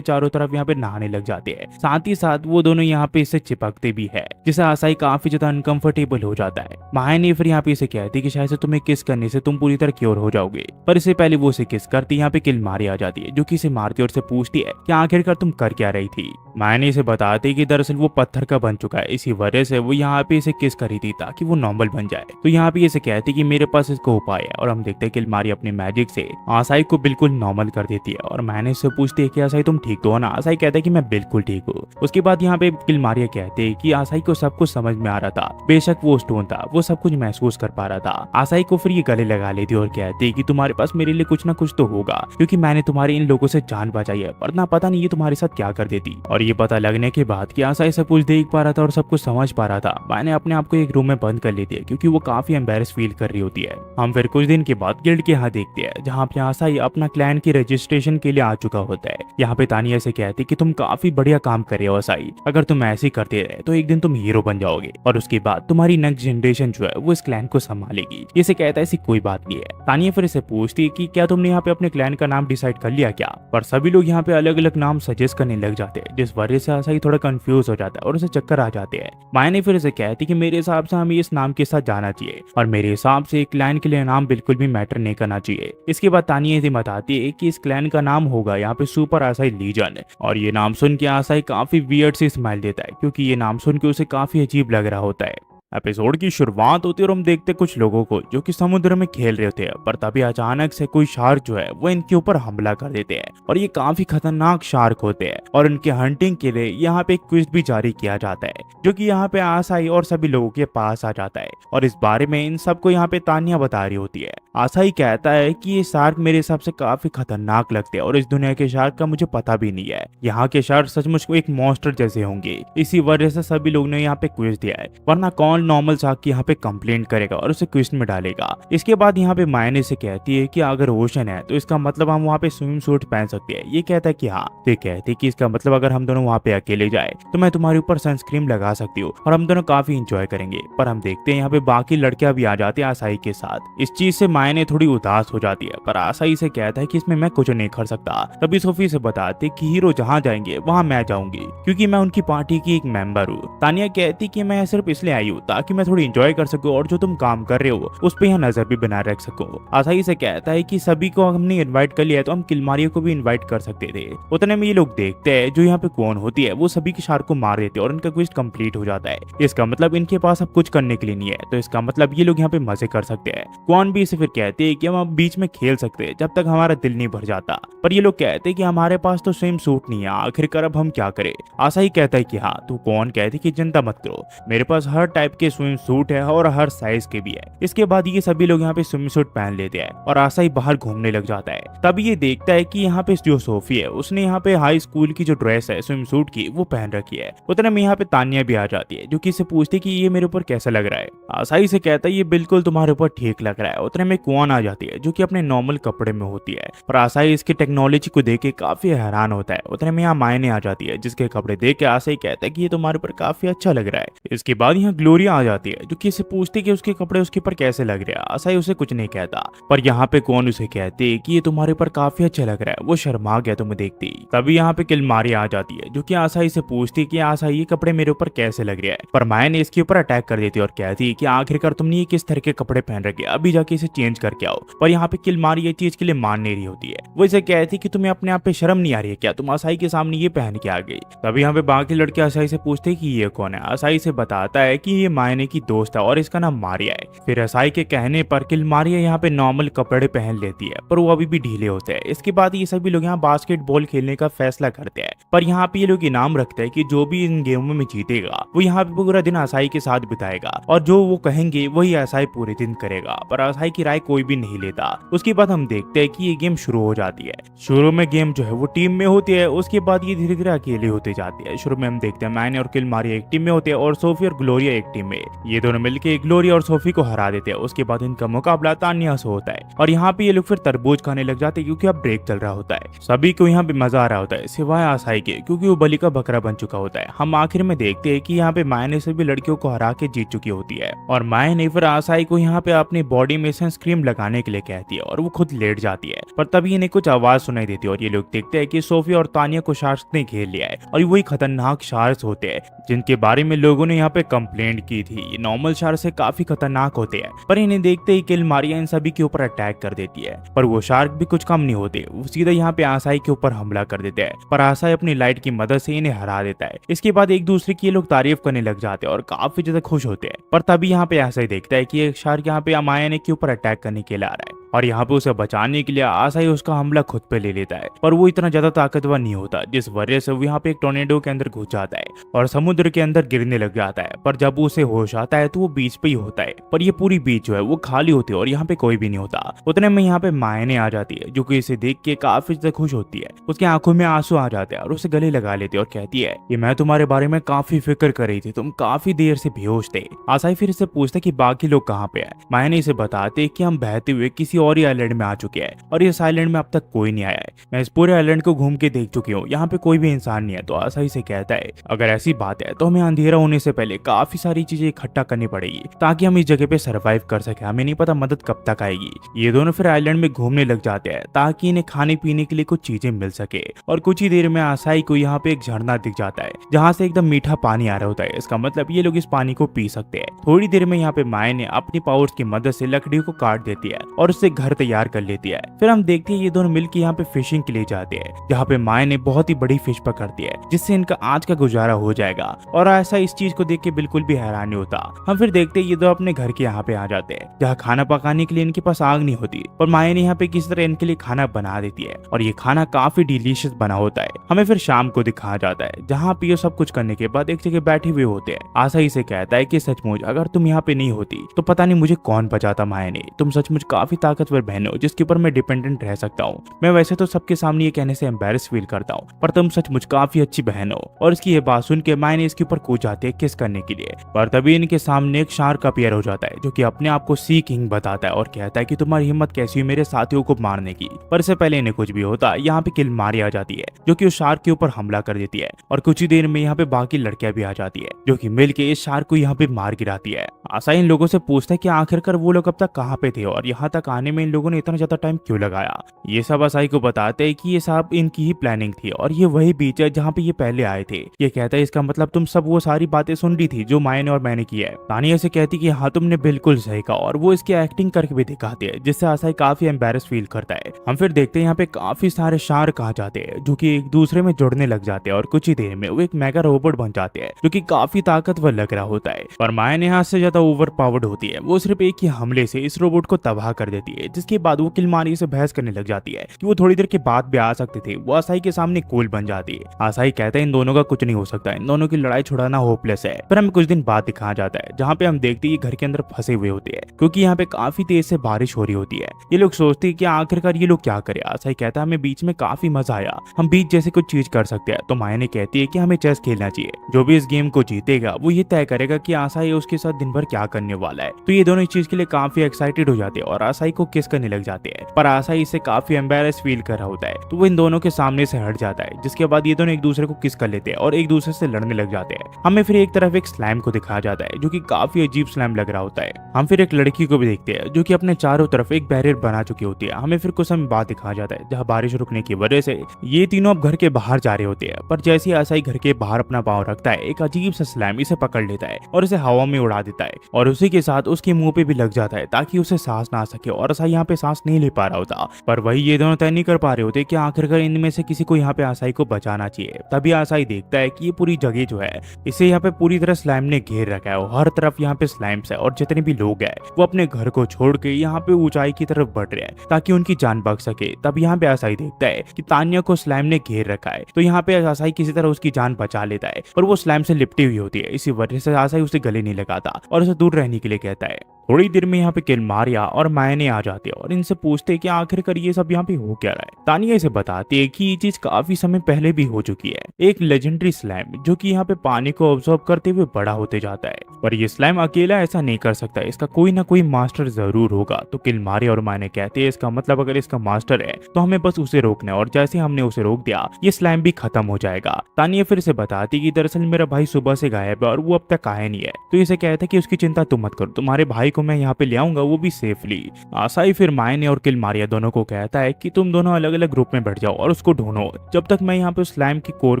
चारों तरफ यहाँ पे नहाने लग जाते हैं। साथ ही साथ वो दोनों यहाँ पे इससे चिपकते भी है, जिससे आसाई काफी ज्यादा अनकंफर्टेबल हो जाता है। मायने फिर यहाँ पे इसे कहती कि शायद से तुम्हें किस करने से तुम पूरी तरह क्योर हो जाओगे, पर इससे पहले वो उसे किस करती यहाँ पे किलमारी आ जाती है जो कि इसे मारती और से पूछती है कि आखिरकार तुम कर क्या रही थी। मायने इसे बताती कि दरअसल वो पत्थर का बन चुका है, इसी वजह से वो यहाँ पे इसे किस करी थी ताकि वो नॉर्मल बन जाए। तो यहाँ पे इसे कहती कि मेरे पास इसका उपाय है, और हम देखते हैं किलमारी अपने मैजिक से आसाई को बिल्कुल नॉर्मल कर देती है। और मैंने इससे पूछती है कि आसाई तुम ठीक तो हो ना। आसाई कहता है कि मैं बिल्कुल ठीक हूँ। उसके बाद यहाँ पे किलमारिया कहते हैं कि आसाई को सब कुछ समझ में आ रहा था, बेशक वो स्टोन था, वो सब कुछ महसूस कर पा रहा था। आसाई को फिर ये गले लगा लेती और कहती है कि तुम्हारे पास मेरे लिए कुछ ना कुछ तो होगा, क्योंकि मैंने तुम्हारे इन लोगों से जान बचाई है, वरना पता नहीं ये तुम्हारे साथ क्या कर देती। और ये पता लगने के बाद कि आसाई सब कुछ देख पा रहा था और सब कुछ समझ पा रहा था, मैंने अपने आप को एक रूम में बंद कर लेती है क्योंकि वो काफी एम्बेरस फील कर रही होती है। हम फिर कुछ दिन के बाद गिल्ड के यहाँ देखते हैं जहाँ पे आसाई अपना क्लैन की रजिस्ट्रेशन के लिए आ चुका होता है। यहाँ पे तानिया से कहती कि तुम काफी बढ़िया काम कर रहे हो आसाई, अगर तुम ऐसे ही करते रहे तो एक दिन तुम हीरो बन जाओगे और उसके बाद तुम्हारी नेक्स्ट जनरेशन जो है वो इस क्लैन को संभालेगी। इसे कहता है ऐसी कोई बात नहीं है। तानिया फिर इसे पूछती है कि क्या तुमने यहाँ पे अपने क्लैन का नाम डिसाइड कर लिया क्या, पर सभी लोग यहाँ पे अलग अलग नाम सजेस्ट करने लग जाते हैं, जिस वजह से आसाई थोड़ा कंफ्यूज हो जाता है और उसे चक्कर आ जाते हैं। मायने फिर इसे कहती कि मेरे हिसाब से हमें इस नाम के साथ जाना चाहिए, और मेरे हिसाब से एक क्लैन के लिए नाम बिल्कुल भी मैटर नहीं करना चाहिए। इसके बाद तानिया इसे बताती है कि इस क्लैन का नाम होगा यहाँ पे सुपर आसाई लीजन, और ये नाम सुन के आसाई काफी वियर्ड से स्माइल देता है क्योंकि ये नाम सुन के उसे काफी अजीब लग रहा होता है। एपिसोड की शुरुआत होती है और हम देखते हैं कुछ लोगों को जो कि समुद्र में खेल रहे होते हैं, पर तभी अचानक से कोई शार्क जो है वो इनके ऊपर हमला कर देते हैं और ये काफी खतरनाक शार्क होते हैं और इनके हंटिंग के लिए यहाँ पे एक क्विज भी जारी किया जाता है जो कि यहाँ पे आसाई और सभी लोगों के पास आ जाता है और इस बारे में इन सबको यहाँ पे तानिया बता रही होती है। आसाई कहता है कि ये शार्क मेरे हिसाब से काफी खतरनाक लगते हैं और इस दुनिया के शार्क का मुझे पता भी नहीं है। यहाँ के शार्क सचमुच को एक मॉन्स्टर जैसे होंगे, इसी वजह से सभी लोग ने यहाँ पे क्विज दिया है, वरना कौन नॉर्मल शार्क की यहाँ पे कंप्लेंट करेगा और उसे क्विज में डालेगा। इसके बाद यहाँ पे मायने से कहती है कि अगर ओशन है तो इसका मतलब हम वहाँ पे स्विमिंग सूट पहन सकते हैं। ये कहता है कि हाँ, तो कहती है कि इसका मतलब अगर हम दोनों वहाँ पे अकेले जाए तो मैं तुम्हारे ऊपर सनस्क्रीन लगा सकती हूँ और हम दोनों काफी इंजॉय करेंगे। पर हम देखते हैं यहाँ पे बाकी लड़कियां भी आ जाती है आसाई के साथ। इस चीज से मायने थोड़ी उदास हो जाती है, पर आसाई से कहता है कि इसमें मैं कुछ नहीं कर सकता। तभी सोफी से बताते कि हीरो जहाँ जाएंगे वहाँ मैं जाऊंगी क्योंकि मैं उनकी पार्टी की एक मेंबर हूँ। तानिया कहती कि मैं सिर्फ इसलिए आई हूँ ताकि मैं थोड़ी इंजॉय कर सकूं और जो तुम काम कर रहे हो उस पर यहाँ नजर भी बनाए रख सकूं। आसाई से कहता है कि सभी को हमने इनवाइट कर लिया तो हम किलमारियो को भी इनवाइट कर सकते थे। उतने में ये लोग देखते हैं जो यहाँ पे कौन होती है वो सभी के शार्क को मार देते हैं और इनका क्विज कंप्लीट हो जाता है। इसका मतलब इनके पास अब कुछ करने के लिए नहीं है, तो इसका मतलब ये लोग यहाँ पे मजे कर सकते हैं। कौन भी इसे फिर कहते हैं कि हम अब बीच में खेल सकते हैं जब तक हमारा दिल नहीं भर जाता, पर ये लोग कहते हैं कि हमारे पास तो स्विम सूट नहीं है, आखिरकार अब हम क्या करें। आसाई कहता है कि हाँ, तू कौन कहते कि चिंता मत करो, मेरे पास हर टाइप के स्विम सूट है और हर साइज के भी है। इसके बाद ये सभी लोग यहाँ पे स्विम सूट पहन लेते हैं और आसाई बाहर घूमने लग जाता है। तभी ये देखता है कि यहाँ पे जो सोफी है उसने यहाँ पे हाई स्कूल की जो ड्रेस है स्विम सूट की वो पहन रखी है। उतने में यहाँ पे तानिया भी आ जाती है जो कि इसे पूछती है कि ये मेरे ऊपर कैसा लग रहा है। आसाई से कहता है ये बिल्कुल तुम्हारे ऊपर ठीक लग रहा है। उतने में कुआन आ जाती है जो कि अपने नॉर्मल कपड़े में होती है, पर आसाई इसकी टेक्नोलॉजी को देख के काफी हैरान होता है। उतने में यहाँ मायने आ जाती है जिसके कपड़े देख के आसाई कहता है कि ये तुम्हारे ऊपर काफी अच्छा लग रहा है। इसके बाद यहाँ ग्लोरिया आ जाती है जो कि इसे पूछती है कि उसके कपड़े उसके ऊपर कैसे लग रहे हैं। आसाई उसे कुछ नहीं कहता, पर यहाँ पे कौन उसे कहते कि ये तुम्हारे ऊपर काफी अच्छा लग रहा है। वो शर्मा गया तुम्हें देखती। तभी यहाँ पे किलमारी आ जाती है जो कि आसाई से पूछती कि आसाई ये कपड़े मेरे ऊपर कैसे लग रहे हैं, पर माया ने इसके ऊपर अटैक कर देती और कहती कि आखिरकार तुमने ये किस तरह के कपड़े पहन रखे, अभी जाके इसे चेंज करके आओ। पर यहाँ पे किलमारी ये चीज के लिए मान नहीं रही होती है। वो इसे कहती कि तुम्हें अपने आप पे शर्म नहीं आ रही है क्या, तुम आसाई के सामने ये पहन के आ गई। तभी यहाँ पे बाकी लड़के आसाई से पूछते कि ये कौन है। आसाई से बताता है कि ये मायने की दोस्त है और इसका नाम मारिया है। फिर आसाई के कहने पर किलमारिया यहाँ पे नॉर्मल कपड़े पहन लेती है, पर वो अभी भी ढीले होते हैं। इसके बाद ये सभी लोग यहाँ बास्केटबॉल खेलने का फैसला करते हैं, पर यहाँ पे ये लोग इनाम रखते हैं कि जो भी इन गेमों में जीतेगा वो यहाँ पे पूरा दिन आसाई के साथ बिताएगा और जो वो कहेंगे वही आसाई पूरे दिन करेगा। पर आसाई की राय कोई भी नहीं लेता। उसके बाद हम देखते हैं कि ये गेम शुरू हो जाती है। शुरू में गेम जो है वो टीम में होती है, उसके बाद ये धीरे धीरे अकेले होते जाती है। शुरू में हम देखते हैं मैने और किलमारिया एक टीम में होते हैं और सोफी और ग्लोरिया एक टीम में। ये दोनों मिलकर ग्लोरिया और सोफी को हरा देते हैं। उसके बाद इनका मुकाबला तानिया से होता है और यहाँ पे ये लोग फिर तरबूज खाने लग जाते हैं क्योंकि अब ब्रेक चल रहा होता है। सभी को यहाँ पे मजा आ रहा होता है सिवाय आसाई के, क्योंकि वो बलि का बकरा बन चुका होता है। हम आखिर में देखते हैं कि यहाँ पे माया ने सभी लड़कियों को हरा के जीत चुकी होती है और माया ने फिर आसाई को यहाँ पे अपनी बॉडी में सनस्क्रीन लगाने के लिए कहती है और वो खुद लेट जाती है। पर तभी इन्हें कुछ आवाज सुनाई देती है और ये लोग देखते हैं कि सोफी और तानिया को शार्क ने घेर लिया है और वही खतरनाक शार्क होते हैं जिनके बारे में लोगों ने यहाँ पे कंप्लेंट की थी। ये नॉर्मल शार्क से काफी खतरनाक होते हैं, पर इन्हें देखते ही किलमारिया इन सभी के ऊपर अटैक कर देती है। पर वो शार्क भी कुछ कम नहीं होते, वो सीधा यहाँ पे आसाई के ऊपर हमला कर देते हैं, पर आसाई अपनी लाइट की मदद से इन्हें हरा देता है। इसके बाद एक दूसरे की ये लोग तारीफ करने लग जाते हैं और काफी ज्यादा खुश होते हैं। पर तभी यहाँ पे आसाई देखता है कि एक शार्क यहाँ पे माया के ऊपर अटैक करने के लिए आ रहा है और यहाँ पे उसे बचाने के लिए आसाई उसका हमला खुद पे ले लेता है, पर वो इतना ज्यादा ताकतवर नहीं होता जिस वजह से वो यहाँ पे एक टोर्नेडो के अंदर घुस जाता है और समुद्र के अंदर गिरने लग जाता है। पर जब उसे होश आता है तो वो बीच पे ही होता है, पर ये पूरी बीच जो है वो खाली होती है और यहाँ पे कोई भी नहीं होता। उतने में यहाँ पे मायने आ जाती है जो कि इसे देख के काफी ज्यादा खुश होती है। उसकी आंखों में आंसू आ जाते हैं और उसे गले लगा लेती है और कहती है कि मैं तुम्हारे बारे में काफी फिक्र कर रही थी, तुम काफी देर से बेहोश थे। आसाई फिर इसे पूछता कि बाकी लोग कहाँ पे है। मायने इसे बताते कि हम बहते हुए किसी और ही आइलैंड में आ चुके हैं और इस आइलैंड में अब तक कोई नहीं आया है। मैं इस पूरे आइलैंड को घूम के देख चुकी हूँ, यहाँ पे कोई भी इंसान नहीं है। तो आसाई से कहता है अगर ऐसी बात है तो हमें अंधेरा होने से पहले काफी सारी चीजें इकट्ठा करनी पड़ेगी ताकि हम इस जगह पे सरवाइव कर सके, हमें नहीं पता मदद कब तक आएगी। ये दोनों फिर आइलैंड में घूमने लग जाते हैं ताकि इन्हें खाने पीने के लिए कुछ चीजें मिल सके और कुछ ही देर में आसाई को यहाँ पे एक झरना दिख जाता है जहाँ से एकदम मीठा पानी आ रहा होता है। इसका मतलब ये लोग इस पानी को पी सकते हैं। थोड़ी देर में यहाँ पे माया ने अपनी पावर्स की मदद से लकड़ी को काट देती है और उससे से घर तैयार कर लेती है। फिर हम देखते हैं ये दोनों मिलकर यहाँ पे फिशिंग के लिए जाते हैं, जहाँ पे माया ने बहुत ही बड़ी फिश पकड़ती है जिससे इनका आज का गुजारा हो जाएगा। और ऐसा इस चीज को देख के बिल्कुल भी हैरान नहीं होता। हम फिर देखते हैं ये दो अपने घर के यहाँ पे आ जाते हैं, जहाँ खाना पकाने के लिए इनके पास आग नहीं होती, पर माया ने यहाँ पे किसी तरह इनके लिए खाना बना देती है और ये खाना काफी डिलीशियस बना होता है। हमें फिर शाम को दिखाया जाता है जहाँ पे ये सब कुछ करने के बाद एक जगह बैठे हुए होते हैं। आसाई से कहता है कि सचमुच अगर तुम यहाँ पे नहीं होती तो पता नहीं मुझे कौन बचाता माया ने। तुम सचमुच काफी ताकतवर बहन हो जिसके ऊपर मैं डिपेंडेंट रह सकता हूँ। मैं वैसे तो सबके सामने ये कहने से एम्बेरस फील करता हूँ, पर तुम सचमुच काफी अच्छी बहन हो। और इसकी ये बात सुन के माया ने इसके ऊपर कूद जाती है किस करने के लिए, पर तभी इनके सामने एक शार्क अपीयर हो जाता है जो कि अपने आप को सी किंग बताता है और कहता है कि तुम्हारी हिम्मत कैसी हुई मेरे साथियों को मारने की। पर इससे पहले इन्हें कुछ भी होता यहाँ पे किल मारी आ जाती है जो कि उस शार्क के ऊपर हमला कर देती है और कुछ ही देर में यहाँ पे बाकी लड़कियां भी आ जाती है जो कि मिलके इस शार्क को यहाँ पे मार गिराती है। आसाई इन लोगों से पूछता है कि आखिरकार वो लोग अब तक कहाँ पे थे और यहाँ तक आने में इन लोगों ने इतना ज्यादा टाइम क्यों लगाया। ये सब आसाई को बताते हैं कि ये सब इनकी ही प्लानिंग थी और ये वही बीच है जहाँ पे ये पहले आए थे। ये कहता है इसका मतलब तुम सब वो सारी बातें सुन रही थी जो माया ने और मैंने की है। तानिया से कहती कि हाँ तुमने बिल्कुल सही कहा और वो इसकी एक्टिंग करके भी दिखाती है जिससे आसाई काफी एम्बेरस फील करता है। हम फिर देखते हैं यहाँ पे काफी सारे शार्क आ जाते हैं जो कि एक दूसरे में जुड़ने लग जाते हैं और कुछ ही देर में वो एक मेगा रोबोट बन जाते हैं जो कि काफी ताकतवर लग रहा होता है। पर माया ने हाथ से ज्यादा ओवर पावर्ड होती है, वो सिर्फ एक ही हमले से इस रोबोट को तबाह कर देती है, जिसके बाद वो किलमारी से बहस करने लग जाती है कि वो थोड़ी देर के बाद भी आ सकते थे। वो आसाई के सामने कूल बन जाती है। आसाई कहता है इन दोनों का कुछ नहीं हो सकता, इन दोनों की लड़ाई छुड़ाना होपलेस है। फिर हमें कुछ दिन बाद दिखाया जाता है जहाँ पे हम देखते हैं घर के अंदर फंसे हुए होते हैं क्योंकि यहाँ पे काफी तेज से बारिश हो रही होती है। ये लोग सोचते हैं कि आखिरकार ये लोग क्या करे। आसाई कहता है हमें बीच में काफी मजा आया, हम बीच जैसे कुछ चीज कर सकते हैं। तो माया ने कहती है कि हमें चेस खेलना चाहिए, जो भी इस गेम को जीतेगा वो ये तय करेगा कि आसाई उसके साथ दिन भर क्या करने वाला है। तो ये दोनों इस चीज के लिए काफी एक्साइटेड हो जाते हैं और आसाई को किस करने लग जाते हैं, पर आसाई इससे काफी एम्बेरस फील कर रहा होता है तो वो इन दोनों के सामने से हट जाता है, जिसके बाद ये दोनों एक दूसरे को किस कर लेते हैं और एक दूसरे से लड़ने लग जाते हैं। हमें फिर एक तरफ एक स्लाइम को दिखाया जाता है जो कि काफी अजीब स्लाइम लग रहा होता है। हम फिर एक लड़की को भी देखते हैं जो कि अपने चारों तरफ एक बैरियर बना चुकी होती है। हमें फिर कुछ समय बाद दिखाया जाता है जहाँ बारिश रुकने की वजह से ये तीनों अब घर के बाहर जा रहे होते हैं, पर जैसे ही आसाई घर के बाहर अपना पाँव रखता है एक अजीब सा स्लाइम इसे पकड़ लेता है और इसे हवा में उड़ा देता है और उसी के साथ उसके मुंह पे भी लग जाता है ताकि उसे सांस ना आ सके और आसाई यहाँ पे सांस नहीं ले पा रहा होता। पर वही ये दोनों तय नहीं कर पा रहे होते कि आखिरकार इनमें से किसी को यहाँ पे आसाई को बचाना चाहिए। तभी आसाई देखता है कि ये पूरी जगह जो है इसे यहाँ पे पूरी तरह स्लाइम ने घेर रखा है और हर तरफ यहाँ पे स्लाइम्स है और जितने भी लोग हैं वो अपने घर को छोड़ के यहाँ पे ऊंचाई की तरफ बढ़ रहे हैं ताकि उनकी जान बच सके। तब यहाँ पे आसाई देखता है कि तानिया को स्लाइम ने घेर रखा है, तो यहाँ पे आसाई किसी तरह उसकी जान बचा लेता है, पर वो स्लाइम से लिपटी हुई होती है। इसी वजह से आसाई उसे गले नहीं लगाता और उसे दूर रहने के लिए कहता है। थोड़ी देर में यहाँ पे किलमारिया और मायने आ जाते हैं और इनसे पूछते हैं कि आखिरकार ये सब यहाँ पे हो क्या रहा है। तानिया इसे बताती है कि ये चीज काफी समय पहले भी हो चुकी है, एक लेजेंडरी स्लाइम जो कि यहाँ पे पानी को ऑब्जॉर्व करते हुए बड़ा होते जाता है, पर ये स्लाइम अकेला ऐसा नहीं कर सकता, इसका कोई ना कोई मास्टर जरूर होगा। तो किलमारिया और मायने कहते हैं इसका मतलब अगर इसका मास्टर है तो हमें बस उसे रोकना है और जैसे हमने उसे रोक दिया ये स्लाइम भी खत्म हो जाएगा। तानिया फिर से बताती कि दरअसल मेरा भाई सुबह से गायब है और वो अब तक आया नहीं है। तो इसे कहता है कि उसकी चिंता तुम मत करो, तुम्हारे भाई को मैं यहाँ पे ले आऊंगा, वो भी सेफली। आसाई फिर मायने और किलमारिया दोनों को कहता है कि तुम दोनों अलग अलग ग्रुप में बैठ जाओ और उसको ढूंढो जब तक मैं यहाँ पे स्लाइम की कोर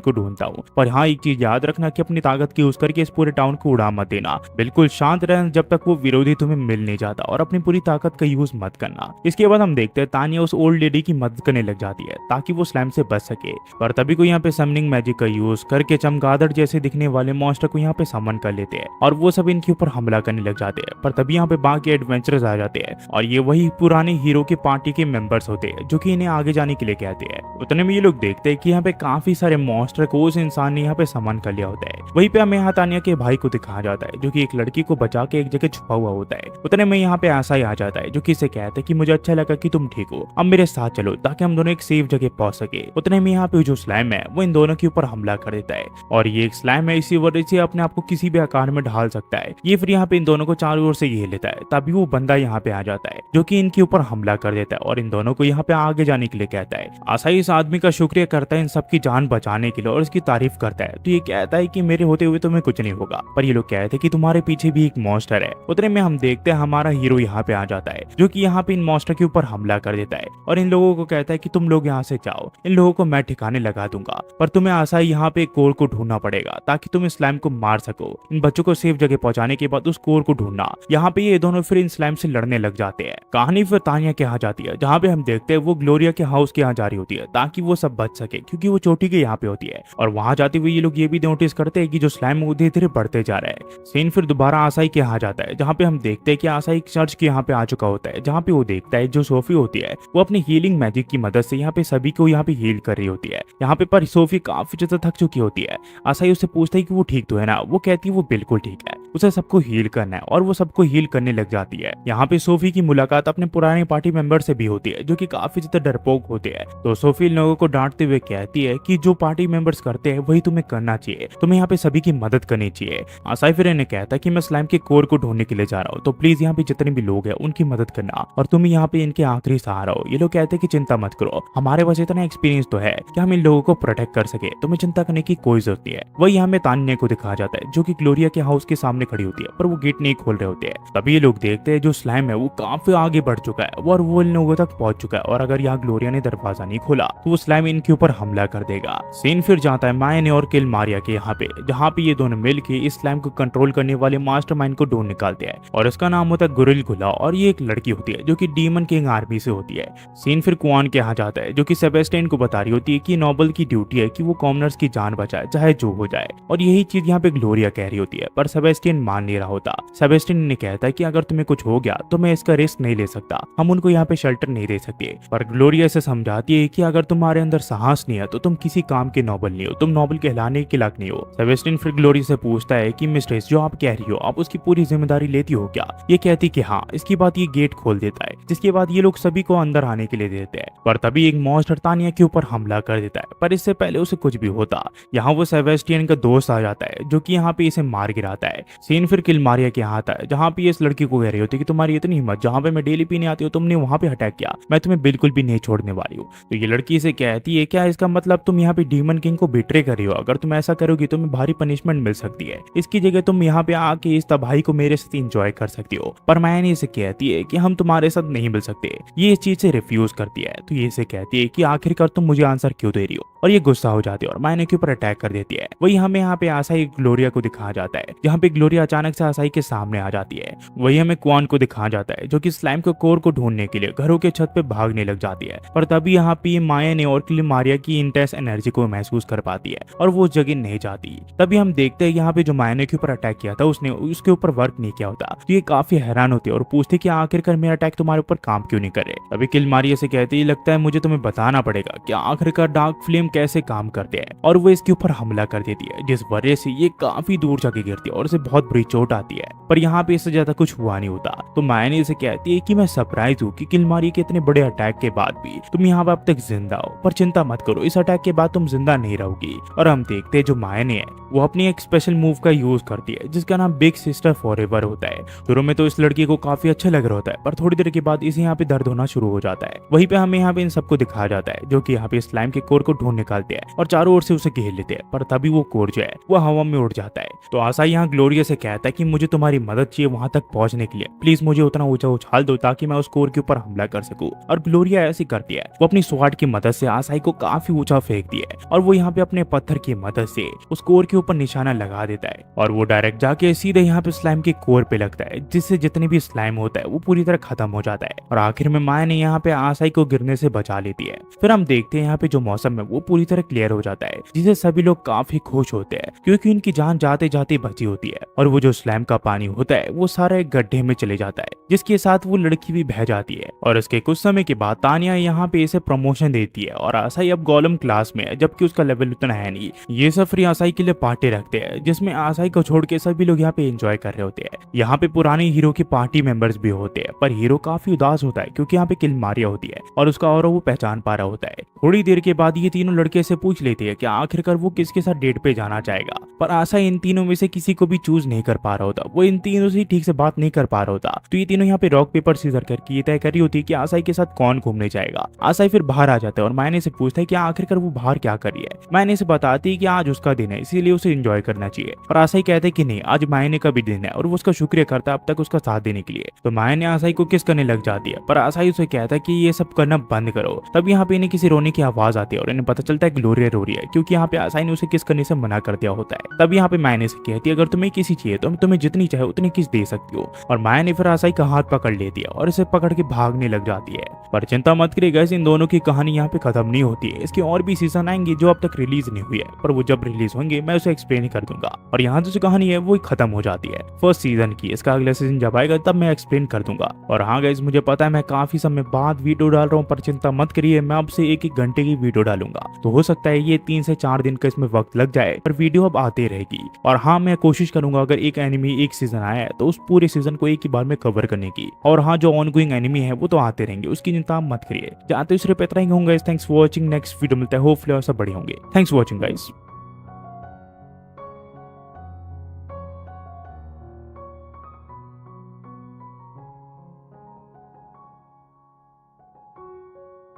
को ढूंढता हूँ। पर हाँ एक चीज याद रखना कि अपनी ताकत की यूज करके इस पूरे टाउन को उड़ा मत देना, बिल्कुल शांत रहना जब तक वो विरोधी तुम्हें मिल नहीं जाता और अपनी पूरी ताकत का यूज मत करना। इसके बाद हम देखते हैं तानिया उस ओल्ड लेडी की मदद करने लग जाती है ताकि वो स्लाइम से बच सके, पर तभी को यहाँ पे समनिंग मैजिक का यूज करके चमगादड़ जैसे दिखने वाले मॉन्स्टर को यहाँ पे समन कर लेते हैं और वो सब इनके ऊपर हमला करने लग जाते हैं। पर तभी यहाँ पे बाकी एडवेंचरर्स आ जाते हैं और ये वही पुराने हीरो के पार्टी के मेंबर्स होते हैं जो कि इन्हें आगे जाने के लिए कहते हैं। उतने में ये लोग देखते हैं कि यहाँ पे काफी सारे मॉन्स्टर को उस इंसान ने यहाँ पे समन कर लिया होता है। वहीं पे हमें यहाँ तानिया के भाई को दिखाया जाता है जो कि एक लड़की को बचा के एक जगह छुपा हुआ होता है। उतने में यहाँ पे आसाई आ जाता है जो कि इसे कहता है कि मुझे अच्छा लगा कि तुम ठीक हो, अब मेरे साथ चलो ताकि हम दोनों एक सेफ जगह पहुंच सके। उतने में यहाँ पे जो स्लाइम है वो इन दोनों के ऊपर हमला कर देता है और ये एक स्लाइम है, इसी वजह से अपने आप को किसी भी आकार में ढाल सकता है। ये फिर यहाँ पे इन दोनों को चारों ओर से घेर लेता है। तभी वो बंदा यहाँ पे आ जाता है जो कि इनके ऊपर हमला कर देता है और इन दोनों को यहाँ पे आगे जाने के लिए कहता है। आसाई इस आदमी का शुक्रिया करता है इन सबकी जान बचाने के लिए और इसकी तारीफ करता है। तो ये कहता है कि मेरे होते हुए तुम्हें कुछ नहीं होगा, पर ये लोग कहते हैं कि तुम्हारे पीछे भी एक मॉन्स्टर है। उतने में हम देखते हैं हमारा हीरो यहाँ पे आ जाता है जो कि यहाँ पे इन मॉन्स्टर के ऊपर हमला कर देता है और इन लोगों को कहता है कि तुम लोग यहाँ से जाओ, इन लोगों को मैं ठिकाने लगा दूंगा, पर तुम्हें आसाई यहाँ पे एक कोर को ढूंढना पड़ेगा ताकि तुम इस स्लाइम को मार सको। इन बच्चों को सेफ जगह पहुंचाने के बाद उस कोर को ढूंढना। यहाँ पे पे ये दोनों फिर इन स्लाइम से लड़ने लग जाते हैं। कहानी फिर तानिया के यहाँ जाती है, जहाँ पे हम देखते हैं वो ग्लोरिया के हाउस के यहाँ जा रही होती है ताकि वो सब बच सके, क्योंकि वो चोटी के यहाँ पे होती है। और वहां जाते हुए ये लोग ये भी नोटिस करते हैं कि जो स्लाइम वो धीरे धीरे बढ़ते जा रहा है। सीन फिर दोबारा आसाई के यहाँ जाता है, जहाँ पे हम देखते हैं कि आसाई चर्च के यहाँ पे आ चुका होता है, जहाँ पे वो देखता है जो सोफी होती है वो अपनी हीलिंग मैजिक की मदद से यहाँ पे सभी को यहाँ पे हील कर रही होती है। यहाँ पे पर सोफी काफी ज्यादा थक चुकी होती है। आसाई उससे पूछता है कि वो ठीक तो है ना। वो कहती है वो बिल्कुल ठीक है, उसे सबको हील करना है, और वो सबको हील करने लग जाती है। यहाँ पे सोफी की मुलाकात अपने पुराने पार्टी मेंबर से भी होती है, जो कि काफी ज्यादा डरपोक होते हैं। तो सोफी इन लोगों को डांटते हुए कहती है कि जो पार्टी मेंबर्स करते हैं वही तुम्हें करना चाहिए, तुम्हें यहाँ पे सभी की मदद करनी चाहिए। आसाई फिर इन्हें कहता है कि मैं स्लाइम के कोर को ढूंढने के लिए जा रहा हूँ, तो प्लीज यहाँ पे जितने भी लोग हैं उनकी मदद करना, और तुम यहाँ पे इनके आखिरी सहारा हो। ये लोग कहते हैं कि चिंता मत करो, हमारे पास इतना एक्सपीरियंस तो है कि हम इन लोगों को प्रोटेक्ट कर सके, तुम्हें चिंता करने की कोई जरूरत नहीं है। वही हमें तान्या को दिखाया जाता है, जो कि ग्लोरिया के हाउस के सामने खड़ी होती है, पर वो गेट नहीं खोल रहे होते हैं। तभी ये लोग देखते हैं जो स्लाइम है वो काफी आगे बढ़ चुका है और वो इन लोगों तक पहुंच चुका है, और अगर यहाँ ग्लोरिया ने दरवाजा नहीं खोला तो वो स्लाइम इनके ऊपर हमला कर देगा। सीन फिर जाता है मायने और किल मारिया के यहाँ पे, जहाँ पे ये दोनों मिलके इस स्लाइम को कंट्रोल करने वाले मास्टरमाइंड को ढूंढ निकालते हैं, और इसका नाम होता है गुरिल गुला, और ये एक लड़की होती है जो कि डीमन किंग आर्मी से होती है। सीन फिर कुआन के यहाँ जाता है, जो कि सेबेस्टियन को बता रही होती है कि नोबल की ड्यूटी है कि वो कॉमनर्स की जान बचाए चाहे जो हो जाए, और यही चीज यहाँ पे ग्लोरिया कह रही होती है, पर सेबेस्टियन मान नहीं रहा होता। सेबेस्टियन ने कहता है कि अगर तुम्हें कुछ हो गया तो मैं इसका रिस्क नहीं ले सकता, हम उनको यहाँ पे शेल्टर नहीं दे सकते। पर ग्लोरिया से समझाती है कि अगर तुम्हारे अंदर साहस नहीं है तो तुम किसी काम के नोबल नहीं हो, तुम नोबल कहलाने के लायक नहीं हो। सेबेस्टियन फिर ग्लोरिया से पूछता है कि मिस्ट्रेस जो आप कह रही हो आप उसकी पूरी जिम्मेदारी लेती हो क्या? ये कहती कि हाँ। इसकी बात ये गेट खोल देता है, जिसके बाद ये लोग सभी को अंदर आने के लिए देते हैं, पर तभी एक मॉन्स्टर तानिया के ऊपर हमला कर देता है। पर इससे पहले उसे कुछ भी होता, यहाँ वो सेबेस्टियन का दोस्त आ जाता है, जो कि यहाँ पे इसे मार गिराता है। सीन फिर किल मारिया के यहाँ आता है, जहाँ पे इस लड़की को कह रही होती है कि तुम्हारी इतनी हिम्मत, जहाँ पे मैं डेली पीने आती हूँ तुमने वहां पे अटैक किया, मैं तुम्हें बिल्कुल भी नहीं छोड़ने वाली हूँ। तो ये लड़की इसे कहती है क्या इसका मतलब तुम यहाँ पे डीमन किंग को बिट्रे कर रही हो? अगर तुम ऐसा करोगी तो तुम्हें भारी पनिशमेंट मिल सकती है, इसकी जगह तुम यहाँ पे आके इस तबाही को मेरे साथ एंजॉय कर सकती हो। पर मैंने इसे कहती है कि हम तुम्हारे साथ नहीं मिल सकते, ये इस चीज से रिफ्यूज करती है। तो ये इसे कहती है कि आखिरकार तुम मुझे आंसर क्यों दे रही हो, और ये गुस्सा हो जाती है और मैंने के ऊपर अटैक कर देती है। वही हमें यहाँ पे आसाई ग्लोरिया को दिखाया जाता है, जहाँ पे ग्लोरिया अचानक से आसाई के सामने आ जाती है। वही हमें क्वान को दिखाया जाता है, जो कि स्लाइम के कोर को ढूंढने के लिए घरों के छत पे भागने लग जाती है। पर तभी यहाँ पे माया ने और किल मारिया की इंटेंस एनर्जी को महसूस कर पाती है और वो जगह नहीं जाती। तभी हम देखते हैं यहाँ पे जो माया ने के ऊपर अटैक किया था उसने उसके ऊपर वर्क नहीं किया होता। तो ये काफी हैरान होती है और पूछते कि आखिरकार मेरा अटैक तुम्हारे ऊपर काम क्यों नहीं करे। तभी किल मारिया से कहती है लगता है मुझे तुम्हें बताना पड़ेगा कि आखिरकार डार्क फ्लेम कैसे काम करते हैं, और वो इसके ऊपर हमला कर देती है, जिस वजह से ये काफी दूर जाके गिरती है और इसे बहुत बुरी चोट आती है। पर यहाँ पे इससे ज्यादा कुछ हुआ नहीं होता। तो माया ने इसे कहती है कि मैं सरप्राइज हूँ कि किल मारिया के इतने बड़े अटैक के बाद भी तुम यहाँ पे अब तक जिंदा हो, पर चिंता मत करो इस अटैक के बाद तुम जिंदा नहीं रहोगी। और हम देखते हैं जो माया ने है वो अपनी एक स्पेशल मूव का यूज करती है, जिसका नाम बिग सिस्टर फॉरएवर होता है। शुरू में तो इस लड़की को काफी अच्छा लग रहा होता है, पर थोड़ी देर के बाद इसे यहाँ पे दर्द होना शुरू हो जाता है। वहीं पे हमें यहाँ पे इन सबको दिखाया जाता है, जो कि यहाँ पे स्लाइम के कोर को ढूंढ निकालते हैं और चारों ओर से उसे घेर लेते हैं। पर तभी वो कोर जो है वो हवा में उड़ जाता है। तो आसाई यहाँ ग्लोरिया से कहता है कि मुझे तुम्हारी मदद चाहिए वहां तक पहुंचने के लिए, प्लीज मुझे उतना ऊंचा उछाल दो ताकि मैं उस कोर के ऊपर हमला कर सकूं। और ग्लोरिया ऐसी करती है, वो अपनी स्वॉर्ड की मदद से आसाई को काफी ऊंचा फेंकती है और वो यहाँ पे अपने पत्थर की मदद से उस कोर के ऊपर निशाना लगा देता है, और वो डायरेक्ट जाके सीधे यहाँ पे स्लाइम के कोर पे लगता है, जिससे जितने भी स्लाइम होता है वो पूरी तरह खत्म हो जाता है। और आखिर में माया ने यहाँ पे आसाई को गिरने से बचा लेती है। फिर हम देखते हैं यहाँ पे जो मौसम है वो पूरी तरह क्लियर हो जाता है, जिससे सभी लोग काफी खुश होते हैं क्योंकि उनकी जान जाते जाते बची होती है। और वो जो स्लैम का पानी होता है वो सारा एक गड्ढे में चले जाता है, जिसके साथ वो लड़की भी बह जाती है। और इसके कुछ समय के बाद तानिया यहाँ पे इसे प्रमोशन देती है और आसाई अब गोलम क्लास में है, जबकि उसका लेवल उतना है नहीं। ये सब फ्री आसाई के लिए पार्टी रखते हैं, जिसमें आसाई को छोड़ के सभी लोग यहाँ पे एंजॉय कर रहे होते हैं। यहाँ पे पुराने हीरो के पार्टी मेंबर्स भी होते हैं, पर हीरो काफी उदास होता है क्योंकि यहाँ पे किल मारिया होती है और उसका और वो पहचान पा रहा होता है। थोड़ी देर के बाद ये तीनों लड़के से पूछ लेते हैं कि आखिरकार वो किसके साथ डेट पे जाना चाहेगा, पर आसाई इन तीनों में से किसी को भी चूज नहीं कर पा रहा होता, वो इन तीनों से ठीक से बात नहीं कर पा रहा होता। तो ये तीनों यहाँ पे रॉक पेपर सीजर करके ये तय कर रही होती है कि आसाई के साथ कौन घूमने जाएगा। आसाई फिर बाहर आ जाता है और मायने से पूछता है कि आखिरकार वो बाहर क्या कर रही है। मायने से बताती है कि आज उसका दिन है, इसीलिए उसे एंजॉय करना चाहिए। पर आसाई कहते हैं कि नहीं, आज मायने का भी दिन है और वो उसका शुक्रिया करता है अब तक उसका साथ देने के लिए। तो मायने आसाई को किस करने लग जाती है, पर आसाई उसे कहता है कि ये सब करना बंद करो। तब यहाँ पे इन्हें किसी रोने की आवाज आती है और इन्हें पता चलता है ग्लोरिया रो रही है, क्योंकि यहाँ पे आसाई ने उसे किस करने से मना कर दिया होता है। तब यहाँ पे मायने से कहती है अगर तुम्हें किसी सी चाहिए तो तुम्हें जितनी चाहे उतनी किस दे सकती हो। और माया ने फिर आसाई का हाथ पकड़ लेती है और इसे पकड़ के भागने लग जाती है। पर चिंता मत करिए गाइस, इन दोनों की कहानी यहाँ पे खत्म नहीं होती है। इसके और भी सीजन आएंगे जो अब तक रिलीज नहीं हुई है, पर वो जब रिलीज होंगे मैं उसे एक्सप्लेन कर दूंगा। और यहाँ जो कहानी है वो खत्म हो जाती है फर्स्ट सीजन की। इसका अगला सीजन जब आएगा तब मैं एक्सप्लेन कर दूंगा। और हाँ गाइस, मुझे पता है मैं काफी समय बाद वीडियो डाल रहा हूँ, पर चिंता मत करिए, मैं आपसे एक एक घंटे की वीडियो डालूंगा। तो हो सकता है ये 3 से 4 दिन का इसमें वक्त लग जाए, पर वीडियो अब आते रहेगी। और हाँ, मैं कोशिश करूंगा अगर एक एनिमी एक सीजन आया है तो उस पूरे सीजन को एक ही बार में कवर करने की। और हाँ, जो ऑनगोइंग एनिमी है वो तो आते रहेंगे, उसकी चिंता मत करिए। जाते सिर्फ इतना ही होंगे। Thanks for watching. Next video मिलता है, होपफुली सब बढ़िया होंगे। Thanks for watching guys.